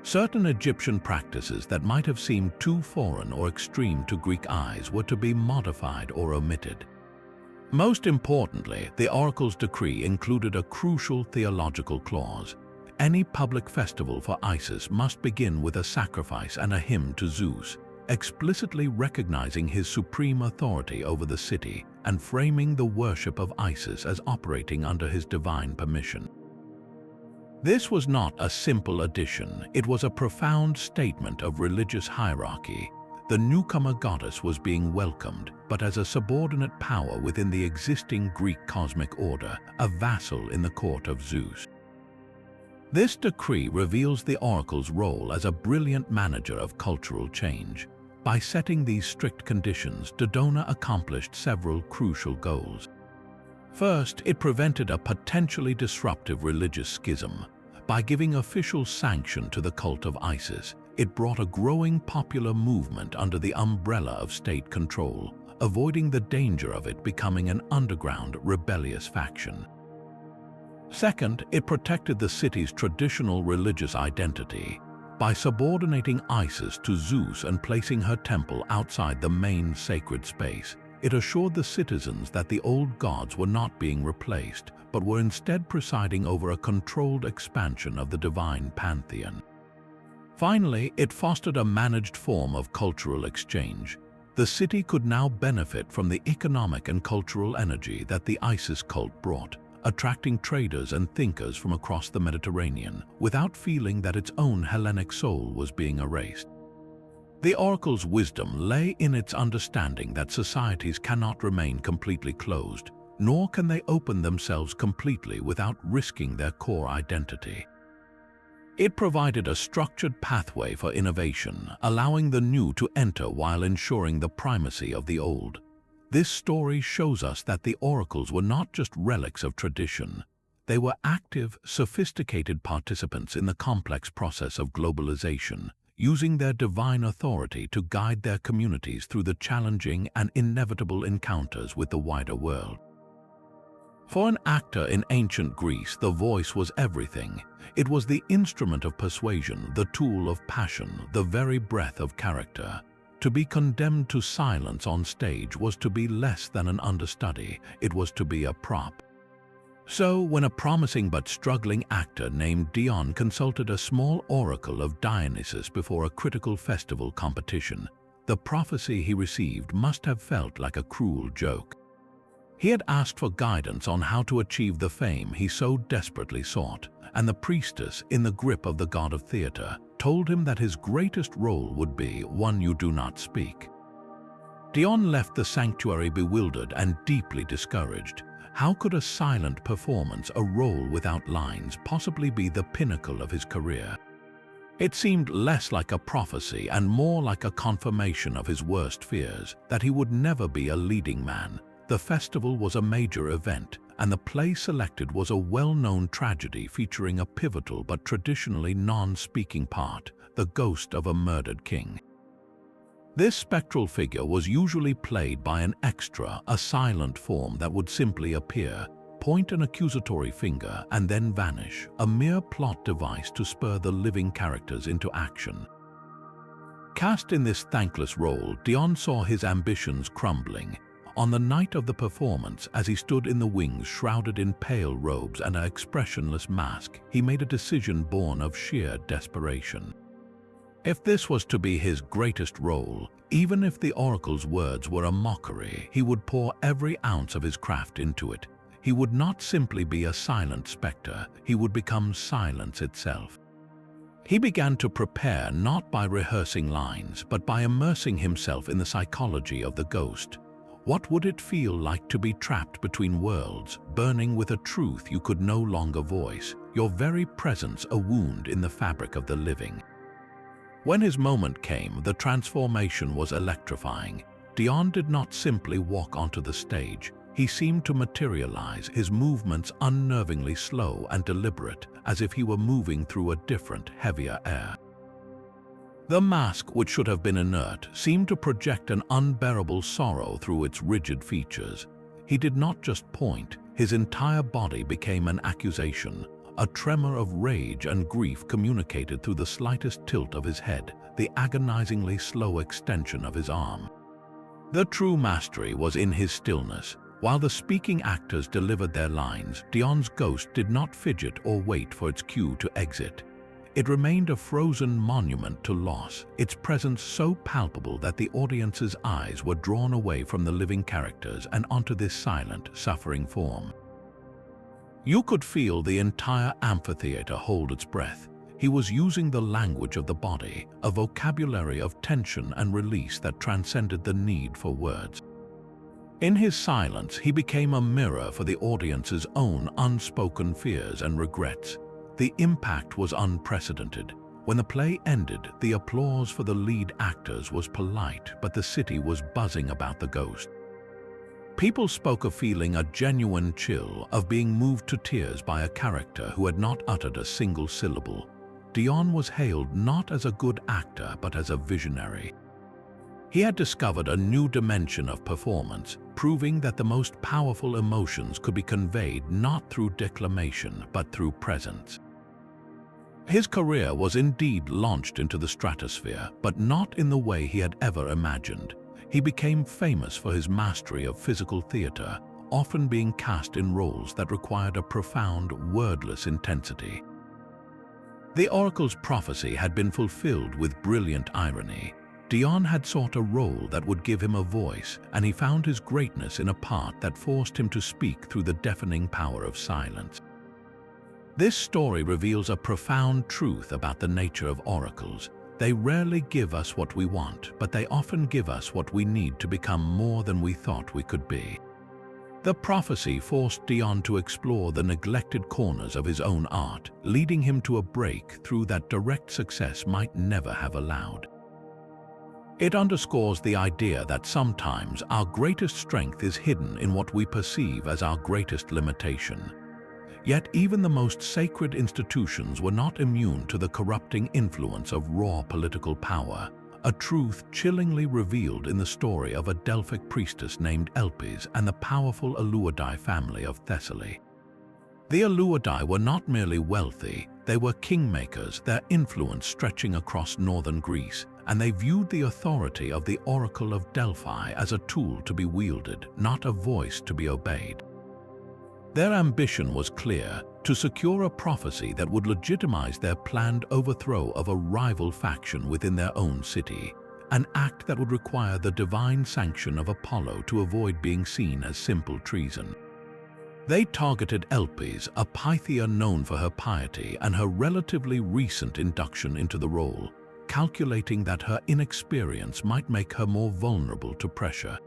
Certain Egyptian practices that might have seemed too foreign or extreme to Greek eyes were to be modified or omitted. Most importantly, the oracle's decree included a crucial theological clause. Any public festival for Isis must begin with a sacrifice and a hymn to Zeus, explicitly recognizing his supreme authority over the city and framing the worship of Isis as operating under his divine permission. This was not a simple addition, it was a profound statement of religious hierarchy. The newcomer goddess was being welcomed, but as a subordinate power within the existing Greek cosmic order, a vassal in the court of Zeus. This decree reveals the oracle's role as a brilliant manager of cultural change. By setting these strict conditions, Dodona accomplished several crucial goals. First, it prevented a potentially disruptive religious schism. By giving official sanction to the cult of Isis, it brought a growing popular movement under the umbrella of state control, avoiding the danger of it becoming an underground, rebellious faction. Second, it protected the city's traditional religious identity. By subordinating Isis to Zeus and placing her temple outside the main sacred space, it assured the citizens that the old gods were not being replaced, but were instead presiding over a controlled expansion of the divine pantheon. Finally, it fostered a managed form of cultural exchange. The city could now benefit from the economic and cultural energy that the Isis cult brought, attracting traders and thinkers from across the Mediterranean without feeling that its own Hellenic soul was being erased. The oracle's wisdom lay in its understanding that societies cannot remain completely closed, nor can they open themselves completely without risking their core identity. It provided a structured pathway for innovation, allowing the new to enter while ensuring the primacy of the old. This story shows us that the oracles were not just relics of tradition. They were active, sophisticated participants in the complex process of globalization, using their divine authority to guide their communities through the challenging and inevitable encounters with the wider world. For an actor in ancient Greece, the voice was everything. It was the instrument of persuasion, the tool of passion, the very breath of character. To be condemned to silence on stage was to be less than an understudy, it was to be a prop. So, when a promising but struggling actor named Dion consulted a small oracle of Dionysus before a critical festival competition, the prophecy he received must have felt like a cruel joke. He had asked for guidance on how to achieve the fame he so desperately sought, and the priestess, in the grip of the god of theater, told him that his greatest role would be one you do not speak. Dion left the sanctuary bewildered and deeply discouraged. How could a silent performance, a role without lines, possibly be the pinnacle of his career? It seemed less like a prophecy and more like a confirmation of his worst fears, that he would never be a leading man. The festival was a major event, and the play selected was a well-known tragedy featuring a pivotal but traditionally non-speaking part, the ghost of a murdered king. This spectral figure was usually played by an extra, a silent form that would simply appear, point an accusatory finger, and then vanish, a mere plot device to spur the living characters into action. Cast in this thankless role, Dion saw his ambitions crumbling. On the night of the performance, as he stood in the wings shrouded in pale robes and an expressionless mask, he made a decision born of sheer desperation. If this was to be his greatest role, even if the oracle's words were a mockery, he would pour every ounce of his craft into it. He would not simply be a silent spectre, he would become silence itself. He began to prepare not by rehearsing lines, but by immersing himself in the psychology of the ghost. What would it feel like to be trapped between worlds, burning with a truth you could no longer voice, your very presence a wound in the fabric of the living? When his moment came, the transformation was electrifying. Dion did not simply walk onto the stage. He seemed to materialize, his movements unnervingly slow and deliberate, as if he were moving through a different, heavier air. The mask, which should have been inert, seemed to project an unbearable sorrow through its rigid features. He did not just point, his entire body became an accusation. A tremor of rage and grief communicated through the slightest tilt of his head, the agonizingly slow extension of his arm. The true mastery was in his stillness. While the speaking actors delivered their lines, Dion's ghost did not fidget or wait for its cue to exit. It remained a frozen monument to loss, its presence so palpable that the audience's eyes were drawn away from the living characters and onto this silent, suffering form. You could feel the entire amphitheater hold its breath. He was using the language of the body, a vocabulary of tension and release that transcended the need for words. In his silence, he became a mirror for the audience's own unspoken fears and regrets. The impact was unprecedented. When the play ended, the applause for the lead actors was polite, but the city was buzzing about the ghost. People spoke of feeling a genuine chill, of being moved to tears by a character who had not uttered a single syllable. Dion was hailed not as a good actor, but as a visionary. He had discovered a new dimension of performance, proving that the most powerful emotions could be conveyed not through declamation, but through presence. His career was indeed launched into the stratosphere, but not in the way he had ever imagined. He became famous for his mastery of physical theater, often being cast in roles that required a profound, wordless intensity. The oracle's prophecy had been fulfilled with brilliant irony. Dion had sought a role that would give him a voice, and he found his greatness in a part that forced him to speak through the deafening power of silence. This story reveals a profound truth about the nature of oracles. They rarely give us what we want, but they often give us what we need to become more than we thought we could be. The prophecy forced Dion to explore the neglected corners of his own art, leading him to a breakthrough that direct success might never have allowed. It underscores the idea that sometimes our greatest strength is hidden in what we perceive as our greatest limitation. Yet even the most sacred institutions were not immune to the corrupting influence of raw political power, a truth chillingly revealed in the story of a Delphic priestess named Elpis and the powerful Aleuadae family of Thessaly. The Aleuadae were not merely wealthy, they were kingmakers, their influence stretching across northern Greece, and they viewed the authority of the Oracle of Delphi as a tool to be wielded, not a voice to be obeyed. Their ambition was clear: to secure a prophecy that would legitimize their planned overthrow of a rival faction within their own city. an act that would require the divine sanction of Apollo to avoid being seen as simple treason. They targeted Elpis, a Pythia known for her piety and her relatively recent induction into the role, calculating that her inexperience might make her more vulnerable to pressure.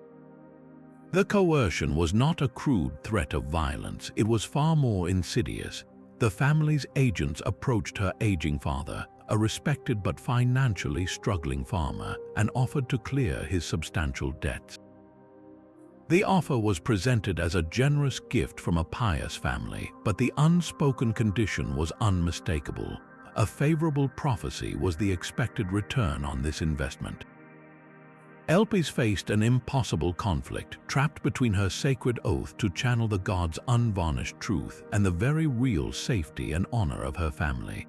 The coercion was not a crude threat of violence, it was far more insidious. The family's agents approached her aging father, a respected but financially struggling farmer, and offered to clear his substantial debts. The offer was presented as a generous gift from a pious family, but the unspoken condition was unmistakable. A favorable prophecy was the expected return on this investment. Elpis faced an impossible conflict, trapped between her sacred oath to channel the gods' unvarnished truth and the very real safety and honor of her family.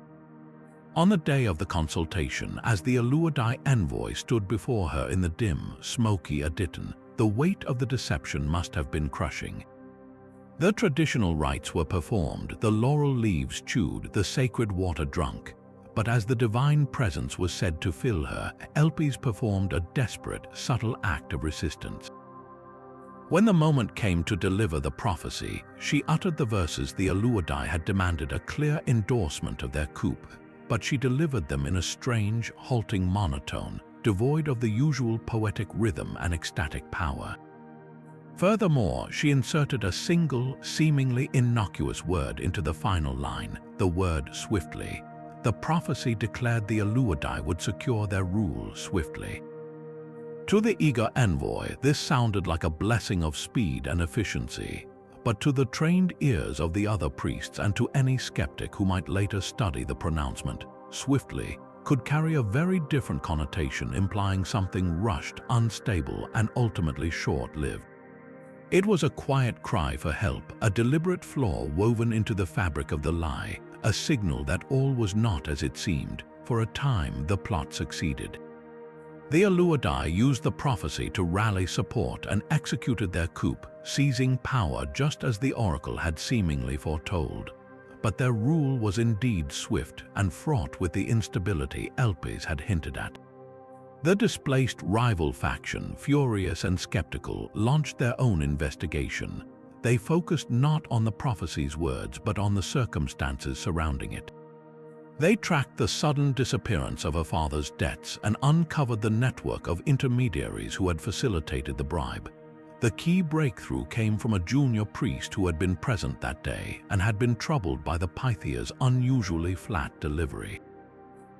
On the day of the consultation, as the Aleuadai envoy stood before her in the dim, smoky Aditon, the weight of the deception must have been crushing. The traditional rites were performed, the laurel leaves chewed, the sacred water drunk. But as the divine presence was said to fill her, Elpis performed a desperate, subtle act of resistance. When the moment came to deliver the prophecy, she uttered the verses the Aleuadai had demanded, a clear endorsement of their coup, but she delivered them in a strange, halting monotone, devoid of the usual poetic rhythm and ecstatic power. Furthermore, she inserted a single, seemingly innocuous word into the final line, the word swiftly. The prophecy declared the Aleuadai would secure their rule swiftly. To the eager envoy, this sounded like a blessing of speed and efficiency, but to the trained ears of the other priests and to any skeptic who might later study the pronouncement, swiftly could carry a very different connotation, implying something rushed, unstable, and ultimately short-lived. It was a quiet cry for help, a deliberate flaw woven into the fabric of the lie, a signal that all was not as it seemed. For a time, the plot succeeded. The Aleuadai used the prophecy to rally support and executed their coup, seizing power just as the oracle had seemingly foretold. But their rule was indeed swift and fraught with the instability Elpis had hinted at. The displaced rival faction, furious and skeptical, launched their own investigation. They focused not on the prophecy's words but on the circumstances surrounding it. They tracked the sudden disappearance of her father's debts and uncovered the network of intermediaries who had facilitated the bribe. The key breakthrough came from a junior priest who had been present that day and had been troubled by the Pythia's unusually flat delivery.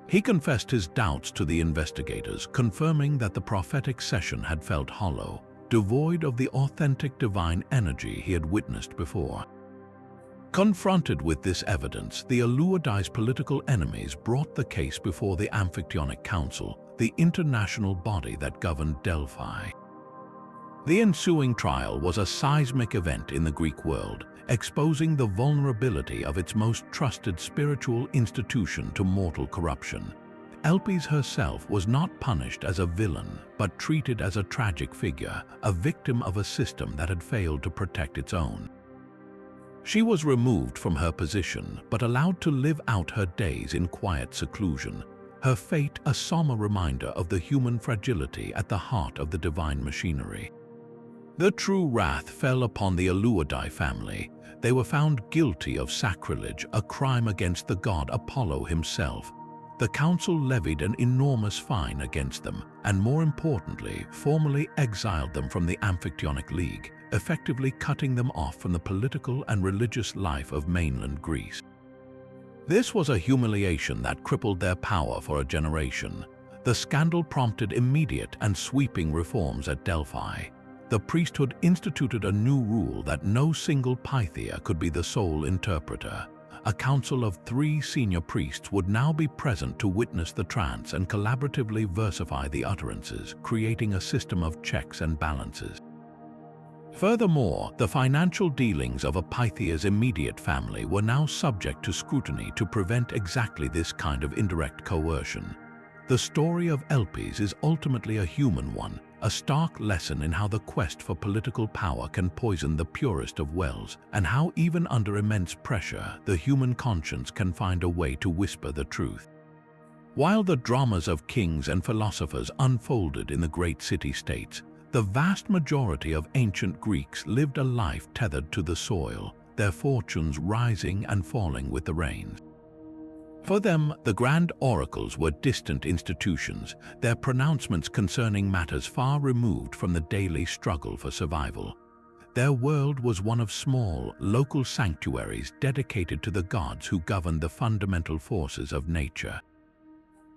He confessed his doubts to the investigators, confirming that the prophetic session had felt hollow, devoid of the authentic divine energy he had witnessed before. Confronted with this evidence, the Aleuadai's political enemies brought the case before the Amphictyonic Council, the international body that governed Delphi. The ensuing trial was a seismic event in the Greek world, exposing the vulnerability of its most trusted spiritual institution to mortal corruption. Elpis herself was not punished as a villain, but treated as a tragic figure, a victim of a system that had failed to protect its own. She was removed from her position, but allowed to live out her days in quiet seclusion, her fate a somber reminder of the human fragility at the heart of the divine machinery. The true wrath fell upon the Aleuadai family. They were found guilty of sacrilege, a crime against the god Apollo himself. The council levied an enormous fine against them, and more importantly, formally exiled them from the Amphictyonic League, effectively cutting them off from the political and religious life of mainland Greece. This was a humiliation that crippled their power for a generation. The scandal prompted immediate and sweeping reforms at Delphi. The priesthood instituted a new rule that no single Pythia could be the sole interpreter. A council of 3 senior priests would now be present to witness the trance and collaboratively versify the utterances, creating a system of checks and balances. Furthermore, the financial dealings of a Pythia's immediate family were now subject to scrutiny to prevent exactly this kind of indirect coercion. The story of Elpis is ultimately a human one, a stark lesson in how the quest for political power can poison the purest of wells, and how even under immense pressure, the human conscience can find a way to whisper the truth. While the dramas of kings and philosophers unfolded in the great city-states, the vast majority of ancient Greeks lived a life tethered to the soil, their fortunes rising and falling with the rains. For them, the grand oracles were distant institutions, their pronouncements concerning matters far removed from the daily struggle for survival. Their world was one of small, local sanctuaries dedicated to the gods who governed the fundamental forces of nature.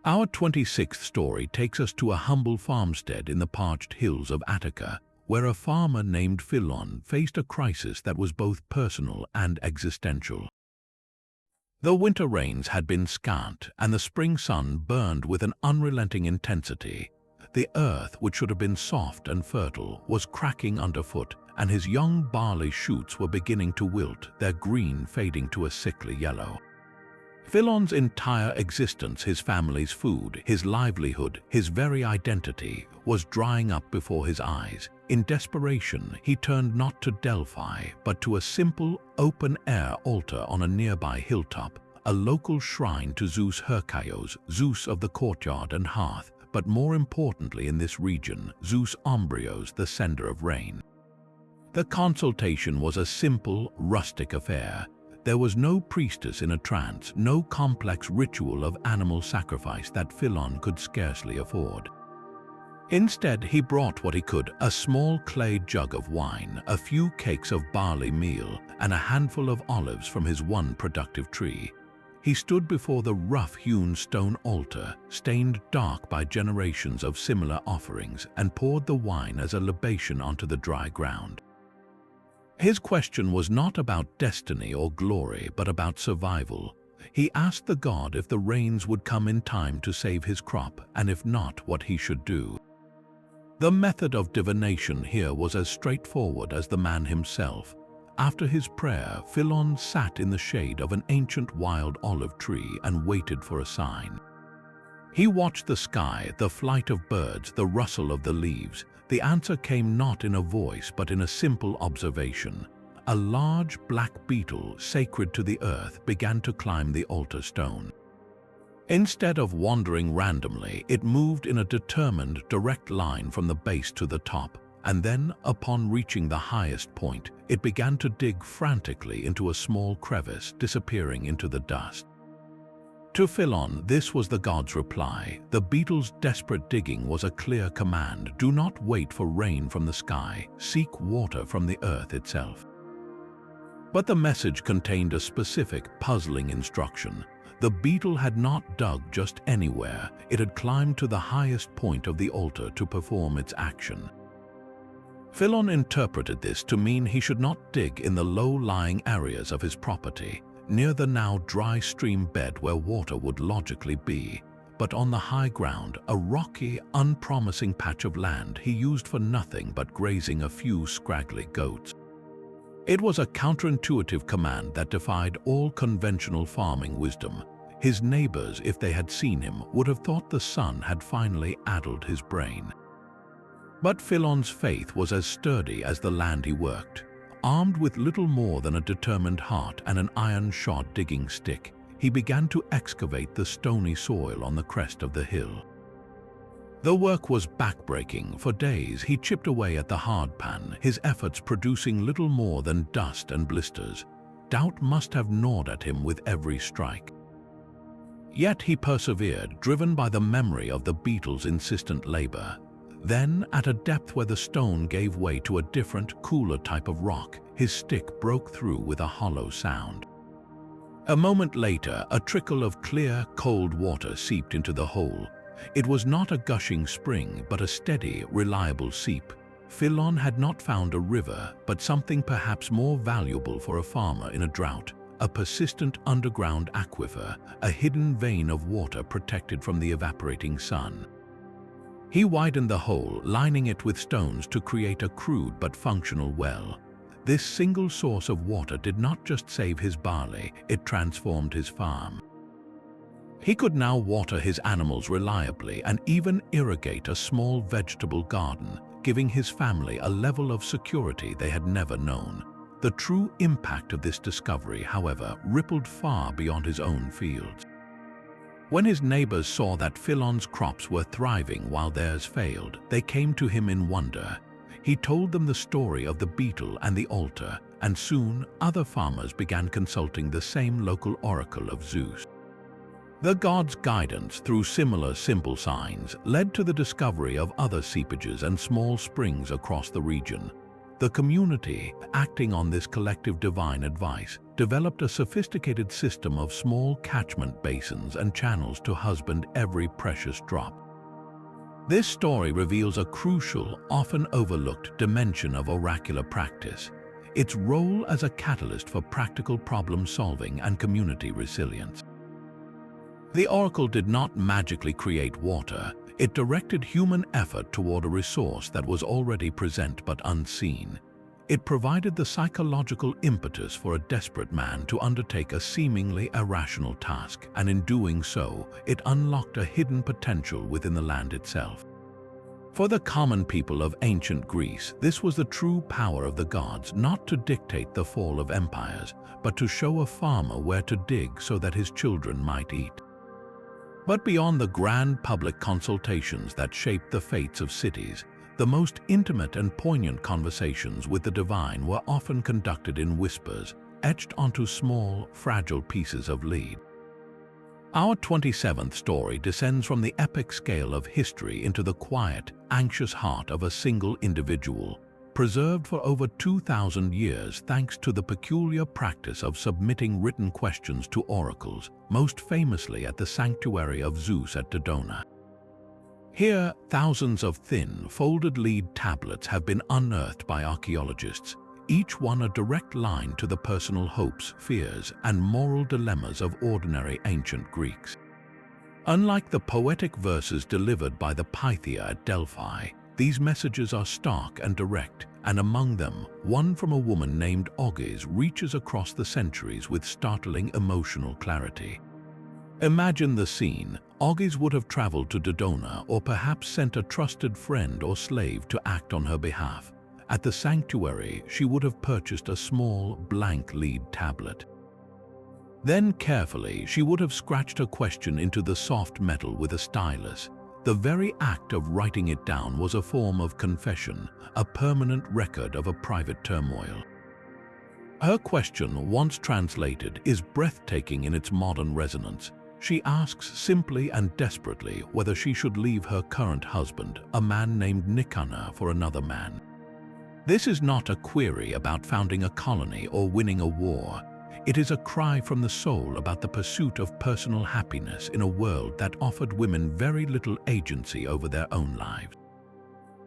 Our 26th story takes us to a humble farmstead in the parched hills of Attica, where a farmer named Philon faced a crisis that was both personal and existential. The winter rains had been scant, and the spring sun burned with an unrelenting intensity. The earth, which should have been soft and fertile, was cracking underfoot, and his young barley shoots were beginning to wilt, their green fading to a sickly yellow. Philon's entire existence, his family's food, his livelihood, his very identity, was drying up before his eyes. In desperation, he turned not to Delphi, but to a simple, open-air altar on a nearby hilltop, a local shrine to Zeus Herkaios, Zeus of the courtyard and hearth, but more importantly in this region, Zeus Ombrios, the sender of rain. The consultation was a simple, rustic affair. There was no priestess in a trance, no complex ritual of animal sacrifice that Philon could scarcely afford. Instead, he brought what he could: a small clay jug of wine, a few cakes of barley meal, and a handful of olives from his one productive tree. He stood before the rough-hewn stone altar, stained dark by generations of similar offerings, and poured the wine as a libation onto the dry ground. His question was not about destiny or glory, but about survival. He asked the god if the rains would come in time to save his crop, and if not, what he should do. The method of divination here was as straightforward as the man himself. After his prayer, Philon sat in the shade of an ancient wild olive tree and waited for a sign. He watched the sky, the flight of birds, the rustle of the leaves. The answer came not in a voice, but in a simple observation. A large black beetle, sacred to the earth, began to climb the altar stone. Instead of wandering randomly, it moved in a determined, direct line from the base to the top, and then, upon reaching the highest point, it began to dig frantically into a small crevice, disappearing into the dust. To Philon, this was the god's reply. The beetle's desperate digging was a clear command: do not wait for rain from the sky, seek water from the earth itself. But the message contained a specific, puzzling instruction. The beetle had not dug just anywhere. It had climbed to the highest point of the altar to perform its action. Philon interpreted this to mean he should not dig in the low-lying areas of his property, near the now dry stream bed where water would logically be, but on the high ground, a rocky, unpromising patch of land he used for nothing but grazing a few scraggly goats. It was a counterintuitive command that defied all conventional farming wisdom. His neighbors, if they had seen him, would have thought the sun had finally addled his brain. But Philon's faith was as sturdy as the land he worked. Armed with little more than a determined heart and an iron-shod digging stick, he began to excavate the stony soil on the crest of the hill. The work was backbreaking. For days he chipped away at the hardpan, his efforts producing little more than dust and blisters. Doubt must have gnawed at him with every strike. Yet he persevered, driven by the memory of the beetle's insistent labor. Then, at a depth where the stone gave way to a different, cooler type of rock, his stick broke through with a hollow sound. A moment later, a trickle of clear, cold water seeped into the hole. It was not a gushing spring, but a steady, reliable seep. Philon had not found a river, but something perhaps more valuable for a farmer in a drought: a persistent underground aquifer, a hidden vein of water protected from the evaporating sun. He widened the hole, lining it with stones to create a crude but functional well. This single source of water did not just save his barley, it transformed his farm. He could now water his animals reliably and even irrigate a small vegetable garden, giving his family a level of security they had never known. The true impact of this discovery, however, rippled far beyond his own fields. When his neighbors saw that Philon's crops were thriving while theirs failed, they came to him in wonder. He told them the story of the beetle and the altar, and soon other farmers began consulting the same local oracle of Zeus. The god's guidance through similar simple signs led to the discovery of other seepages and small springs across the region. The community, acting on this collective divine advice, developed a sophisticated system of small catchment basins and channels to husband every precious drop. This story reveals a crucial, often overlooked dimension of oracular practice: its role as a catalyst for practical problem-solving and community resilience. The oracle did not magically create water. It directed human effort toward a resource that was already present but unseen. It provided the psychological impetus for a desperate man to undertake a seemingly irrational task, and in doing so, it unlocked a hidden potential within the land itself. For the common people of ancient Greece, this was the true power of the gods, not to dictate the fall of empires, but to show a farmer where to dig so that his children might eat. But beyond the grand public consultations that shaped the fates of cities, the most intimate and poignant conversations with the divine were often conducted in whispers, etched onto small, fragile pieces of lead. Our 27th story descends from the epic scale of history into the quiet, anxious heart of a single individual, preserved for over 2,000 years thanks to the peculiar practice of submitting written questions to oracles, most famously at the sanctuary of Zeus at Dodona. Here, thousands of thin, folded lead tablets have been unearthed by archaeologists, each one a direct line to the personal hopes, fears, and moral dilemmas of ordinary ancient Greeks. Unlike the poetic verses delivered by the Pythia at Delphi, these messages are stark and direct, and among them, one from a woman named Ogis reaches across the centuries with startling emotional clarity. Imagine the scene. Ogis would have traveled to Dodona or perhaps sent a trusted friend or slave to act on her behalf. At the sanctuary, she would have purchased a small, blank lead tablet. Then carefully, she would have scratched a question into the soft metal with a stylus. The very act of writing it down was a form of confession, a permanent record of a private turmoil. Her question, once translated, is breathtaking in its modern resonance. She asks simply and desperately whether she should leave her current husband, a man named Nicanor, for another man. This is not a query about founding a colony or winning a war. It is a cry from the soul about the pursuit of personal happiness in a world that offered women very little agency over their own lives.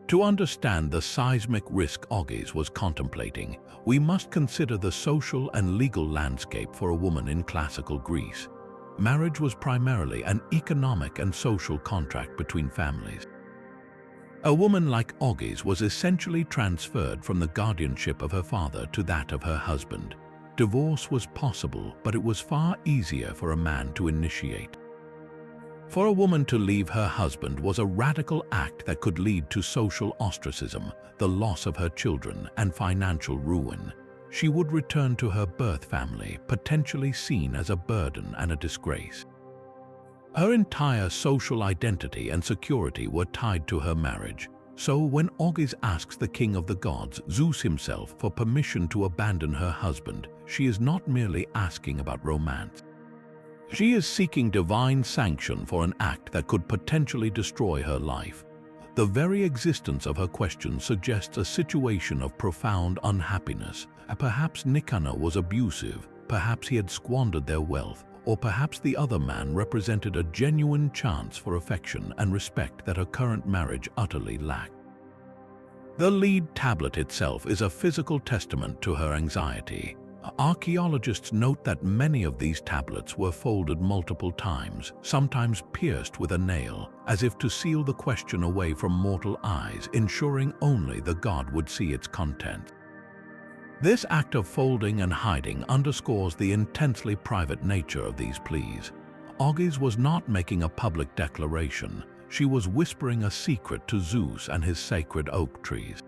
To understand the seismic risk Ogis was contemplating, we must consider the social and legal landscape for a woman in classical Greece. Marriage was primarily an economic and social contract between families. A woman like Ogis was essentially transferred from the guardianship of her father to that of her husband. Divorce was possible, but it was far easier for a man to initiate. For a woman to leave her husband was a radical act that could lead to social ostracism, the loss of her children, and financial ruin. She would return to her birth family, potentially seen as a burden and a disgrace. Her entire social identity and security were tied to her marriage. So when Ogis asks the king of the gods, Zeus himself, for permission to abandon her husband, she is not merely asking about romance. She is seeking divine sanction for an act that could potentially destroy her life. The very existence of her question suggests a situation of profound unhappiness. Perhaps Nicanor was abusive, perhaps he had squandered their wealth, or perhaps the other man represented a genuine chance for affection and respect that her current marriage utterly lacked. The lead tablet itself is a physical testament to her anxiety. Archaeologists note that many of these tablets were folded multiple times, sometimes pierced with a nail, as if to seal the question away from mortal eyes, ensuring only the god would see its content. This act of folding and hiding underscores the intensely private nature of these pleas. Ogis was not making a public declaration. She was whispering a secret to Zeus and his sacred oak trees.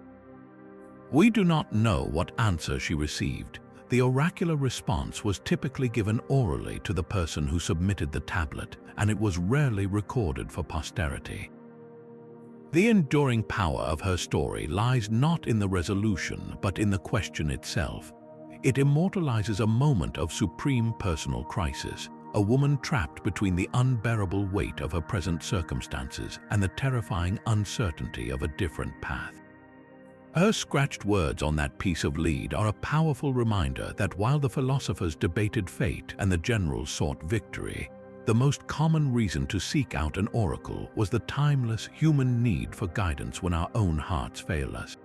We do not know what answer she received. The oracular response was typically given orally to the person who submitted the tablet, and it was rarely recorded for posterity. The enduring power of her story lies not in the resolution, but in the question itself. It immortalizes a moment of supreme personal crisis, a woman trapped between the unbearable weight of her present circumstances and the terrifying uncertainty of a different path. Her scratched words on that piece of lead are a powerful reminder that while the philosophers debated fate and the generals sought victory, the most common reason to seek out an oracle was the timeless human need for guidance when our own hearts fail us.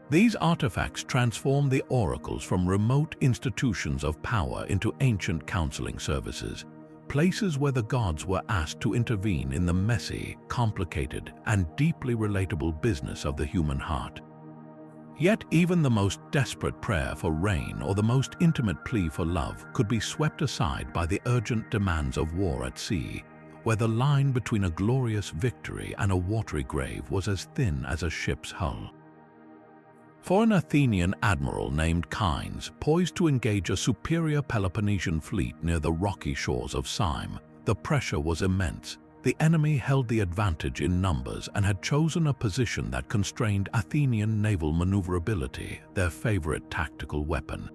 These artifacts transform the oracles from remote institutions of power into ancient counseling services, places where the gods were asked to intervene in the messy, complicated, and deeply relatable business of the human heart. Yet even the most desperate prayer for rain or the most intimate plea for love could be swept aside by the urgent demands of war at sea, where the line between a glorious victory and a watery grave was as thin as a ship's hull. For an Athenian admiral named Kynes, poised to engage a superior Peloponnesian fleet near the rocky shores of Syme, the pressure was immense. The enemy held the advantage in numbers and had chosen a position that constrained Athenian naval maneuverability, their favorite tactical weapon.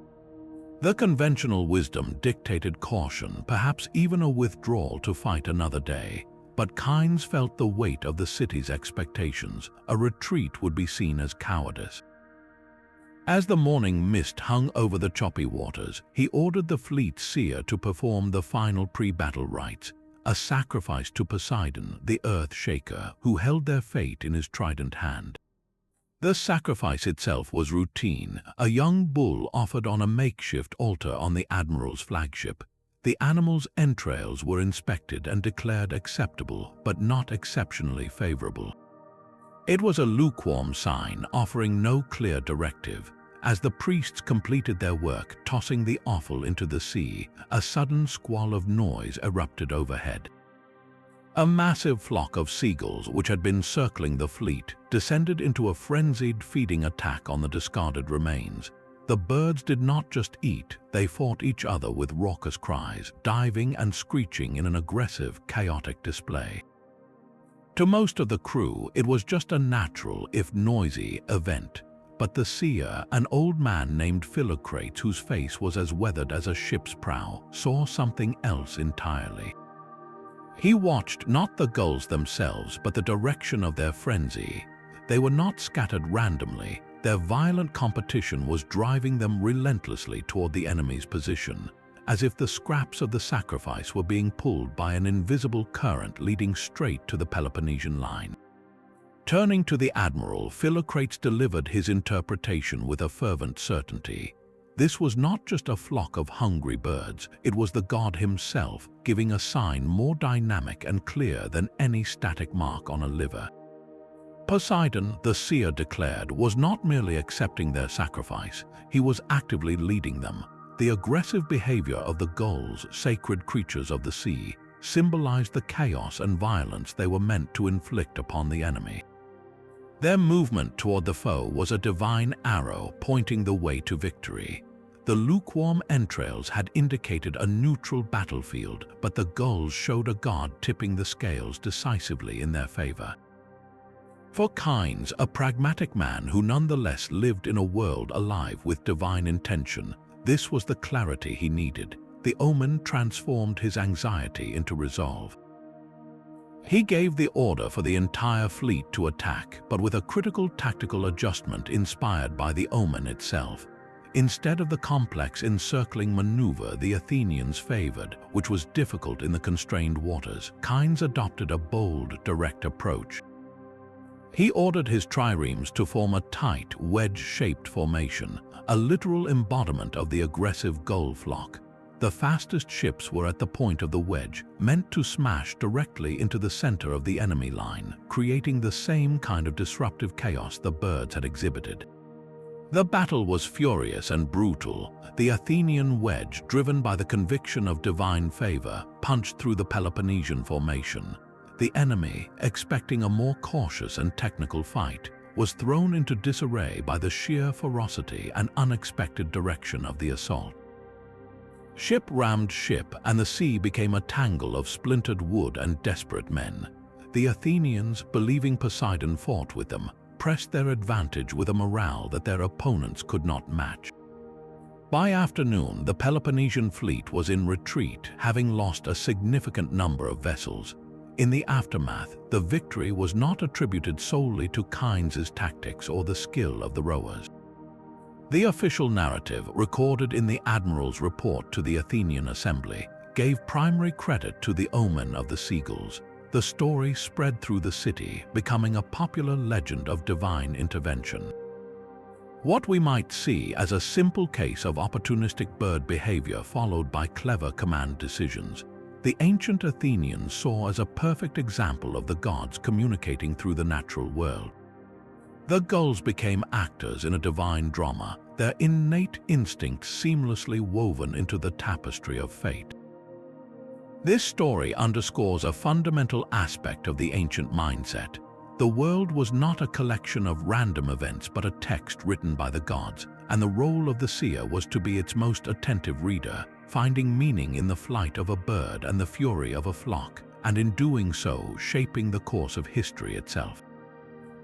The conventional wisdom dictated caution, perhaps even a withdrawal to fight another day. But Kynes felt the weight of the city's expectations. A retreat would be seen as cowardice. As the morning mist hung over the choppy waters, he ordered the fleet seer to perform the final pre-battle rites, a sacrifice to Poseidon, the earth shaker, who held their fate in his trident hand. The sacrifice itself was routine, a young bull offered on a makeshift altar on the admiral's flagship. The animal's entrails were inspected and declared acceptable, but not exceptionally favorable. It was a lukewarm sign, offering no clear directive. As the priests completed their work, tossing the offal into the sea, a sudden squall of noise erupted overhead. A massive flock of seagulls, which had been circling the fleet, descended into a frenzied feeding attack on the discarded remains. The birds did not just eat, they fought each other with raucous cries, diving and screeching in an aggressive, chaotic display. To most of the crew, it was just a natural, if noisy, event. But the seer, an old man named Philocrates, whose face was as weathered as a ship's prow, saw something else entirely. He watched not the gulls themselves, but the direction of their frenzy. They were not scattered randomly. Their violent competition was driving them relentlessly toward the enemy's position, as if the scraps of the sacrifice were being pulled by an invisible current leading straight to the Peloponnesian line. Turning to the admiral, Philocrates delivered his interpretation with a fervent certainty. This was not just a flock of hungry birds, it was the god himself, giving a sign more dynamic and clear than any static mark on a liver. Poseidon, the seer declared, was not merely accepting their sacrifice, he was actively leading them. The aggressive behavior of the gulls, sacred creatures of the sea, symbolized the chaos and violence they were meant to inflict upon the enemy. Their movement toward the foe was a divine arrow pointing the way to victory. The lukewarm entrails had indicated a neutral battlefield, but the gulls showed a god tipping the scales decisively in their favor. For Kynes, a pragmatic man who nonetheless lived in a world alive with divine intention, this was the clarity he needed. The omen transformed his anxiety into resolve. He gave the order for the entire fleet to attack, but with a critical tactical adjustment inspired by the omen itself. Instead of the complex encircling maneuver the Athenians favored, which was difficult in the constrained waters, Kynes adopted a bold, direct approach. He ordered his triremes to form a tight, wedge-shaped formation, a literal embodiment of the aggressive gull flock. The fastest ships were at the point of the wedge, meant to smash directly into the center of the enemy line, creating the same kind of disruptive chaos the birds had exhibited. The battle was furious and brutal. The Athenian wedge, driven by the conviction of divine favor, punched through the Peloponnesian formation. The enemy, expecting a more cautious and technical fight, was thrown into disarray by the sheer ferocity and unexpected direction of the assault. Ship rammed ship, and the sea became a tangle of splintered wood and desperate men. The Athenians, believing Poseidon fought with them, pressed their advantage with a morale that their opponents could not match. By afternoon, the Peloponnesian fleet was in retreat, having lost a significant number of vessels. In the aftermath, the victory was not attributed solely to Kynes' tactics or the skill of the rowers. The official narrative, recorded in the admiral's report to the Athenian assembly, gave primary credit to the omen of the seagulls. The story spread through the city, becoming a popular legend of divine intervention. What we might see as a simple case of opportunistic bird behavior followed by clever command decisions, the ancient Athenians saw as a perfect example of the gods communicating through the natural world. The gulls became actors in a divine drama, their innate instincts seamlessly woven into the tapestry of fate. This story underscores a fundamental aspect of the ancient mindset. The world was not a collection of random events but a text written by the gods, and the role of the seer was to be its most attentive reader, finding meaning in the flight of a bird and the fury of a flock, and in doing so shaping the course of history itself.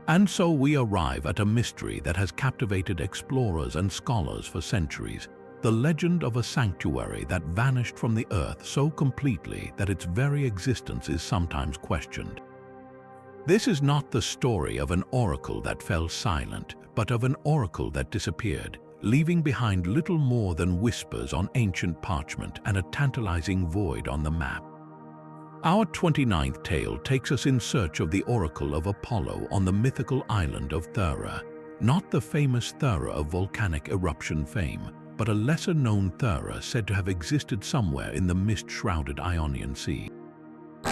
And so we arrive at a mystery that has captivated explorers and scholars for centuries, the legend of a sanctuary that vanished from the earth so completely that its very existence is sometimes questioned. This is not the story of an oracle that fell silent, but of an oracle that disappeared, leaving behind little more than whispers on ancient parchment and a tantalizing void on the map. Our 29th tale takes us in search of the oracle of Apollo on the mythical island of Ephyra, not the famous Ephyra of volcanic eruption fame, but a lesser-known Ephyra said to have existed somewhere in the mist-shrouded Ionian Sea.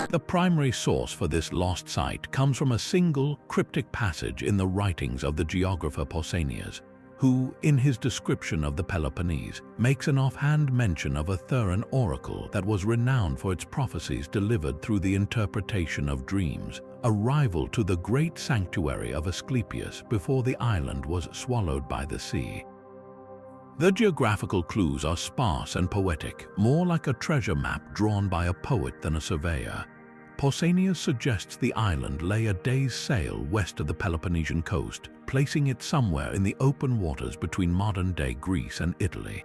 The primary source for this lost site comes from a single, cryptic passage in the writings of the geographer Pausanias, who, in his description of the Peloponnese, makes an offhand mention of a Ephyran oracle that was renowned for its prophecies delivered through the interpretation of dreams, a rival to the great sanctuary of Asclepius before the island was swallowed by the sea. The geographical clues are sparse and poetic, more like a treasure map drawn by a poet than a surveyor. Pausanias suggests the island lay a day's sail west of the Peloponnesian coast, placing it somewhere in the open waters between modern-day Greece and Italy.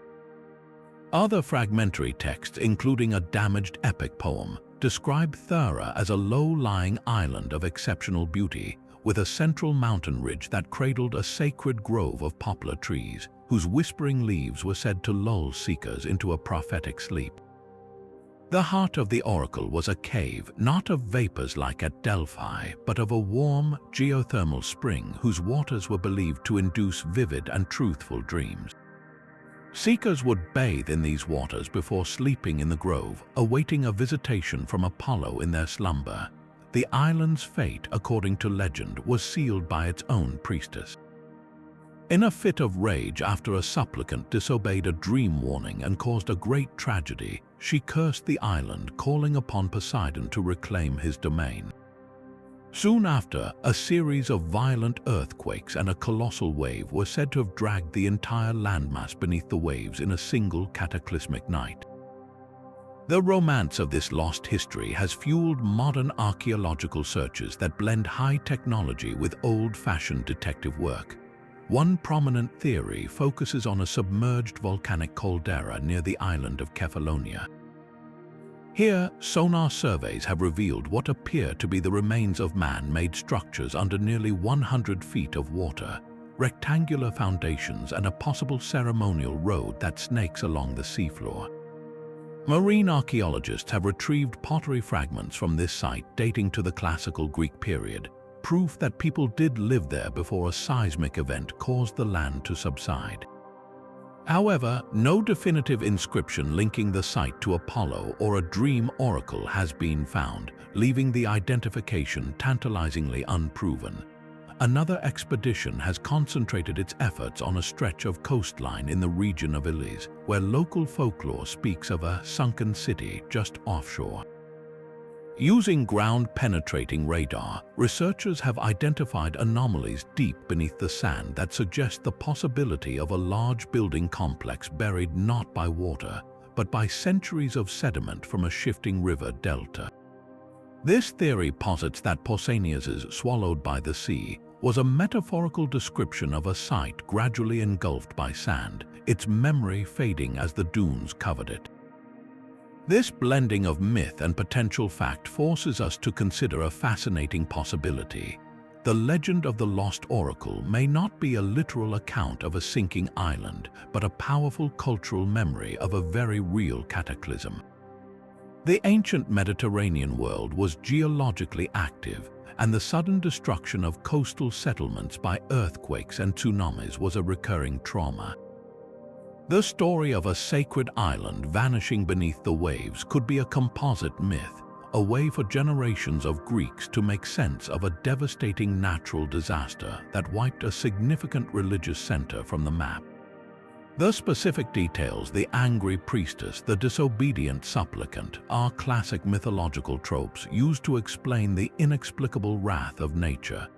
Other fragmentary texts, including a damaged epic poem, describe Ephyra as a low-lying island of exceptional beauty, with a central mountain ridge that cradled a sacred grove of poplar trees, whose whispering leaves were said to lull seekers into a prophetic sleep. The heart of the oracle was a cave, not of vapors like at Delphi, but of a warm, geothermal spring whose waters were believed to induce vivid and truthful dreams. Seekers would bathe in these waters before sleeping in the grove, awaiting a visitation from Apollo in their slumber. The island's fate, according to legend, was sealed by its own priestess. In a fit of rage after a supplicant disobeyed a dream warning and caused a great tragedy, she cursed the island, calling upon Poseidon to reclaim his domain. Soon after, a series of violent earthquakes and a colossal wave were said to have dragged the entire landmass beneath the waves in a single cataclysmic night. The romance of this lost history has fueled modern archaeological searches that blend high technology with old-fashioned detective work. One prominent theory focuses on a submerged volcanic caldera near the island of Kephallonia. Here, sonar surveys have revealed what appear to be the remains of man-made structures under nearly 100 feet of water, rectangular foundations, and a possible ceremonial road that snakes along the seafloor. Marine archaeologists have retrieved pottery fragments from this site dating to the classical Greek period, proof that people did live there before a seismic event caused the land to subside. However, no definitive inscription linking the site to Apollo or a dream oracle has been found, leaving the identification tantalizingly unproven. Another expedition has concentrated its efforts on a stretch of coastline in the region of Elis, where local folklore speaks of a sunken city just offshore. Using ground-penetrating radar, researchers have identified anomalies deep beneath the sand that suggest the possibility of a large building complex buried not by water, but by centuries of sediment from a shifting river delta. This theory posits that Pausanias' swallowed by the sea was a metaphorical description of a site gradually engulfed by sand, its memory fading as the dunes covered it. This blending of myth and potential fact forces us to consider a fascinating possibility. The legend of the lost oracle may not be a literal account of a sinking island, but a powerful cultural memory of a very real cataclysm. The ancient Mediterranean world was geologically active, and the sudden destruction of coastal settlements by earthquakes and tsunamis was a recurring trauma. The story of a sacred island vanishing beneath the waves could be a composite myth, a way for generations of Greeks to make sense of a devastating natural disaster that wiped a significant religious center from the map. The specific details, the angry priestess, the disobedient supplicant, are classic mythological tropes used to explain the inexplicable wrath of nature.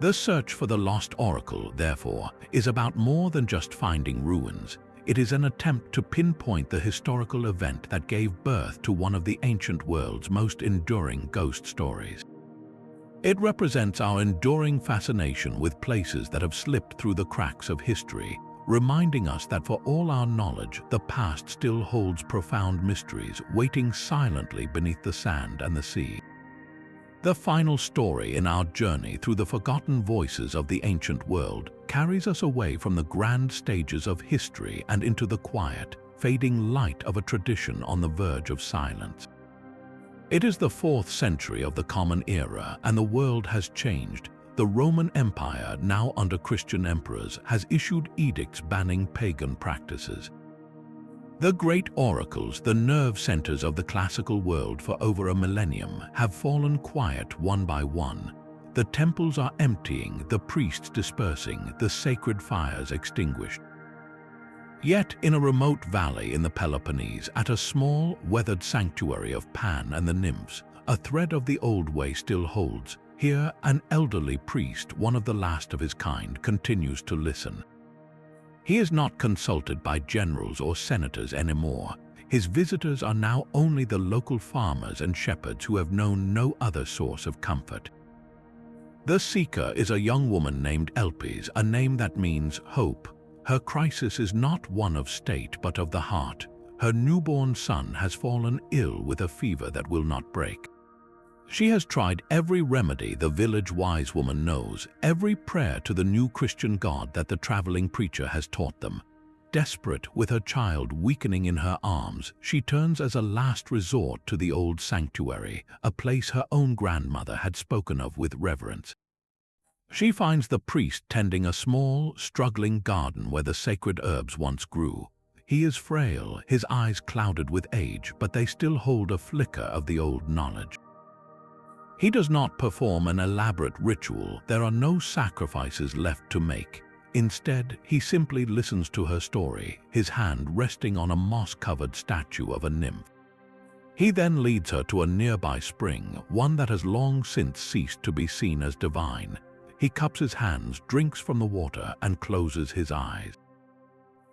The search for the lost oracle, therefore, is about more than just finding ruins. It is an attempt to pinpoint the historical event that gave birth to one of the ancient world's most enduring ghost stories. It represents our enduring fascination with places that have slipped through the cracks of history, reminding us that for all our knowledge, the past still holds profound mysteries waiting silently beneath the sand and the sea. The final story in our journey through the forgotten voices of the ancient world carries us away from the grand stages of history and into the quiet, fading light of a tradition on the verge of silence. It is the 4th century of the Common Era, and the world has changed. The Roman Empire, now under Christian emperors, has issued edicts banning pagan practices. The great oracles, the nerve centers of the classical world for over a millennium, have fallen quiet one by one. The temples are emptying, the priests dispersing, the sacred fires extinguished. Yet, in a remote valley in the Peloponnese, at a small, weathered sanctuary of Pan and the nymphs, a thread of the old way still holds. Here, an elderly priest, one of the last of his kind, continues to listen. He is not consulted by generals or senators anymore. His visitors are now only the local farmers and shepherds who have known no other source of comfort. The seeker is a young woman named Elpis, a name that means hope. Her crisis is not one of state but of the heart. Her newborn son has fallen ill with a fever that will not break. She has tried every remedy the village wise woman knows, every prayer to the new Christian God that the traveling preacher has taught them. Desperate, with her child weakening in her arms, she turns as a last resort to the old sanctuary, a place her own grandmother had spoken of with reverence. She finds the priest tending a small, struggling garden where the sacred herbs once grew. He is frail, his eyes clouded with age, but they still hold a flicker of the old knowledge. He does not perform an elaborate ritual. There are no sacrifices left to make. Instead, he simply listens to her story, his hand resting on a moss-covered statue of a nymph. He then leads her to a nearby spring, one that has long since ceased to be seen as divine. He cups his hands, drinks from the water, and closes his eyes.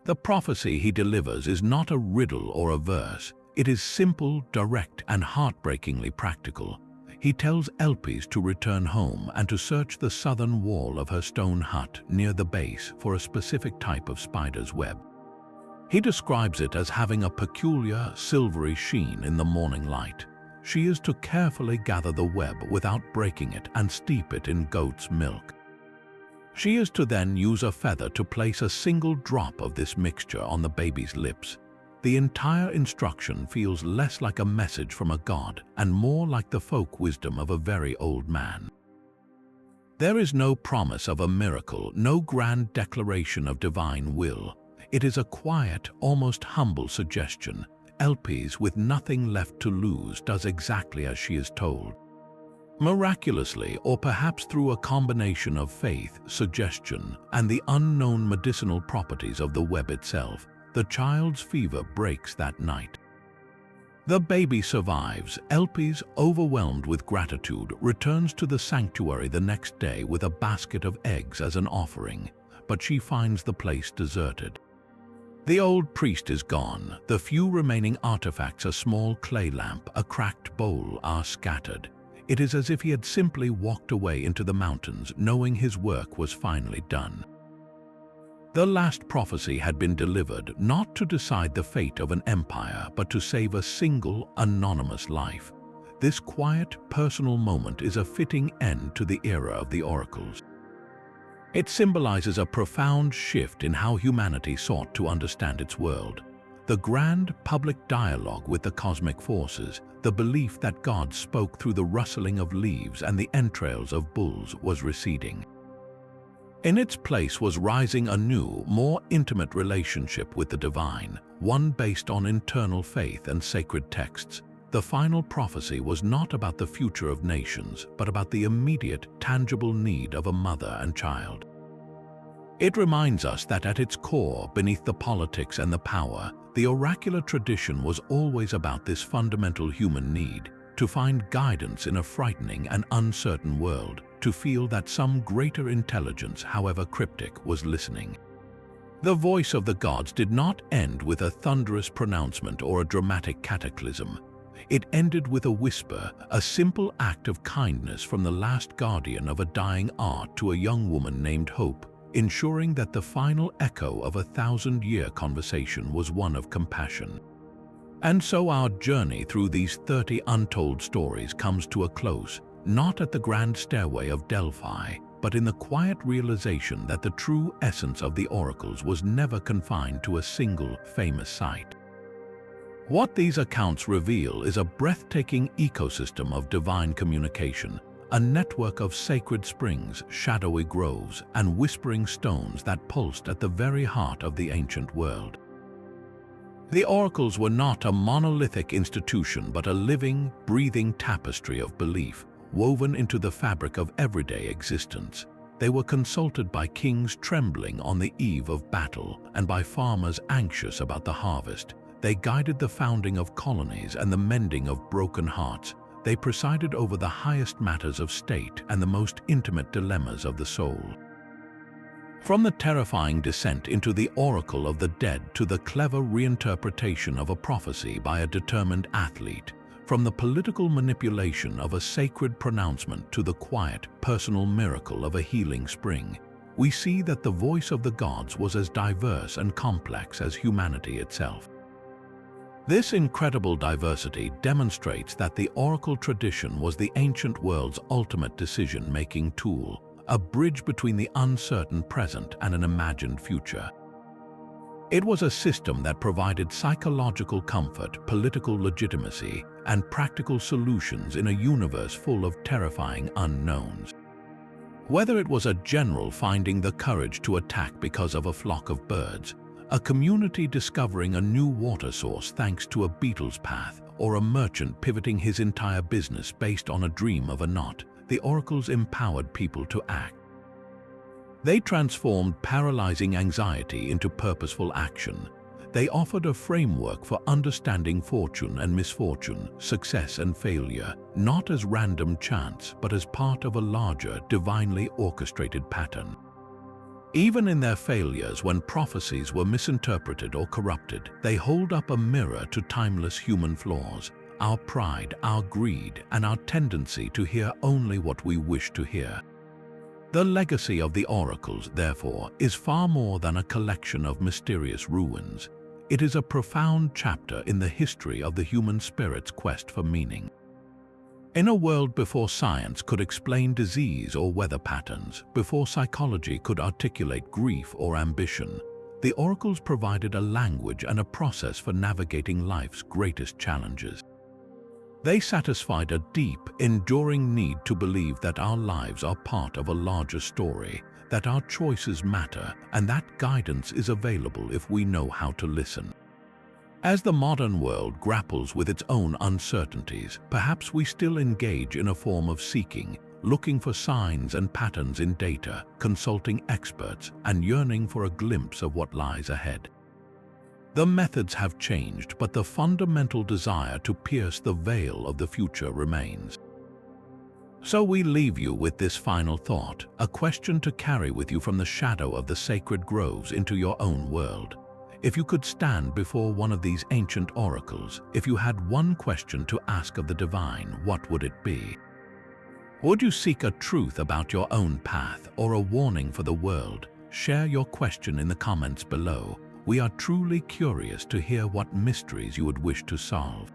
The prophecy he delivers is not a riddle or a verse. It is simple, direct, and heartbreakingly practical. He tells Elpis to return home and to search the southern wall of her stone hut near the base for a specific type of spider's web. He describes it as having a peculiar, silvery sheen in the morning light. She is to carefully gather the web without breaking it and steep it in goat's milk. She is to then use a feather to place a single drop of this mixture on the baby's lips. The entire instruction feels less like a message from a god and more like the folk wisdom of a very old man. There is no promise of a miracle, no grand declaration of divine will. It is a quiet, almost humble suggestion. Elpis, with nothing left to lose, does exactly as she is told. Miraculously, or perhaps through a combination of faith, suggestion, and the unknown medicinal properties of the web itself, the child's fever breaks that night. The baby survives. Elpis, overwhelmed with gratitude, returns to the sanctuary the next day with a basket of eggs as an offering, but she finds the place deserted. The old priest is gone. The few remaining artifacts, a small clay lamp, a cracked bowl, are scattered. It is as if he had simply walked away into the mountains, knowing his work was finally done. The last prophecy had been delivered, not to decide the fate of an empire, but to save a single, anonymous life. This quiet, personal moment is a fitting end to the era of the oracles. It symbolizes a profound shift in how humanity sought to understand its world. The grand, public dialogue with the cosmic forces, the belief that God spoke through the rustling of leaves and the entrails of bulls, was receding. In its place was rising a new, more intimate relationship with the divine, one based on internal faith and sacred texts. The final prophecy was not about the future of nations, but about the immediate, tangible need of a mother and child. It reminds us that at its core, beneath the politics and the power, the oracular tradition was always about this fundamental human need, to find guidance in a frightening and uncertain world, to feel that some greater intelligence, however cryptic, was listening. The voice of the gods did not end with a thunderous pronouncement or a dramatic cataclysm. It ended with a whisper, a simple act of kindness from the last guardian of a dying art to a young woman named Hope, ensuring that the final echo of a 1,000-year conversation was one of compassion. And so our journey through these 30 untold stories comes to a close, not at the grand stairway of Delphi, but in the quiet realization that the true essence of the oracles was never confined to a single famous site. What these accounts reveal is a breathtaking ecosystem of divine communication, a network of sacred springs, shadowy groves, and whispering stones that pulsed at the very heart of the ancient world. The oracles were not a monolithic institution, but a living, breathing tapestry of belief, woven into the fabric of everyday existence. They were consulted by kings trembling on the eve of battle and by farmers anxious about the harvest. They guided the founding of colonies and the mending of broken hearts. They presided over the highest matters of state and the most intimate dilemmas of the soul. From the terrifying descent into the oracle of the dead to the clever reinterpretation of a prophecy by a determined athlete, from the political manipulation of a sacred pronouncement to the quiet, personal miracle of a healing spring, we see that the voice of the gods was as diverse and complex as humanity itself. This incredible diversity demonstrates that the oracle tradition was the ancient world's ultimate decision-making tool, a bridge between the uncertain present and an imagined future. It was a system that provided psychological comfort, political legitimacy, and practical solutions in a universe full of terrifying unknowns. Whether it was a general finding the courage to attack because of a flock of birds, a community discovering a new water source thanks to a beetle's path, or a merchant pivoting his entire business based on a dream of a knot, the oracles empowered people to act. They transformed paralyzing anxiety into purposeful action. They offered a framework for understanding fortune and misfortune, success and failure, not as random chance, but as part of a larger, divinely orchestrated pattern. Even in their failures, when prophecies were misinterpreted or corrupted, they hold up a mirror to timeless human flaws, our pride, our greed, and our tendency to hear only what we wish to hear. The legacy of the oracles, therefore, is far more than a collection of mysterious ruins. It is a profound chapter in the history of the human spirit's quest for meaning. In a world before science could explain disease or weather patterns, before psychology could articulate grief or ambition, the oracles provided a language and a process for navigating life's greatest challenges. They satisfied a deep, enduring need to believe that our lives are part of a larger story, that our choices matter, and that guidance is available if we know how to listen. As the modern world grapples with its own uncertainties, perhaps we still engage in a form of seeking, looking for signs and patterns in data, consulting experts, and yearning for a glimpse of what lies ahead. The methods have changed, but the fundamental desire to pierce the veil of the future remains. So we leave you with this final thought, a question to carry with you from the shadow of the sacred groves into your own world. If you could stand before one of these ancient oracles, if you had one question to ask of the divine, what would it be? Would you seek a truth about your own path or a warning for the world? Share your question in the comments below. We are truly curious to hear what mysteries you would wish to solve.